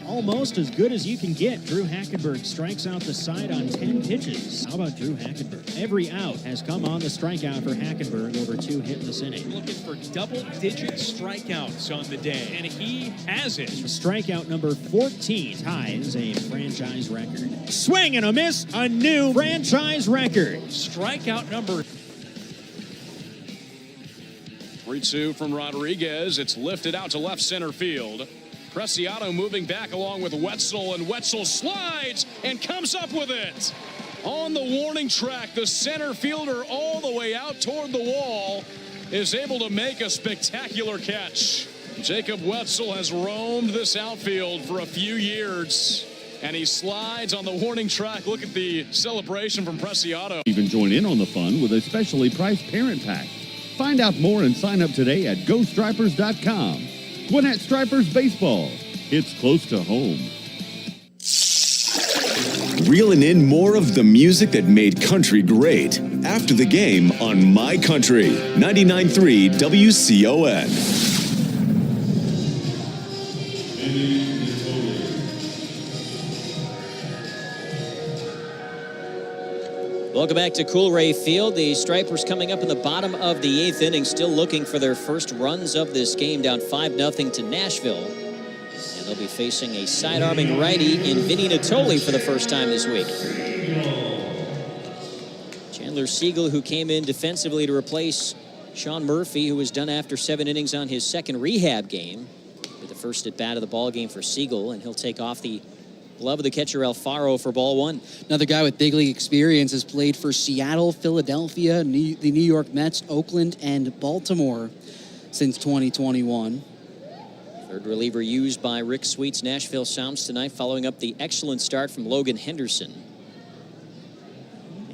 Almost as good as you can get. Drew Hackenberg strikes out the side on 10 pitches. How about Drew Hackenberg? Every out has come on the strikeout for Hackenberg over 2 hitless innings. Looking for double-digit strikeouts on the day, and he has it. Strikeout number 14 ties a franchise record. Swing and a miss, a new franchise record. Strikeout number 3-2 from Rodriguez. It's lifted out to left center field. Preciado moving back along with Wetzel, and Wetzel slides and comes up with it. On the warning track, the center fielder all the way out toward the wall is able to make a spectacular catch. Jacob Wetzel has roamed this outfield for a few years, and he slides on the warning track. Look at the celebration from Preciado. Even join in on the fun with a specially priced parent pack. Find out more and sign up today at GoStripers.com. Gwinnett Stripers Baseball. It's close to home. Reeling in more of the music that made country great after the game on My Country 99.3 WCON. Welcome back to Coolray Field. The Stripers coming up in the bottom of the 8th inning, still looking for their first runs of this game, down 5-0 to Nashville. And they'll be facing a side-arming righty in Vinny Natoli for the first time this week. Chandler Siegel, who came in defensively to replace Sean Murphy, who was done after 7 innings on his second rehab game, with the first at bat of the ball game for Siegel, and he'll take off the glove of the catcher Alfaro for ball 1. Another guy with big league experience has played for Seattle, Philadelphia, the New York Mets, Oakland, and Baltimore since 2021. Third reliever used by Rick Sweet's Nashville Sounds tonight, following up the excellent start from Logan Henderson.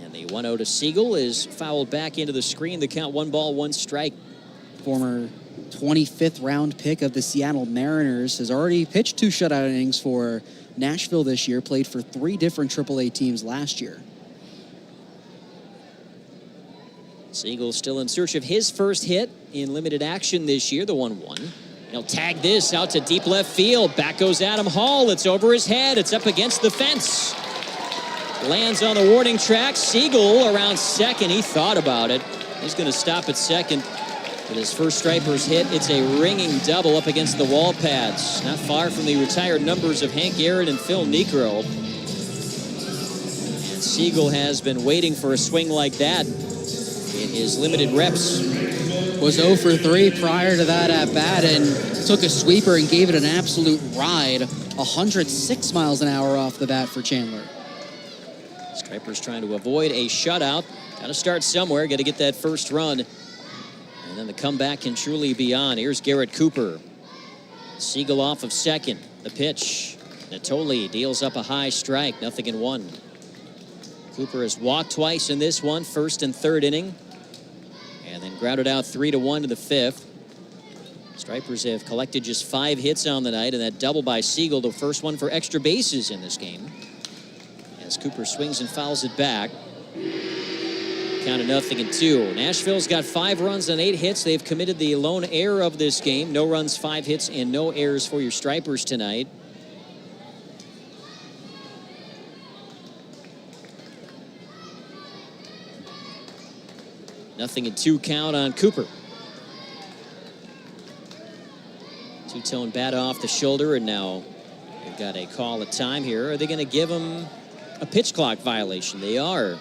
And the 1-0 to Siegel is fouled back into the screen. The count 1 ball, 1 strike. Former 25th round pick of the Seattle Mariners has already pitched 2 shutout innings for Nashville this year, played for 3 different AAA teams last year. Siegel still in search of his first hit in limited action this year, the 1-1. He'll tag this out to deep left field. Back goes Adam Hall. It's over his head. It's up against the fence. Lands on the warning track. Siegel around second. He thought about it. He's going to stop at second. With his first Stripers hit, it's a ringing double up against the wall pads. Not far from the retired numbers of Hank Aaron and Phil Niekro. And Siegel has been waiting for a swing like that in his limited reps. Was 0 for 3 prior to that at bat and took a sweeper and gave it an absolute ride. 106 miles an hour off the bat for Chandler. Stripers trying to avoid a shutout. Got to start somewhere. Got to get that first run. And then the comeback can truly be on. Here's Garrett Cooper. Siegel off of second. The pitch. Natoli deals up a high strike. 0-1. Cooper has walked twice in this one, first and third inning. And then grounded out 3-1 to the 5th. Stripers have collected just 5 hits on the night, and that double by Siegel, the first one for extra bases in this game. As Cooper swings and fouls it back. Count of 0-2. Nashville's got 5 runs and 8 hits. They've committed the lone error of this game. No runs, 5 hits, and no errors for your Stripers tonight. Nothing and 2 count on Cooper. Two-tone bat off the shoulder, and now they've got a call at time here. Are they going to give him a pitch clock violation? They are.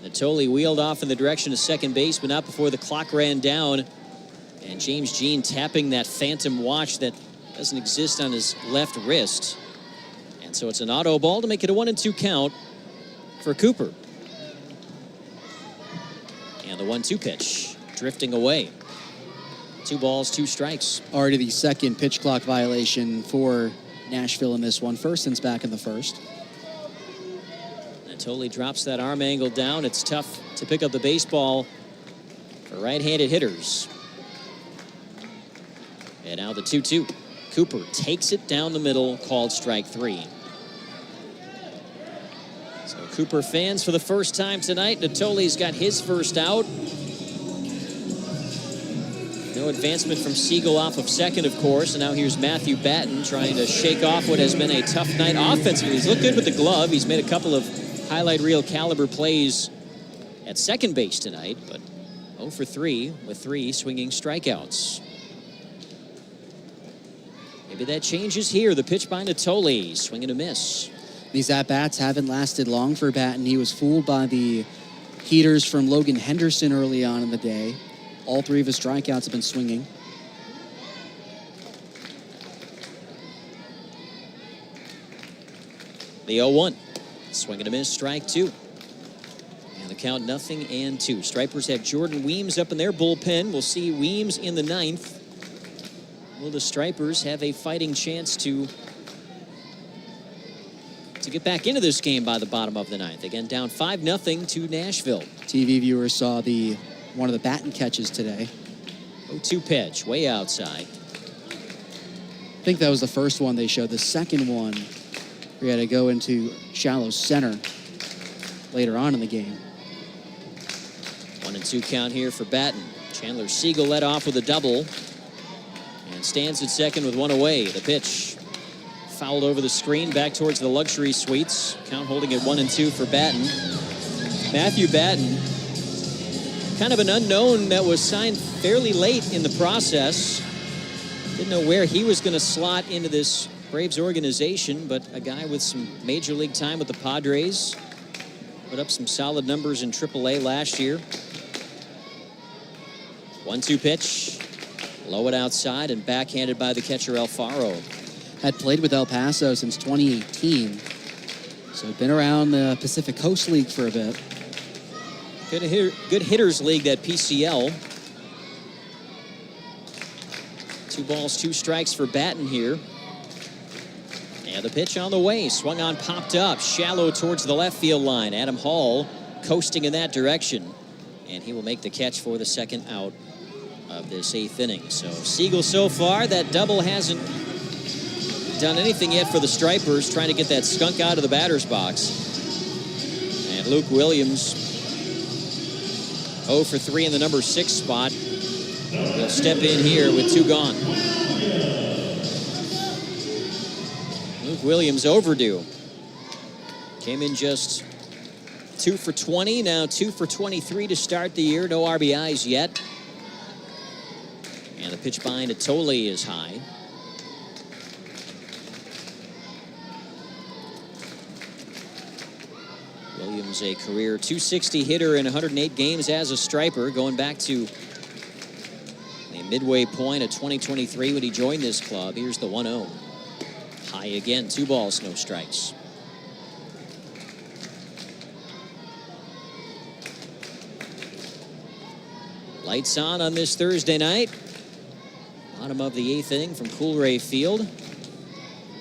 Natoli wheeled off in the direction of second base, but not before the clock ran down. And James Jean tapping that phantom watch that doesn't exist on his left wrist. And so it's an auto ball to make it a 1-2 count for Cooper. And the 1-2 pitch drifting away. 2 balls, 2 strikes. Already the second pitch clock violation for Nashville in this one. First since back in the first. Natoli drops that arm angle down. It's tough to pick up the baseball for right-handed hitters. And now the 2-2. Cooper takes it down the middle, called strike 3. So Cooper fans for the first time tonight. Natoli's got his first out. No advancement from Siegel off of second, of course. And now here's Matthew Batten trying to shake off what has been a tough night offensively. He's looked good with the glove. He's made a couple of highlight reel caliber plays at second base tonight, but 0 for 3 with 3 swinging strikeouts. Maybe that changes here. The pitch by Natoli, swing and a miss. These at-bats haven't lasted long for Batten. He was fooled by the heaters from Logan Henderson early on in the day. All 3 of his strikeouts have been swinging. The 0-1. Swing and a miss, strike 2. And the count 0-2. Stripers have Jordan Weems up in their bullpen. We'll see Weems in the 9th. Will the Stripers have a fighting chance to get back into this game by the bottom of the 9th? Again, down 5-0 to Nashville. TV viewers saw one of the Batten catches today. 0-2 pitch, way outside. I think that was the first one they showed. The second one, we had to go into shallow center later on in the game. 1-2 count here for Batten. Chandler Siegel led off with a double and stands at second with 1 away. The pitch fouled over the screen back towards the luxury suites. Count holding at 1-2 for Batten. Matthew Batten, kind of an unknown that was signed fairly late in the process. Didn't know where he was going to slot into this Braves organization, but a guy with some major league time with the Padres. Put up some solid numbers in AAA last year. 1-2 pitch. Low it outside and backhanded by the catcher Alfaro. Had played with El Paso since 2018. So been around the Pacific Coast League for a bit. Good hitters league, that PCL. 2 balls, 2 strikes for Batten here. And the pitch on the way, swung on, popped up, shallow towards the left field line. Adam Hall coasting in that direction. And he will make the catch for the second out of this 8th inning. So Siegel so far, that double hasn't done anything yet for the Stripers, trying to get that skunk out of the batter's box. And Luke Williams, 0 for 3 in the number 6 spot. He'll step in here with 2 gone. Luke Williams overdue. Came in just 2 for 20, now 2 for 23 to start the year. No RBIs yet. And the pitch by Natoli is high. Williams, a career .260 hitter in 108 games as a Striper, going back to the midway point of 2023 when he joined this club. Here's the 1-0. High again, 2 balls, no strikes. Lights on this Thursday night. Bottom of the 8th inning from Coolray Field.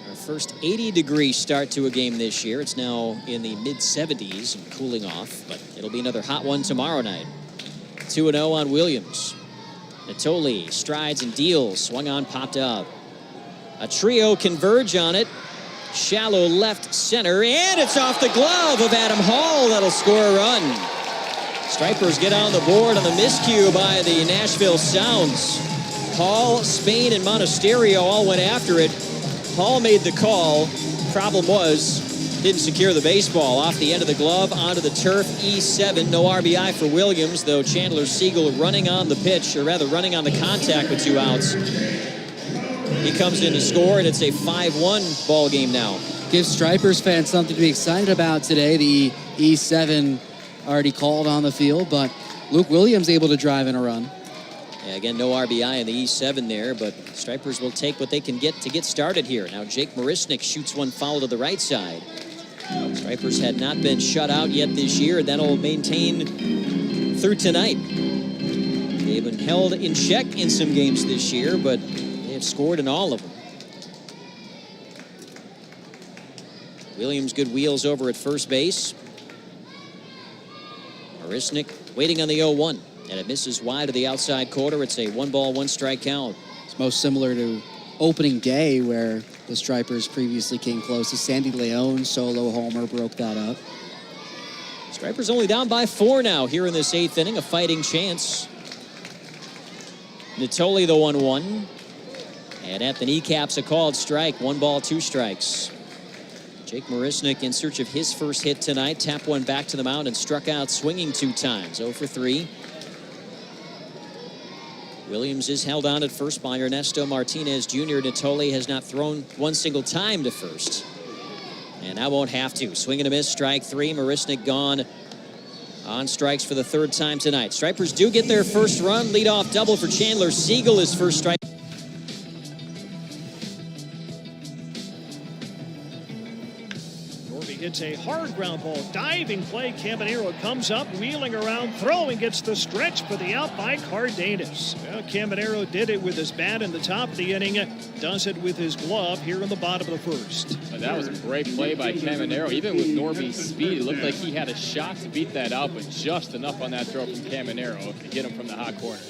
Our first 80-degree start to a game this year. It's now in the mid-70s and cooling off, but it'll be another hot one tomorrow night. 2-0 on Williams. Natoli strides and deals. Swung on, popped up. A trio converge on it. Shallow left center, and it's off the glove of Adam Hall. That'll score a run. Stripers get on the board on the miscue by the Nashville Sounds. Hall, Spain, and Monasterio all went after it. Hall made the call. Problem was, didn't secure the baseball. Off the end of the glove, onto the turf, E7. No RBI for Williams, though Chandler Siegel running on the pitch, or rather running on the contact with 2 outs. He comes in to score, and it's a 5-1 ball game now. Gives Stripers fans something to be excited about today. The E7 already called on the field, but Luke Williams able to drive in a run. Yeah, again, no RBI in the E7 there, but Stripers will take what they can get to get started here. Now Jake Marisnik shoots one foul to the right side. Stripers had not been shut out yet this year. That'll maintain through tonight. They've been held in check in some games this year, but they have scored in all of them. Williams, good wheels over at first base. Marisnik waiting on the 0-1. And it misses wide of the outside corner. It's a 1-ball, 1-strike count. It's most similar to opening day, where the Stripers previously came close. Sandy Leon solo homer broke that up. Stripers only down by 4 now here in this 8th inning. A fighting chance. Natoli the 1-1. And at the kneecaps, a called strike. 1 ball, 2 strikes. Jake Marisnik in search of his first hit tonight. Tapped one back to the mound and struck out swinging 2 times. 0 for 3. Williams is held on at first by Ernesto Martinez Jr. Natoli has not thrown 1 single time to first. And now won't have to. Swing and a miss, strike 3. Marisnik gone on strikes for the 3rd time tonight. Stripers do get their first run. Leadoff double for Chandler Siegel, his first strike. Hits a hard ground ball, diving play. Caminero comes up, wheeling around, throwing, gets the stretch for the out by Cardenas. Well, Caminero did it with his bat in the top of the inning, does it with his glove here in the bottom of the 1st. That was a great play by Caminero. Even with Norby's speed, it looked like he had a shot to beat that out, but just enough on that throw from Caminero to get him from the hot corner.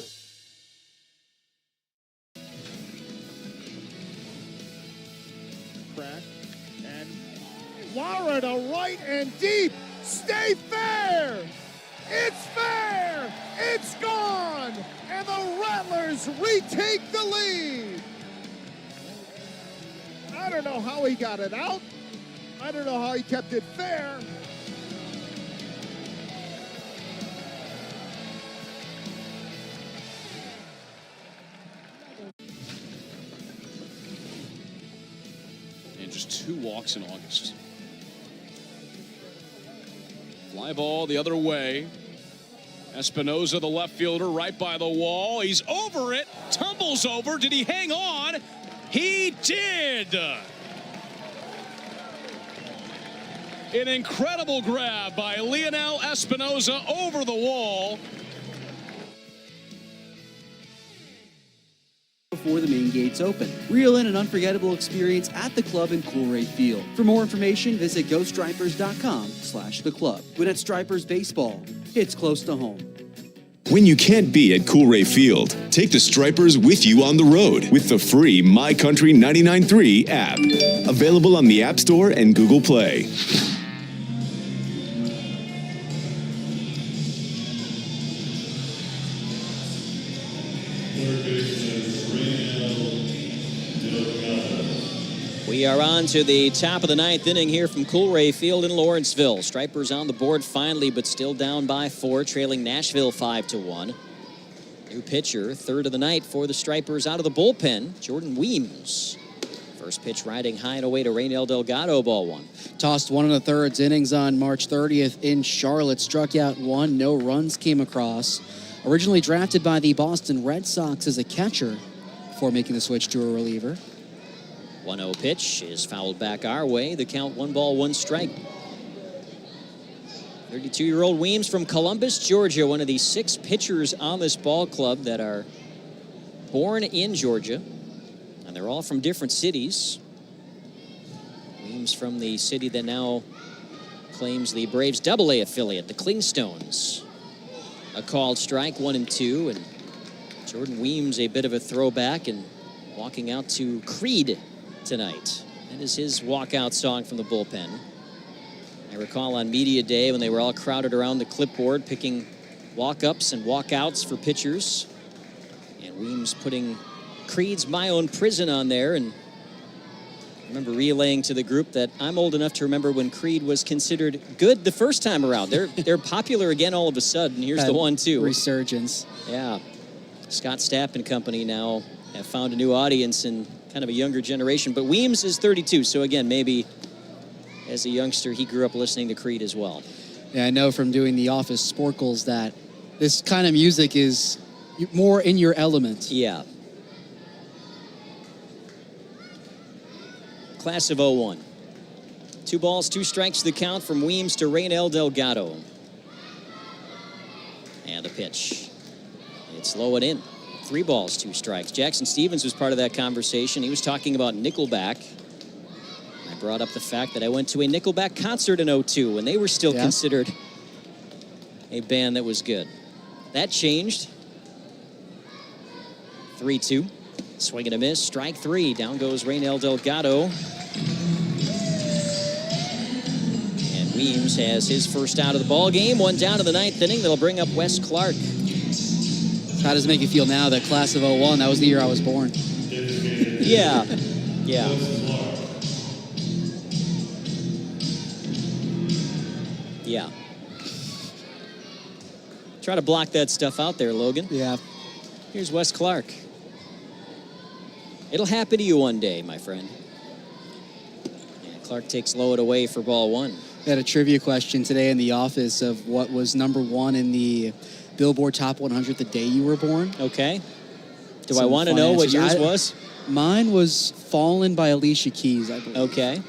Lara to right and deep. Stay fair. It's fair. It's gone. And the Rattlers retake the lead. I don't know how he got it out. I don't know how he kept it fair. game, just 2 walks in August. Fly ball the other way. Espinoza, the left fielder, right by the wall. He's over it, tumbles over. Did he hang on? He did. An incredible grab by Leonel Espinoza over the wall. Before the main gates open. Reel in an unforgettable experience at the club in Coolray Field. For more information, visit GoStripers.com/the club. Gwinnett Stripers Baseball. It's close to home. When you can't be at Coolray Field, take the Stripers with you on the road with the free My Country 99.3 app. Available on the App Store and Google Play. We are on to the top of the 9th inning here from Coolray Field in Lawrenceville. Stripers on the board finally, but still down by 4, trailing Nashville 5-1. New pitcher, 3rd of the night for the Stripers out of the bullpen, Jordan Weems. First pitch riding high and away to Raynel Delgado, ball 1. Tossed 1 1/3 innings on March 30th in Charlotte. Struck out 1, no runs came across. Originally drafted by the Boston Red Sox as a catcher before making the switch to a reliever. 1-0 pitch is fouled back our way. The count 1 ball, 1 strike. 32-year-old Weems from Columbus, Georgia, one of the 6 pitchers on this ball club that are born in Georgia, and they're all from different cities. Weems from the city that now claims the Braves AA affiliate, the Clingstones. A called strike, 1-2, and Jordan Weems a bit of a throwback and walking out to Creed tonight. That is his walkout song from the bullpen. I recall on media day when they were all crowded around the clipboard picking walk-ups and walkouts for pitchers, and Weems putting Creed's My Own Prison on there. And I remember relaying to the group that I'm old enough to remember when Creed was considered good the first time around. They're popular again all of a sudden. Here's the 1-2. Resurgence. Yeah. Scott Stapp and company now have found a new audience in kind of a younger generation. But Weems is 32, so again, maybe as a youngster, he grew up listening to Creed as well. Yeah, I know from doing the Office Sporkles that this kind of music is more in your element. Yeah. Class of 01. 2 balls, 2 strikes the count from Weems to Raynel Delgado. And the pitch. It's low and in. 3 balls, 2 strikes. Jackson Stevens was part of that conversation. He was talking about Nickelback. I brought up the fact that I went to a Nickelback concert in 02 when they were still considered a band that was good. That changed. 3-2. Swing and a miss. Strike 3. Down goes Raynel Delgado. And Weems has his first out of the ball game. 1 down to the 9th inning. That'll bring up Wes Clark. How does it make you feel now that class of 01, that was the year I was born? Yeah. Yeah. Yeah. Try to block that stuff out there, Logan. Yeah. Here's Wes Clark. It'll happen to you one day, my friend. And Clark takes Lowett away for ball 1. I had a trivia question today in the office of what was number 1 in the Billboard Top 100 the day you were born. Okay. Do I want to know what yours was? Mine was Fallen by Alicia Keys, I believe. Okay.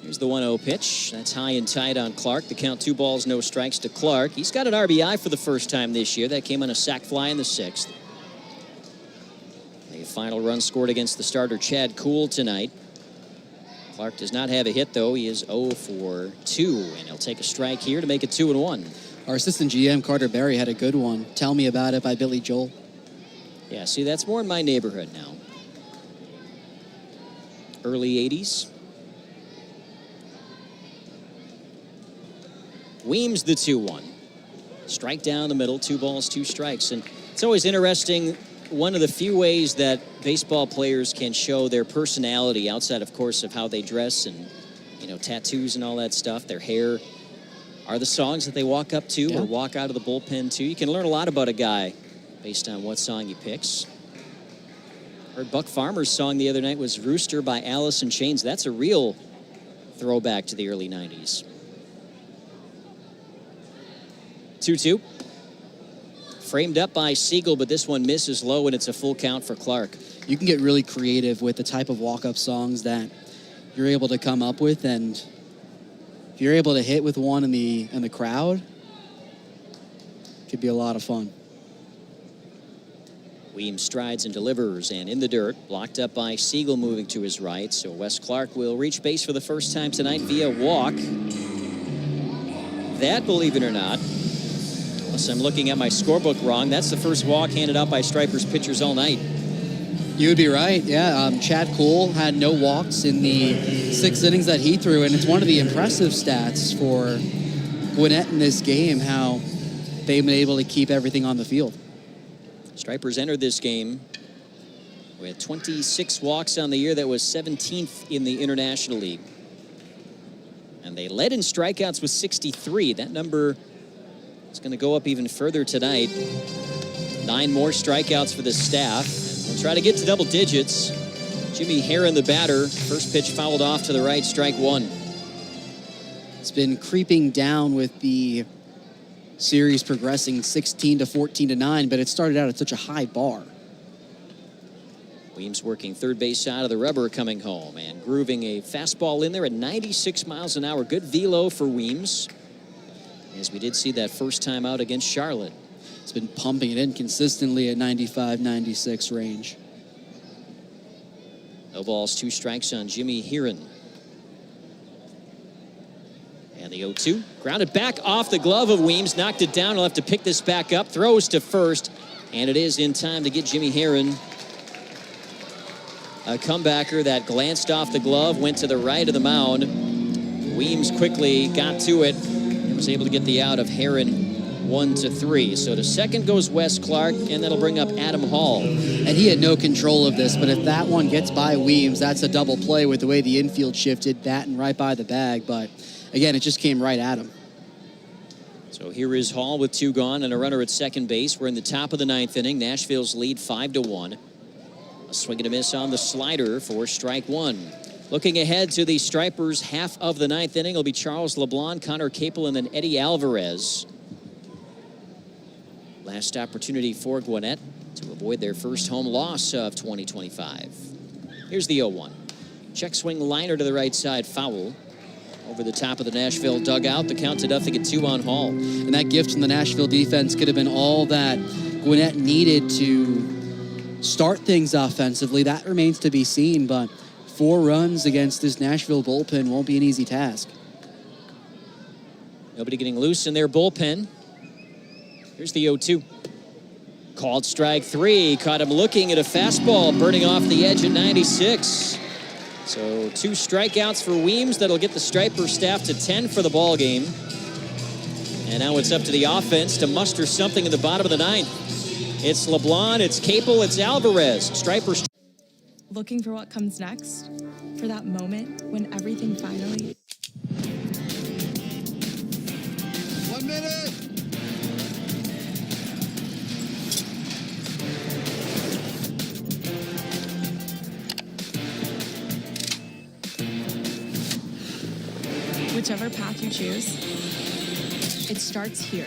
Here's the 1-0 pitch. That's high and tight on Clark. The count 2 balls, no strikes to Clark. He's got an RBI for the first time this year. That came on a sac fly in the 6th. The final run scored against the starter Chad Kuhl tonight. Clark does not have a hit, though. He is 0 for 2, and he'll take a strike here to make it 2-1. Our assistant GM, Carter Berry, had a good one. Tell Me About It by Billy Joel. Yeah, see, that's more in my neighborhood now. Early 80s. Weems the 2-1. Strike down the middle, 2 balls, 2 strikes. And it's always interesting, one of the few ways that baseball players can show their personality outside, of course, of how they dress and, tattoos and all that stuff, their hair, are the songs that they walk up to or walk out of the bullpen to. You can learn a lot about a guy based on what song he picks. Heard Buck Farmer's song the other night was Rooster by Alice in Chains. That's a real throwback to the early 90s. 2-2. Framed up by Siegel, but this one misses low, and it's a full count for Clark. You can get really creative with the type of walk-up songs that you're able to come up with, and if you're able to hit with one in the crowd, it could be a lot of fun. Weems strides and delivers, and in the dirt, blocked up by Siegel moving to his right. So Wes Clark will reach base for the first time tonight via walk. That, believe it or not, unless I'm looking at my scorebook wrong, that's the first walk handed out by Stripers pitchers all night. You would be right, yeah. Chad Cole had no walks in the 6 innings that he threw, and it's one of the impressive stats for Gwinnett in this game, how they've been able to keep everything on the field. Stripers entered this game with 26 walks on the year. That was 17th in the International League. And they led in strikeouts with 63. That number is going to go up even further tonight. 9 more strikeouts for the staff. We'll try to get to double digits. Jimmy Herron, the batter. First pitch fouled off to the right, strike 1. It's been creeping down with the series progressing 16 to 14 to 9, but it started out at such a high bar. Weems working third base side of the rubber coming home and grooving a fastball in there at 96 miles an hour. Good velo for Weems, as we did see that first time out against Charlotte. It's been pumping it in consistently at 95, 96 range. No balls, 2 strikes on Jimmy Herron. And the 0-2, grounded back off the glove of Weems, knocked it down. He'll have to pick this back up, throws to first, and it is in time to get Jimmy Herron. A comebacker that glanced off the glove, went to the right of the mound. Weems quickly got to it and was able to get the out of Herron. 1-3. So to second goes Wes Clark, and that'll bring up Adam Hall. And he had no control of this, but if that one gets by Weems, that's a double play with the way the infield shifted, that and right by the bag. But again, it just came right at him. So here is Hall with 2 gone and a runner at second base. We're in the top of the 9th inning. Nashville's lead 5-1. A swing and a miss on the slider for strike 1. Looking ahead to the Stripers' half of the 9th inning will be Charles LeBlanc, Connor Capel, and then Eddie Alvarez. Last opportunity for Gwinnett to avoid their first home loss of 2025. Here's the 0-1. Check swing liner to the right side, foul. Over the top of the Nashville dugout, the count to nothing at 2 on Hall. And that gift from the Nashville defense could have been all that Gwinnett needed to start things offensively. That remains to be seen, but 4 runs against this Nashville bullpen won't be an easy task. Nobody getting loose in their bullpen. Here's the 0-2. Called strike 3. Caught him looking at a fastball burning off the edge at 96. So 2 strikeouts for Weems. That'll get the Striper staff to 10 for the ball game. And now it's up to the offense to muster something in the bottom of the 9th. It's LeBlanc, it's Capel, it's Alvarez. Stripers. Looking for what comes next? For that moment when everything finally... 1 minute! Whichever path you choose, it starts here.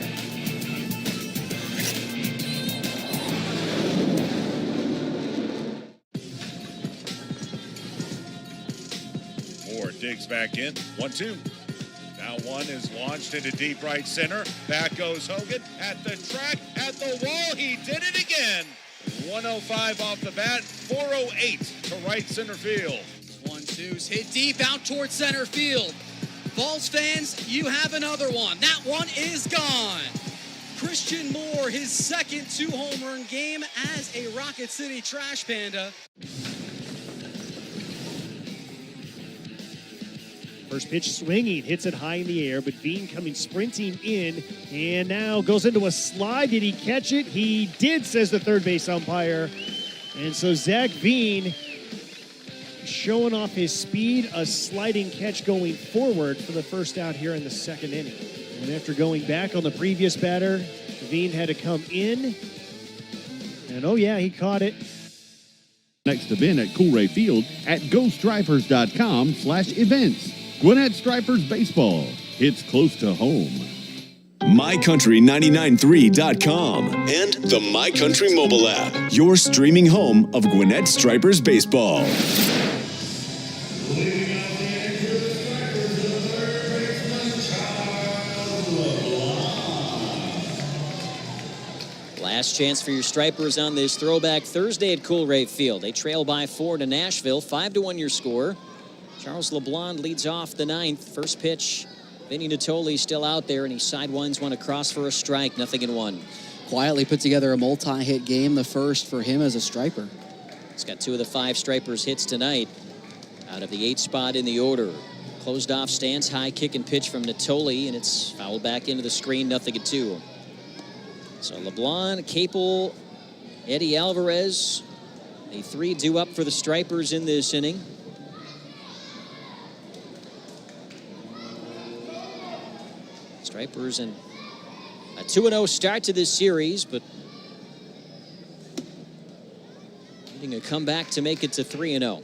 Moore digs back in. 1-2. Now 1 is launched into deep right center. Back goes Hogan at the track, at the wall. He did it again. 105 off the bat, 408 to right center field. 1-2's hit deep out towards center field. Vols fans, you have another one. That one is gone. Christian Moore, his second 2-home run game as a Rocket City Trash Panda. First pitch swinging, hits it high in the air, but Bean coming sprinting in, and now goes into a slide. Did he catch it? He did, says the third base umpire. And so Zach Bean showing off his speed, a sliding catch going forward for the first out here in the 2nd inning. And after going back on the previous batter, Bean had to come in, and oh yeah, he caught it. Next event at Coolray Field at GoStripers.com/events. Gwinnett Stripers Baseball. It's close to home. MyCountry993.com and the MyCountry mobile app. Your streaming home of Gwinnett Stripers Baseball. Last chance for your Stripers on this throwback Thursday at Coolray Field. They trail by 4 to Nashville. 5-1 your score. Charles LeBlanc leads off the 9th. First pitch, Vinny Natoli still out there, and he sidewinds one across for a strike. 0-1. Quietly put together a multi-hit game, the first for him as a Striper. He's got 2 of the 5 Stripers hits tonight out of the 8th spot in the order. Closed off stance, high kick and pitch from Natoli, and it's fouled back into the screen. 0-2. So LeBlanc, Capel, Eddie Alvarez, the 3 due up for the Stripers in this inning. Stripers and a 2-0 start to this series, but needing a comeback to make it to 3-0.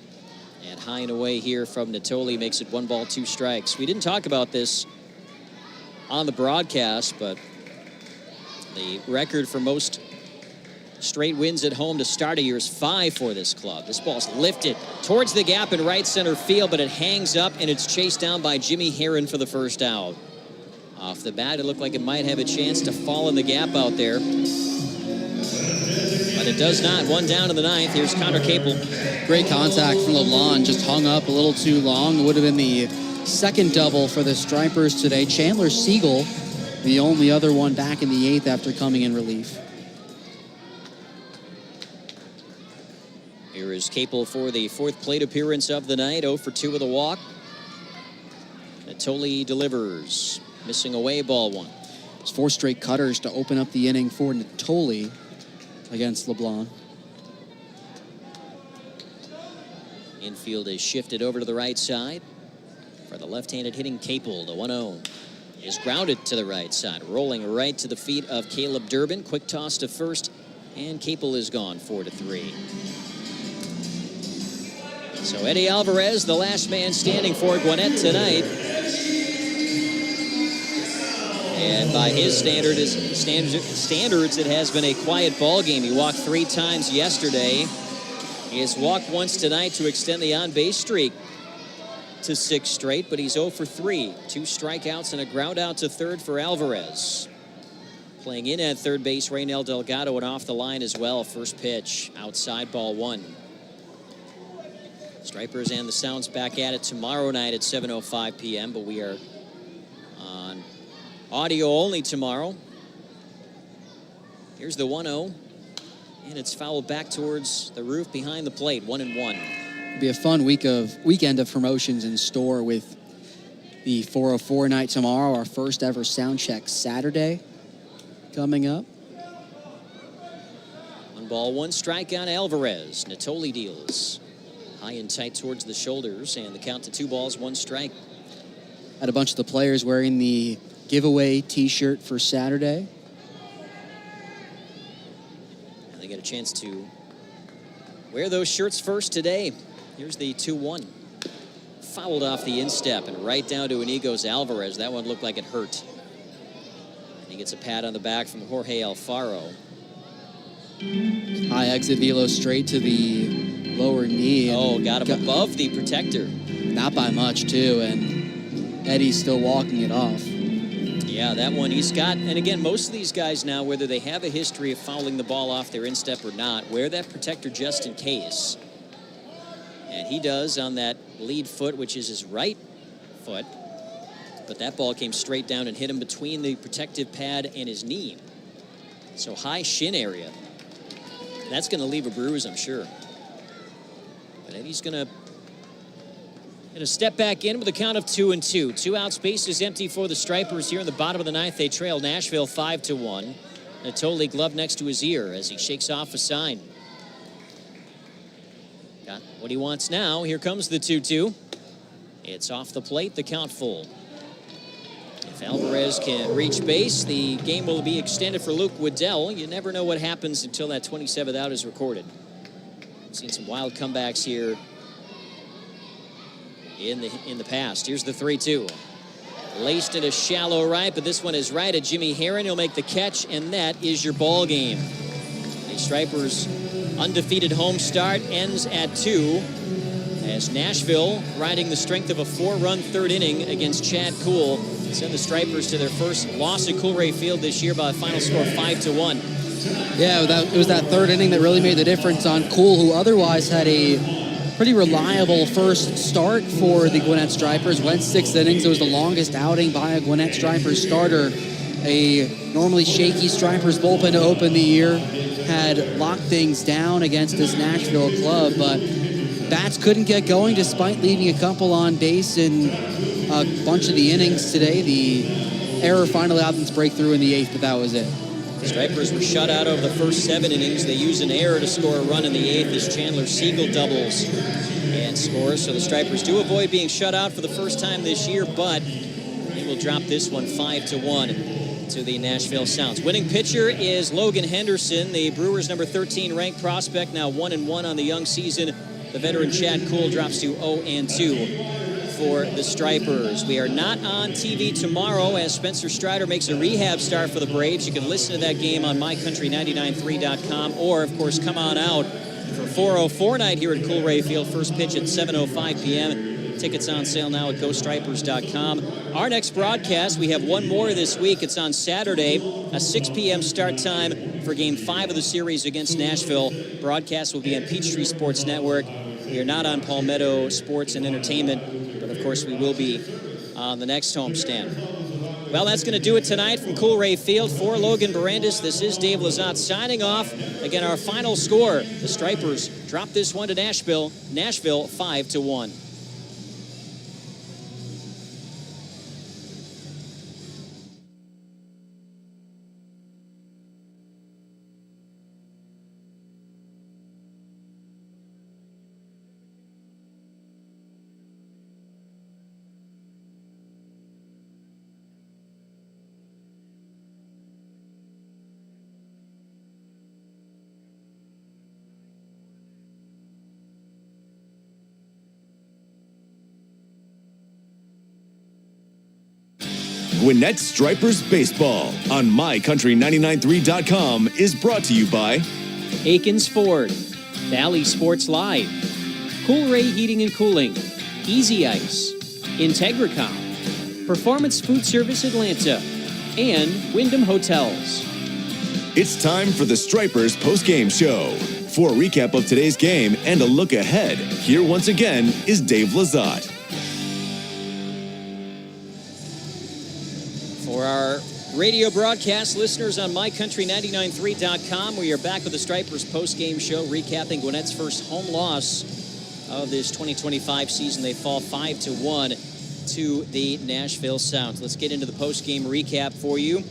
And high and away here from Natoli makes it 1 ball, 2 strikes. We didn't talk about this on the broadcast, but the record for most straight wins at home to start a year is 5 for this club. This ball's lifted towards the gap in right center field, but it hangs up and it's chased down by Jimmy Herron for the first out. Off the bat, it looked like it might have a chance to fall in the gap out there, but it does not. 1 down in the 9th. Here's Connor Capel. Great contact from LeBlanc, just hung up a little too long. It would have been the second double for the Stripers today. Chandler Siegel, the only other one back in the 8th after coming in relief. Here is Capel for the 4th plate appearance of the night. 0 for 2 with a walk. Natoli delivers. Missing away, ball 1. It's 4 straight cutters to open up the inning for Natoli against LeBlanc. Infield is shifted over to the right side for the left-handed hitting Capel. The 1-0 is grounded to the right side, rolling right to the feet of Caleb Durbin. Quick toss to first, and Capel is gone. 4-3. So Eddie Alvarez, the last man standing for Gwinnett tonight. And by his standards, it has been a quiet ball game. He walked 3 times yesterday. He has walked once tonight to extend the on-base streak to 6 straight, but he's 0 for 3. 2 strikeouts and a ground out to third for Alvarez. Playing in at third base, Raynel Delgado, and off the line as well. First pitch, outside, ball 1. Stripers and the Sounds back at it tomorrow night at 7:05 p.m., but we are on audio only tomorrow. Here's the 1-0, and it's fouled back towards the roof behind the plate. 1-1. It'll be a fun weekend of promotions in store with the 404 night tomorrow, our first ever sound check Saturday coming up. 1 ball, 1 strike on Alvarez. Natoli deals high and tight towards the shoulders, and the count to 2 balls, 1 strike. Had a bunch of the players wearing the giveaway t-shirt for Saturday. And they get a chance to wear those shirts first today. Here's the 2-1. Fouled off the instep and right down to Inigos Alvarez. That one looked like it hurt. And he gets a pat on the back from Jorge Alfaro. High exit velo straight to the lower knee. Oh, got him above the protector. Not by much, too, and Eddie's still walking it off. Yeah, that one he's got. And again, most of these guys now, whether they have a history of fouling the ball off their instep or not, wear that protector just in case. And he does on that lead foot, which is his right foot. But that ball came straight down and hit him between the protective pad and his knee. So high shin area. That's going to leave a bruise, I'm sure. But Eddie's going to step back in with a count of 2-2. 2 outs, bases empty for the Stripers here in the bottom of the 9th. They trail Nashville 5-1. Natoli glove next to his ear as he shakes off a sign. Got what he wants now. Here comes the 2-2. It's off the plate, the count full. If Alvarez can reach base, the game will be extended for Luke Waddell. You never know what happens until that 27th out is recorded. Seen some wild comebacks here in the past. Here's the 3-2. Laced into shallow right, but this one is right at Jimmy Herron. He'll make the catch, and that is your ball game. The Stripers' undefeated home start ends at 2 as Nashville, riding the strength of a 4-run third inning against Chad Kuhl, send the Stripers to their first loss at Coolray Field this year by a final score of 5-1. Yeah, it was that third inning that really made the difference on Kuhl, who otherwise had a pretty reliable first start for the Gwinnett Stripers. Went 6 innings. It was the longest outing by a Gwinnett Stripers starter. A normally shaky Stripers bullpen to open the year had locked things down against this Nashville club, but bats couldn't get going despite leaving a couple on base in a bunch of the innings today. The error finally allowed them to break through in the 8th, but that was it. The Stripers were shut out over the first 7 innings. They used an error to score a run in the 8th as Chandler Siegel doubles and scores. So the Stripers do avoid being shut out for the first time this year, but they will drop this one 5-1 to the Nashville Sounds. Winning pitcher is Logan Henderson, the Brewers' number 13 ranked prospect, now 1-1 on the young season. The veteran Chad Kuhl drops to 0-2 for the Stripers. We are not on TV tomorrow as Spencer Strider makes a rehab start for the Braves. You can listen to that game on mycountry993.com, or, of course, come on out for 404 night here at Coolray Field. First pitch at 7:05 p.m. Tickets on sale now at GoStripers.com. Our next broadcast, we have one more this week. It's on Saturday, a 6 p.m. start time for Game 5 of the series against Nashville. Broadcast will be on Peachtree Sports Network. We are not on Palmetto Sports and Entertainment, but of course we will be on the next homestand. Well, that's going to do it tonight from Coolray Field. For Logan Barandis, this is Dave Lazat signing off. Again, our final score, the Stripers drop this one to Nashville 5-1. Gwinnett Stripers Baseball on mycountry993.com is brought to you by Aikens Ford, Valley Sports Live, Coolray Heating and Cooling, Easy Ice, Integracom, Performance Food Service Atlanta, and Wyndham Hotels. It's time for the Stripers post-game show. For a recap of today's game and a look ahead, here once again is Dave Lazat. For our radio broadcast listeners on mycountry993.com, we are back with the Stripers post-game show, recapping Gwinnett's first home loss of this 2025 season. They fall 5-1 to the Nashville Sounds. Let's get into the post-game recap for you.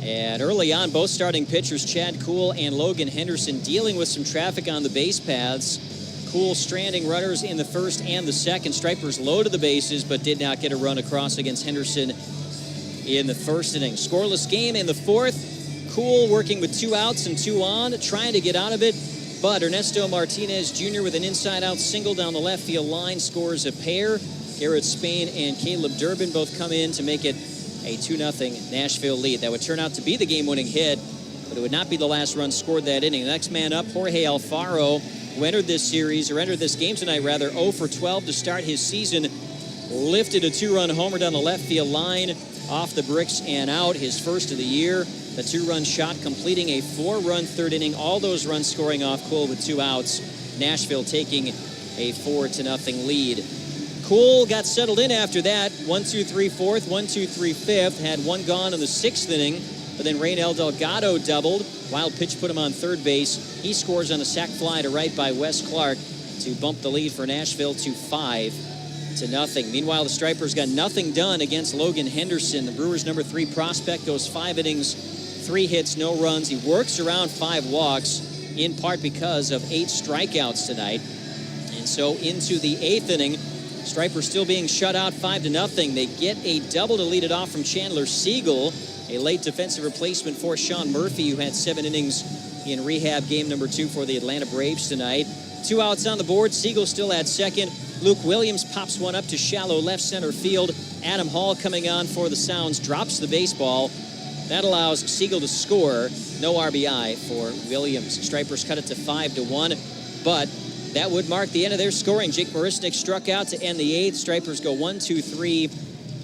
And early on, both starting pitchers, Chad Kuhl and Logan Henderson, dealing with some traffic on the base paths. Kuhl stranding runners in the first and the second. Stripers loaded the bases, but did not get a run across against Henderson in the first inning. Scoreless game in the fourth. Kuhl working with 2 outs and 2 on, trying to get out of it, but Ernesto Martinez Jr. with an inside-out single down the left field line scores a pair. Garrett Spain and Caleb Durbin both come in to make it a 2-0 Nashville lead. That would turn out to be the game-winning hit, but it would not be the last run scored that inning. The next man up, Jorge Alfaro, who entered this game tonight, 0 for 12 to start his season, lifted a 2-run homer down the left field line, off the bricks and out, his first of the year. The 2-run shot completing a 4-run third inning. All those runs scoring off Kuhl with 2 outs. Nashville taking a 4-0 lead. Kuhl got settled in after that. 1-2-3 fourth, 1-2-3 fifth. Had 1 gone in the 6th inning, but then Raynel Delgado doubled. Wild pitch put him on third base. He scores on a sac fly to right by Wes Clark to bump the lead for Nashville to 5-0. Meanwhile, the Stripers got nothing done against Logan Henderson, the Brewers' number 3 prospect. Goes 5 innings, 3 hits, no runs. He works around 5 walks, in part because of 8 strikeouts tonight. And so into the 8th inning, Stripers still being shut out 5-0. They get a double to lead it off from Chandler Siegel, a late defensive replacement for Sean Murphy, who had 7 innings in rehab game number 2 for the Atlanta Braves tonight. 2 outs on the board. Siegel still at second. Luke Williams pops one up to shallow left center field. Adam Hall coming on for the Sounds drops the baseball. That allows Siegel to score. No RBI for Williams. Stripers cut it to 5-1, but that would mark the end of their scoring. Jake Marisnik struck out to end the 8th. Stripers go 1-2-3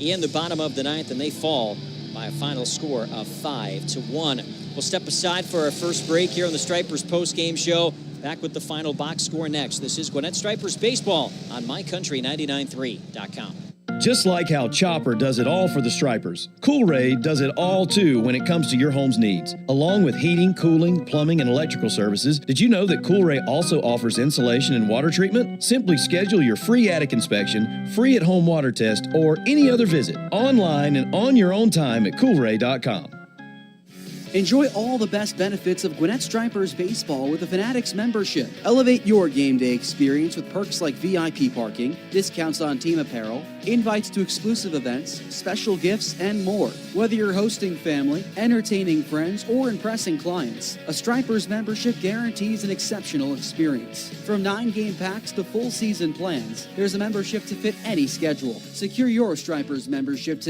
in the bottom of the 9th, and they fall by a final score of 5-1. We'll step aside for our first break here on the Stripers post-game show. Back with the final box score next. This is Gwinnett Stripers Baseball on MyCountry993.com. Just like how Chopper does it all for the Stripers, Coolray does it all too when it comes to your home's needs. Along with heating, cooling, plumbing, and electrical services, did you know that Coolray also offers insulation and water treatment? Simply schedule your free attic inspection, free at-home water test, or any other visit online and on your own time at Coolray.com. Enjoy all the best benefits of Gwinnett Stripers Baseball with a Fanatics membership. Elevate your game day experience with perks like VIP parking, discounts on team apparel, invites to exclusive events, special gifts, and more. Whether you're hosting family, entertaining friends, or impressing clients, a Stripers membership guarantees an exceptional experience. From 9-game packs to full season plans, there's a membership to fit any schedule. Secure your Stripers membership today